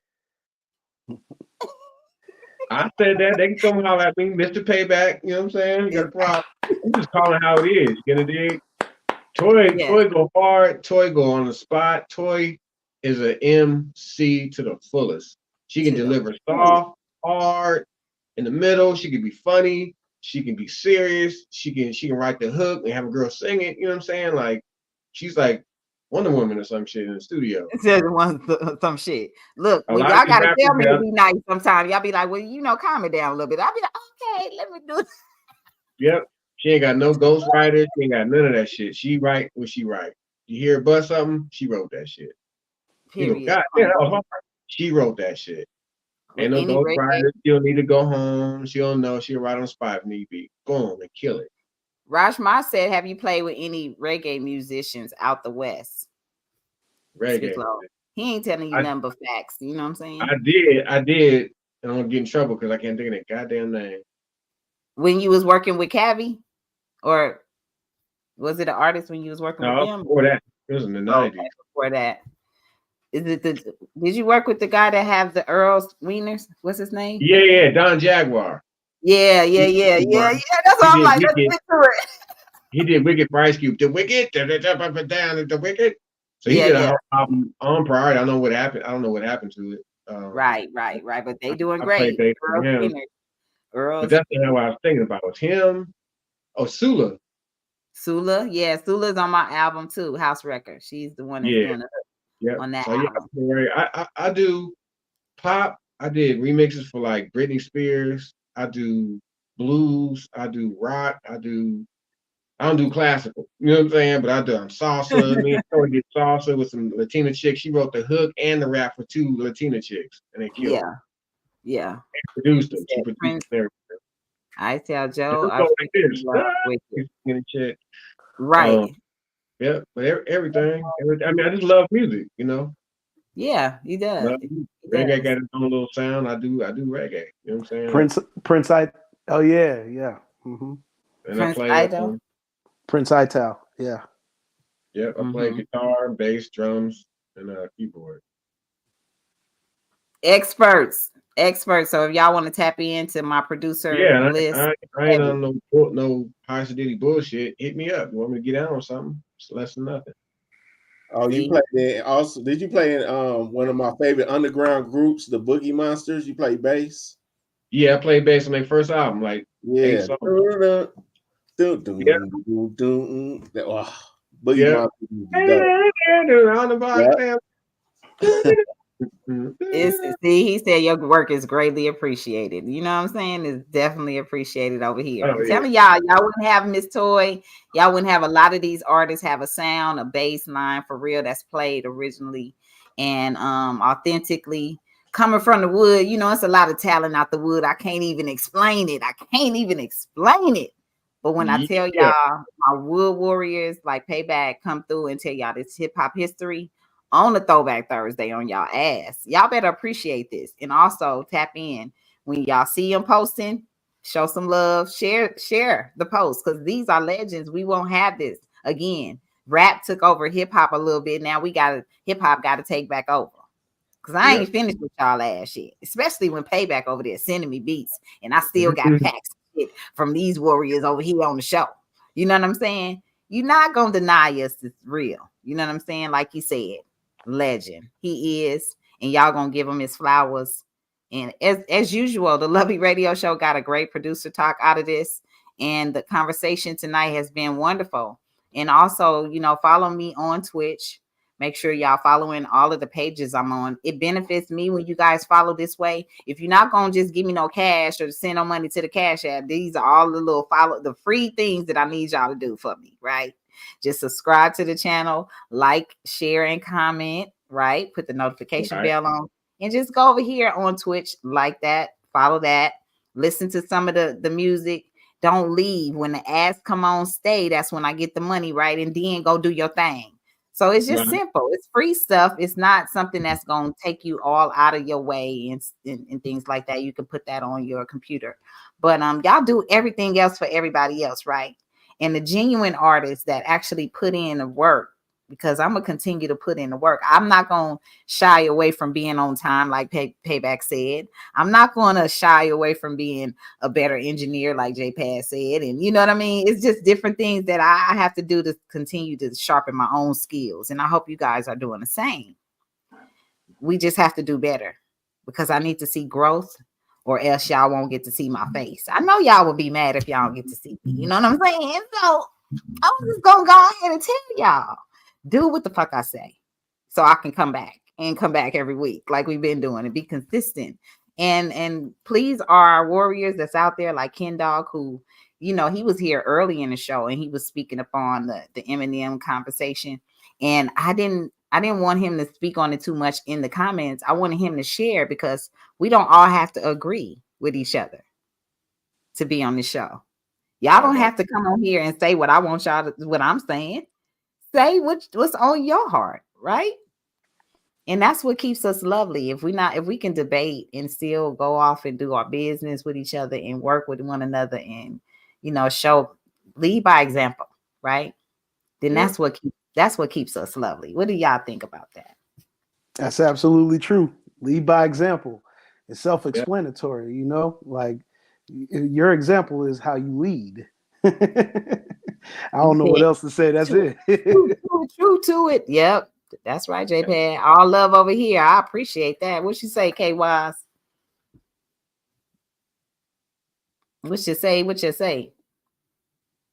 I said that they can come holler at me, Mr. Payback. You know what I'm saying? You got a problem? I'm just calling how it is. You gonna dig? Toy yeah, go hard. Toy go on the spot. Toy is an MC to the fullest. She can to the deliver fullest. soft, hard, in the middle. She can be funny. She can be serious. She can write the hook and have a girl sing it. You know what I'm saying? Like she's like Wonder Woman or some shit in the studio. Said some shit. Look, A when lot of y'all these gotta rappers tell me to have, be nice sometimes, y'all be like, well, calm it down a little bit. I'll be like, okay, let me do it. yep. She ain't got no ghostwriters. She ain't got none of that shit. She write what she write. You hear her bust something, she wrote that shit. You go, Period. God damn, that was hard. She wrote that shit. With Ain't no any reggae. ghostwriter. She don't need to go home. She don't know. She'll write on the spot if need be. Boom, and kill it. Rajma said, have you played with any reggae musicians out the West? Speak Reggae. low. He ain't telling you I, nothing but facts. You know what I'm saying? I did, and I'm gonna get in trouble because I can't think of that goddamn name. When you was working with Cavi, or was it an artist when you was working with No, them? before that, it was in the '90s. Okay, before that. Is it did you work with the guy that have the Earl's Wieners? What's his name? Yeah, Don Jaguar. Yeah. That's He what I'm did like. Let's Wicked. get to it. He did Wicked for Ice Cube. The Wicked, up and down the Wicked. So he did a Yeah. whole album on Priority. I don't know what happened. I don't know what happened to it. Right. But they doing I played great. bass for Earl's him, Wieners. but Earl's that's not what I was thinking about. Was him? Oh, Sula. Sula. Yeah, Sula's on my album too. House Record. She's the one that's Yeah, doing it yep. on that So yeah, album. I do pop. I did remixes for like Britney Spears. I do blues. I do rock. I don't do classical. You know what I'm saying? But I do salsa. Me and Tori did salsa with some Latina chicks. She wrote the hook and the rap for 2 Latina chicks, and they killed it. Yeah. Produced He them. She said, produced Prince, everything. I tell It Joe, was I going like freaking this. love Wicked. He's singing shit. Right. Yeah, but everything. I mean, I just love music. You know, Yeah, he does. love He reggae does. got its own little sound. I do reggae. You know what I'm saying? Prince oh yeah. Mm-hmm. And I Prince play Idol. Prince Ital, yeah. yeah, I play guitar, bass, drums, and keyboard. Experts. So if y'all want to tap into my producer Yeah, list, I ain't on no high sedity bullshit. Hit me up. You want me to get down on something? It's less than nothing. Oh, you played in also? Did you play in one of my favorite underground groups, the Boogie Monsters? You play bass? Yeah, I played bass on their first album, like 8 Yeah. songs. Yeah. Boogie Yeah. Monsters is dope. On the box, See, he said your work is greatly appreciated. You know what I'm saying? It's definitely appreciated over here. I'm telling y'all wouldn't have Miss Toy. Y'all wouldn't have a lot of these artists have a sound, a bass line for real that's played originally and authentically coming from the wood. You know, it's a lot of talent out the wood. I can't even explain it. But when I tell y'all my wood warriors like Payback come through and tell y'all this hip hop history on the Throwback Thursday on y'all ass. Y'all better appreciate this. And also tap in when y'all see them posting, show some love, share the post because these are legends. We won't have this again. Rap took over hip hop a little bit. Now hip hop got to take back over. Cause I ain't finished with y'all ass yet, especially when Payback over there sending me beats, and I still got packs of shit from these warriors over here on the show. You know what I'm saying? You're not gonna deny us it's real. You know what I'm saying? Like you said, legend he is, and y'all gonna give him his flowers. And as usual, the Lovey Radio Show got a great producer talk out of this, and the conversation tonight has been wonderful. And also, follow me on Twitch. Make sure y'all following all of the pages I'm on. It benefits me when you guys follow this way. If you're not going to just give me no cash or send no money to the cash app, these are all the little the free things that I need y'all to do for me, right? Just subscribe to the channel, like, share, and comment, right? Put the notification bell on. And just go over here on Twitch like that, follow that, listen to some of the music. Don't leave. When the ads come on, stay. That's when I get the money, right? And then go do your thing. So it's just simple. It's free stuff. It's not something that's going to take you all out of your way and things like that. You can put that on your computer. But y'all do everything else for everybody else, right? And the genuine artists that actually put in the work, because I'm going to continue to put in the work. I'm not going to shy away from being on time, like Payback said. I'm not going to shy away from being a better engineer, like J.Pad said. And you know what I mean? It's just different things that I have to do to continue to sharpen my own skills. And I hope you guys are doing the same. We just have to do better because I need to see growth, or else y'all won't get to see my face. I know y'all will be mad if y'all don't get to see me. You know what I'm saying? So I was just going to go ahead and tell y'all. Do what the fuck I say so I can come back every week like we've been doing and be consistent. And please, our warriors that's out there like Ken Dog, who, you know, he was here early in the show and he was speaking upon the Eminem conversation. And I didn't want him to speak on it too much in the comments. I wanted him to share because we don't all have to agree with each other to be on the show. Y'all don't have to come on here and say what I want y'all to, what I'm saying. Say what's on your heart, right? And that's what keeps us lovely. If we can debate and still go off and do our business with each other and work with one another and, you know, lead by example, right? Then that's what keeps us lovely. What do y'all think about that? That's absolutely true. Lead by example. It's self-explanatory, you know, like your example is how you lead. I don't know what else to say. That's it. True to it. Yep. That's right, J-Pad. All love over here. I appreciate that. What you say, K-Wise? What you say?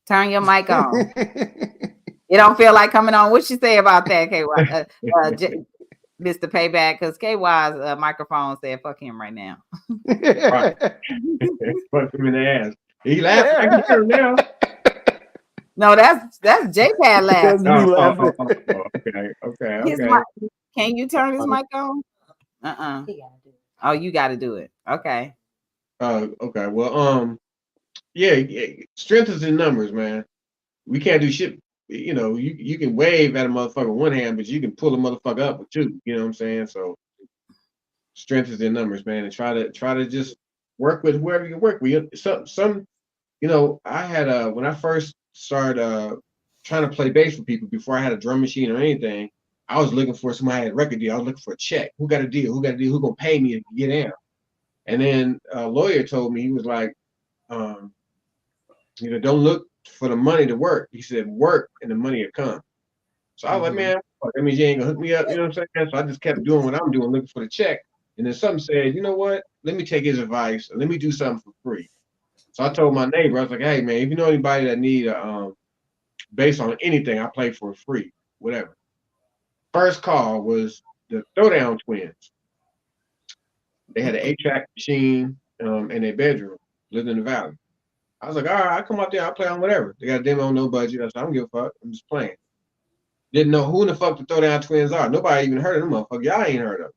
Turn your mic on. You don't feel like coming on. What you say about that, K-Wise? Mr. Payback, because K-Wise microphone said fuck him right now. Right. Fuck him in the ass. He laughing. I can hear him now. No, that's J-Pad laughing. That's me laughing. Okay. Can you turn his mic on? Oh, you got to do it. Okay. Okay. Well, yeah, strength is in numbers, man. We can't do shit. You know, you can wave at a motherfucker with one hand, but you can pull a motherfucker up with two. You know what I'm saying? So strength is in numbers, man. And try to just work with whoever you work with. Some, you know, I had when I first started trying to play bass for people before I had a drum machine or anything, I was looking for somebody who had a record deal. I was looking for a check. Who got a deal? Who gonna pay me to get in? And then a lawyer told me, he was like, you know, don't look for the money to work. He said, work and the money will come. So I was like, man, that means you ain't gonna hook me up. You know what I'm saying? So I just kept doing what I'm doing, looking for the check. And then something said, you know what? Let me take his advice. Let me do something for free. So I told my neighbor, I was like, hey, man, if you know anybody that need a bass on anything, I play for free, whatever. First call was the Throwdown Twins. They had an 8-track machine in their bedroom, lived in the valley. I was like, all right, I'll come out there, I'll play on whatever. They got a demo on no budget. I said, I don't give a fuck. I'm just playing. Didn't know who in the fuck the Throwdown Twins are. Nobody even heard of them motherfuckers. Y'all ain't heard of them.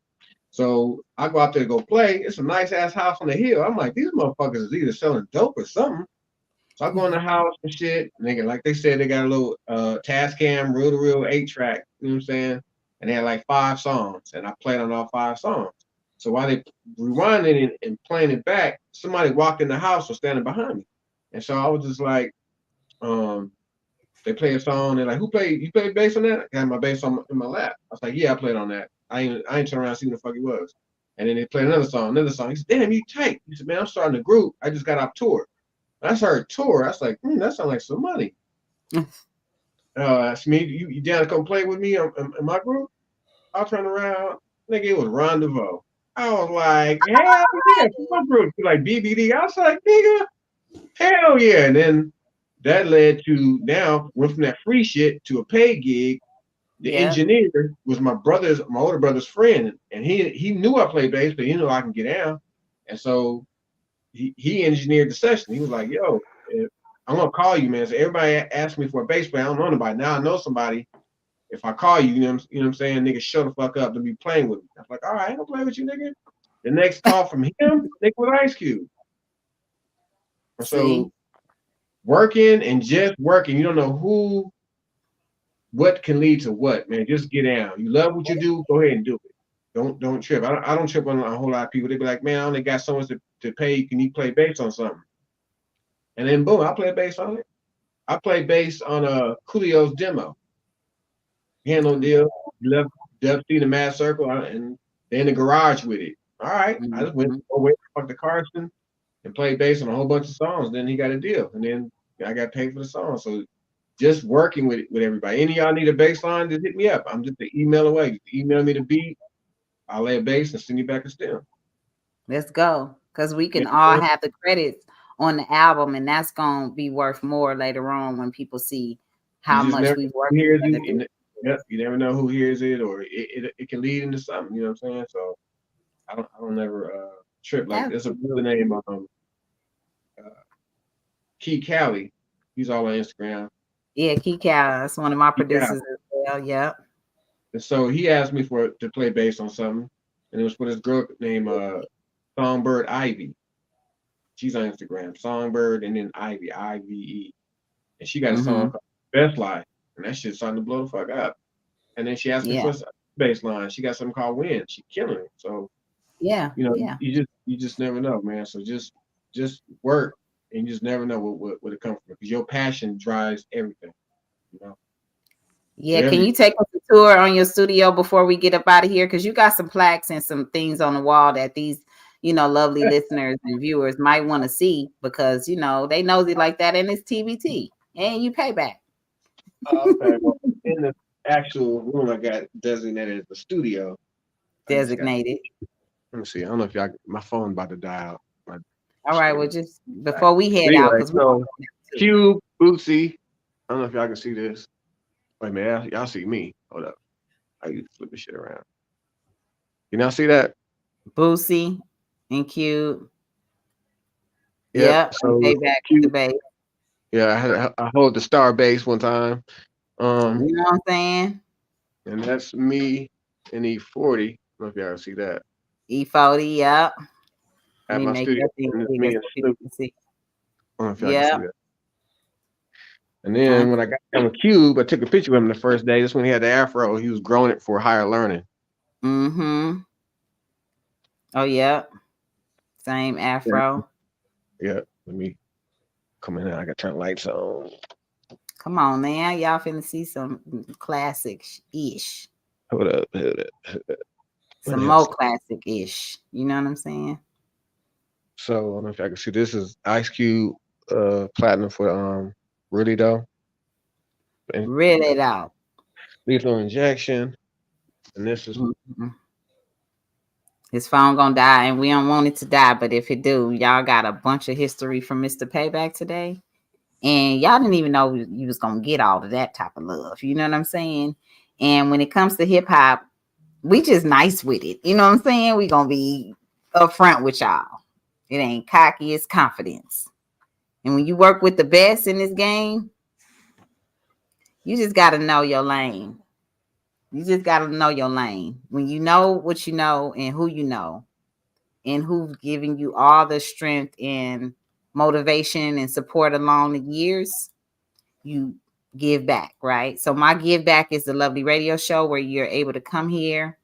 So I go out there to go play. It's a nice ass house on the hill. I'm like, these motherfuckers is either selling dope or something. So I go in the house and shit. And like they said, they got a little Tascam, reel-to-reel 8-track, you know what I'm saying? And they had like 5 songs. And I played on all 5 songs. So while they rewinding and playing it back, somebody walked in the house or standing behind me. And so I was just like, they play a song. They're like, you played bass on that? I had my bass in my lap. I was like, yeah, I played on that. I ain't turn around and see who the fuck it was. And then they played another song. He said, damn, you tight. He said, man, I'm starting a group. I just got off tour. And I heard tour. I was like, that sounds like some money. Asked me, you down to come play with me in my group? I'll turn around. Nigga, it was Rendezvous. I was like, hell yeah, my group. Like BBD. I was like, nigga, hell yeah. And then that led to went from that free shit to a paid gig. The engineer was my older brother's friend, and he knew I played bass, but he knew I can get down. And so he engineered the session. He was like, yo, I'm gonna call you, man. So everybody asked me for a bass player. I don't know nobody. Now I know somebody. If I call you, you know what I'm saying, nigga, shut the fuck up to be playing with me. I was like, all right, I ain't gonna play with you, nigga. The next call from him, nigga, was Ice Cube. And so working and just working. You don't know what can lead to what, man. Just get down. You love what you do, go ahead and do it. Don't trip. I don't trip on a whole lot of people. They be like, man, I only got so much to pay. Can you play bass on something? And then boom, I play bass on it. I play bass on Coolio's demo. He had no deal. He left Dub C the Mad Circle and they're in the garage with it. All right. I just went away to Carson and played bass on a whole bunch of songs. Then he got a deal. And then I got paid for the song. So just working with everybody. Any of y'all need a bass line, just hit me up. I'm just an email away. Just email me the beat. I'll lay a bass and send you back a stem. Let's go. Because we can all have the credits on the album, and that's going to be worth more later on when people see how much we've worked together. Yep, you never know who hears it, or it can lead into something. You know what I'm saying? So I don't ever trip. Like there's a brother named Key Cali. He's all on Instagram. Yeah, Key Cali. That's one of my producers as well. Yep. And so he asked me to play bass on something, and it was for this girl named Songbird Ivy. She's on Instagram, Songbird, and then Ivy, IVE, and she got a song called Best Life, and that shit's starting to blow the fuck up. And then she asked me for a bass line. She got something called Win. She's killing it. So you just never know, man. So just work, and you just never know what it comes from, because your passion drives everything. You know. Yeah, can you take us a tour on your studio before we get up out of here? Because you got some plaques and some things on the wall that these, lovely listeners and viewers might want to see, because, they nosy like that, and it's TBT, and you pay back. Okay, well, in the actual room I got designated as the studio. Designated. Let me see. I don't know if my phone about to die out. All right, well, just before we head out, because Cube, Bootsy. I don't know if y'all can see this. Wait, man, y'all see me. Hold up. I used to flip this shit around. You now see that? Bootsy and Cube. Yep. So back to the bass. Yeah, I hold the star bass one time. You know what I'm saying? And that's me in E40. I don't know if y'all see that. E40, yep. At my studio. And me and Snoop. I don't know if y'all can see that. And then when I got on Cube, I took a picture of him the first day. This when he had the afro. He was growing it for higher learning. Mm-hmm. Oh, yeah. Same afro. Yeah. Let me come in there. I got to turn lights on. Come on, man. Y'all finna see some classic-ish. Hold up. Some more classic-ish. You know what I'm saying? So I don't know if y'all can see. This is Ice Cube platinum for Really Though. Really Though. Lethal Injection. And this is his phone gonna die, and we don't want it to die, but if it do, y'all got a bunch of history from Mr. Payback today, and y'all didn't even know you was gonna get all of that type of love. You know what I'm saying? And when it comes to hip hop, we just nice with it. You know what I'm saying? We gonna be upfront with y'all. It ain't cocky, it's confidence. And when you work with the best in this game, you just gotta know your lane. You just gotta know your lane. When you know what you know and who's giving you all the strength and motivation and support along the years, you give back, right? So my give back is the Lovely Radio Show, where you're able to come here,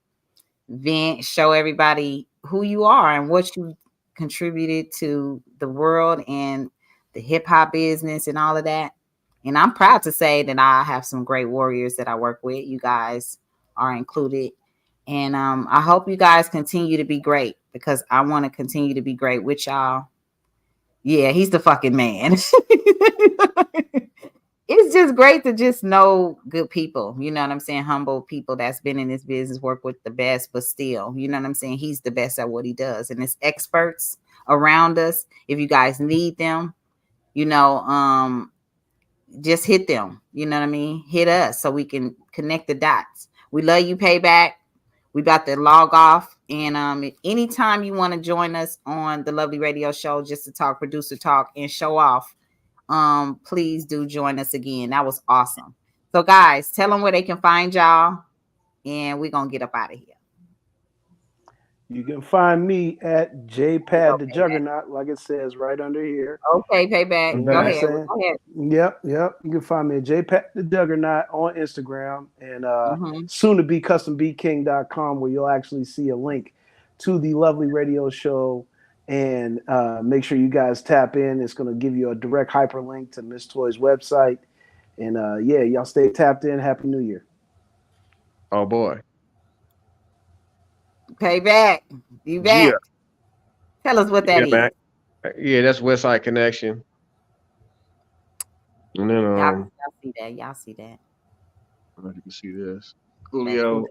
vent, show everybody who you are and what you contributed to the world and the hip hop business and all of that. And I'm proud to say that I have some great warriors that I work with. You guys are included. And I hope you guys continue to be great, because I want to continue to be great with y'all. Yeah, he's the fucking man. It's just great to just know good people. You know what I'm saying? Humble people that's been in this business, work with the best, but still, you know what I'm saying? He's the best at what he does. And there's experts around us. If you guys need them, just hit them. You know what I mean? Hit us so we can connect the dots. We love you, Payback. We about to log off. And anytime you want to join us on the Lovely Radio Show just to talk producer talk and show off, please do join us again. That was awesome. So guys, tell them where they can find y'all, and we're gonna get up out of here. You can find me at J.Pad the Juggernaut, like it says right under here. Okay, Payback. You know Go what I'm ahead. saying? Go ahead. Yep. You can find me at J.Pad the Juggernaut on Instagram and Mhm. soon to be custombking.com, where you'll actually see a link to the lovely radio show. And make sure you guys tap in. It's going to give you a direct hyperlink to Miss Toy's website. And yeah, y'all stay tapped in. Happy New Year. Oh boy. Payback. You back? Yeah. Tell us what that is. Man. Yeah, that's West Side Connection. And then Y'all see that. Y'all see that. I don't know if you can see this. Coolio,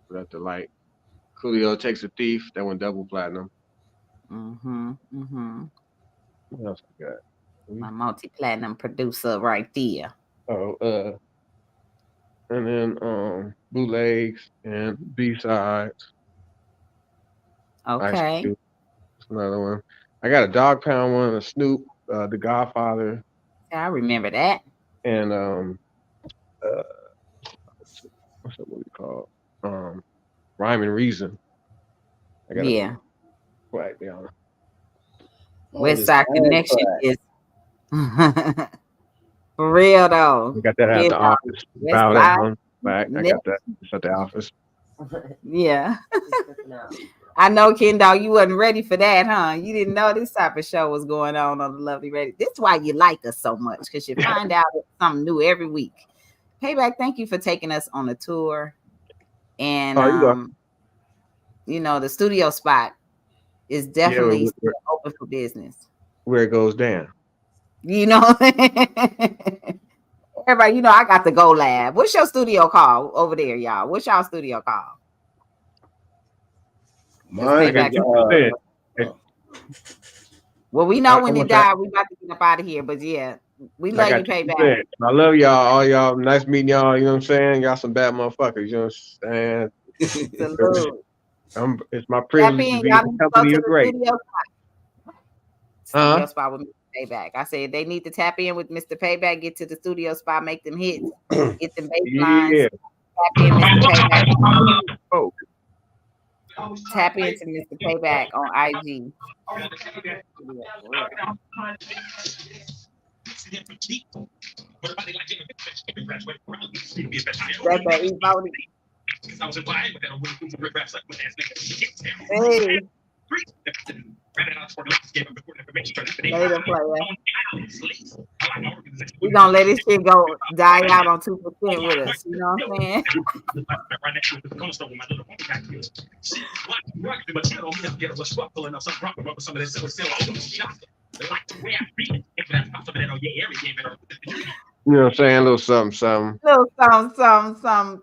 without the light. Coolio Takes a Thief. That went double platinum. What else we got? My multi-platinum producer right there. Oh, and then bootlegs and B-sides. Okay. That's another one. I got a Dog Pound one, a Snoop, The Godfather. I remember that. And what's that movie called? Rhyme and Reason. I got Yeah. Right down. West Side Connection is for real though. I got that at the office. Bow down. Back. I got that. It's at the office. Yeah. I know, Ken Dog, you wasn't ready for that, huh? You didn't know this type of show was going on the Lovely Radio. This is why you like us so much, because you find out something new every week. Payback, thank you for taking us on a tour. And you know, the studio spot is definitely still open for business. Where it goes down. You know, everybody, you know, I got the Go Lab. What's your studio called over there, y'all? What's y'all studio called? Mine. Well, we know when you die, we about to get up out of here. But yeah, we love you, Payback. I love y'all, all y'all. Nice meeting y'all. You know what I'm saying? Y'all some bad motherfuckers. You know what I'm saying? Salute. It's my privilege to be in the company of great. Studio spot with Mr. Payback. I said they need to tap in with Mr. Payback, get to the studio spot, make them hits, get them bass lines. Yeah. Tap in, Mr. Payback. Oh. Tap into Mr. Payback on IG. Hey. Later, player. We're gonna let this shit go die out on 2% with us. You know what I'm saying? You know what I'm saying? A little something. Little something.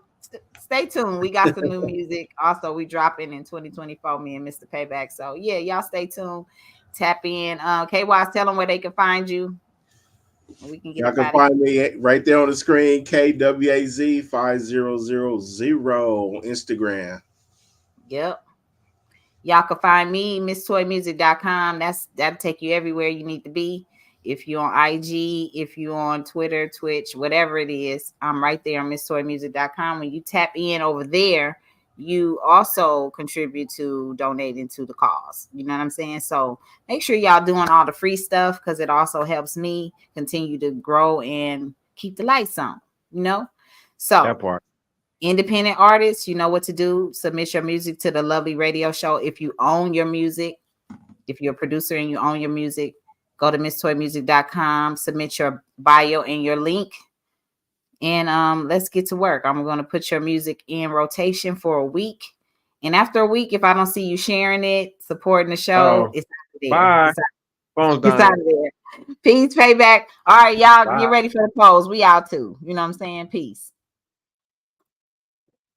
Stay tuned. We got some new music. Also, we dropping in 2024, me and Mr. Payback. So yeah, y'all stay tuned. Tap in. KY's, tell them where they can find you. We can get y'all can find me right there on the screen, KWAZ 5000 on Instagram. Yep. Y'all can find me, MissToyMusic.com. That'll take you everywhere you need to be. If you're on IG, if you're on Twitter, Twitch, whatever it is, I'm right there on MissToyMusic.com. When you tap in over there, you also contribute to donating to the cause. You know what I'm saying? So make sure y'all doing all the free stuff, because it also helps me continue to grow and keep the lights on, you know? So that part. Independent artists, you know what to do. Submit your music to the Lovely Radio Show. If you own your music, if you're a producer and you own your music, go to MissToyMusic.com, submit your bio and your link, and let's get to work. I'm going to put your music in rotation for a week. And after a week, if I don't see you sharing it, supporting the show, it's out of there. Bye. It's out of there. Peace, Payback. All right, y'all, get ready for the polls. We out too. You know what I'm saying? Peace.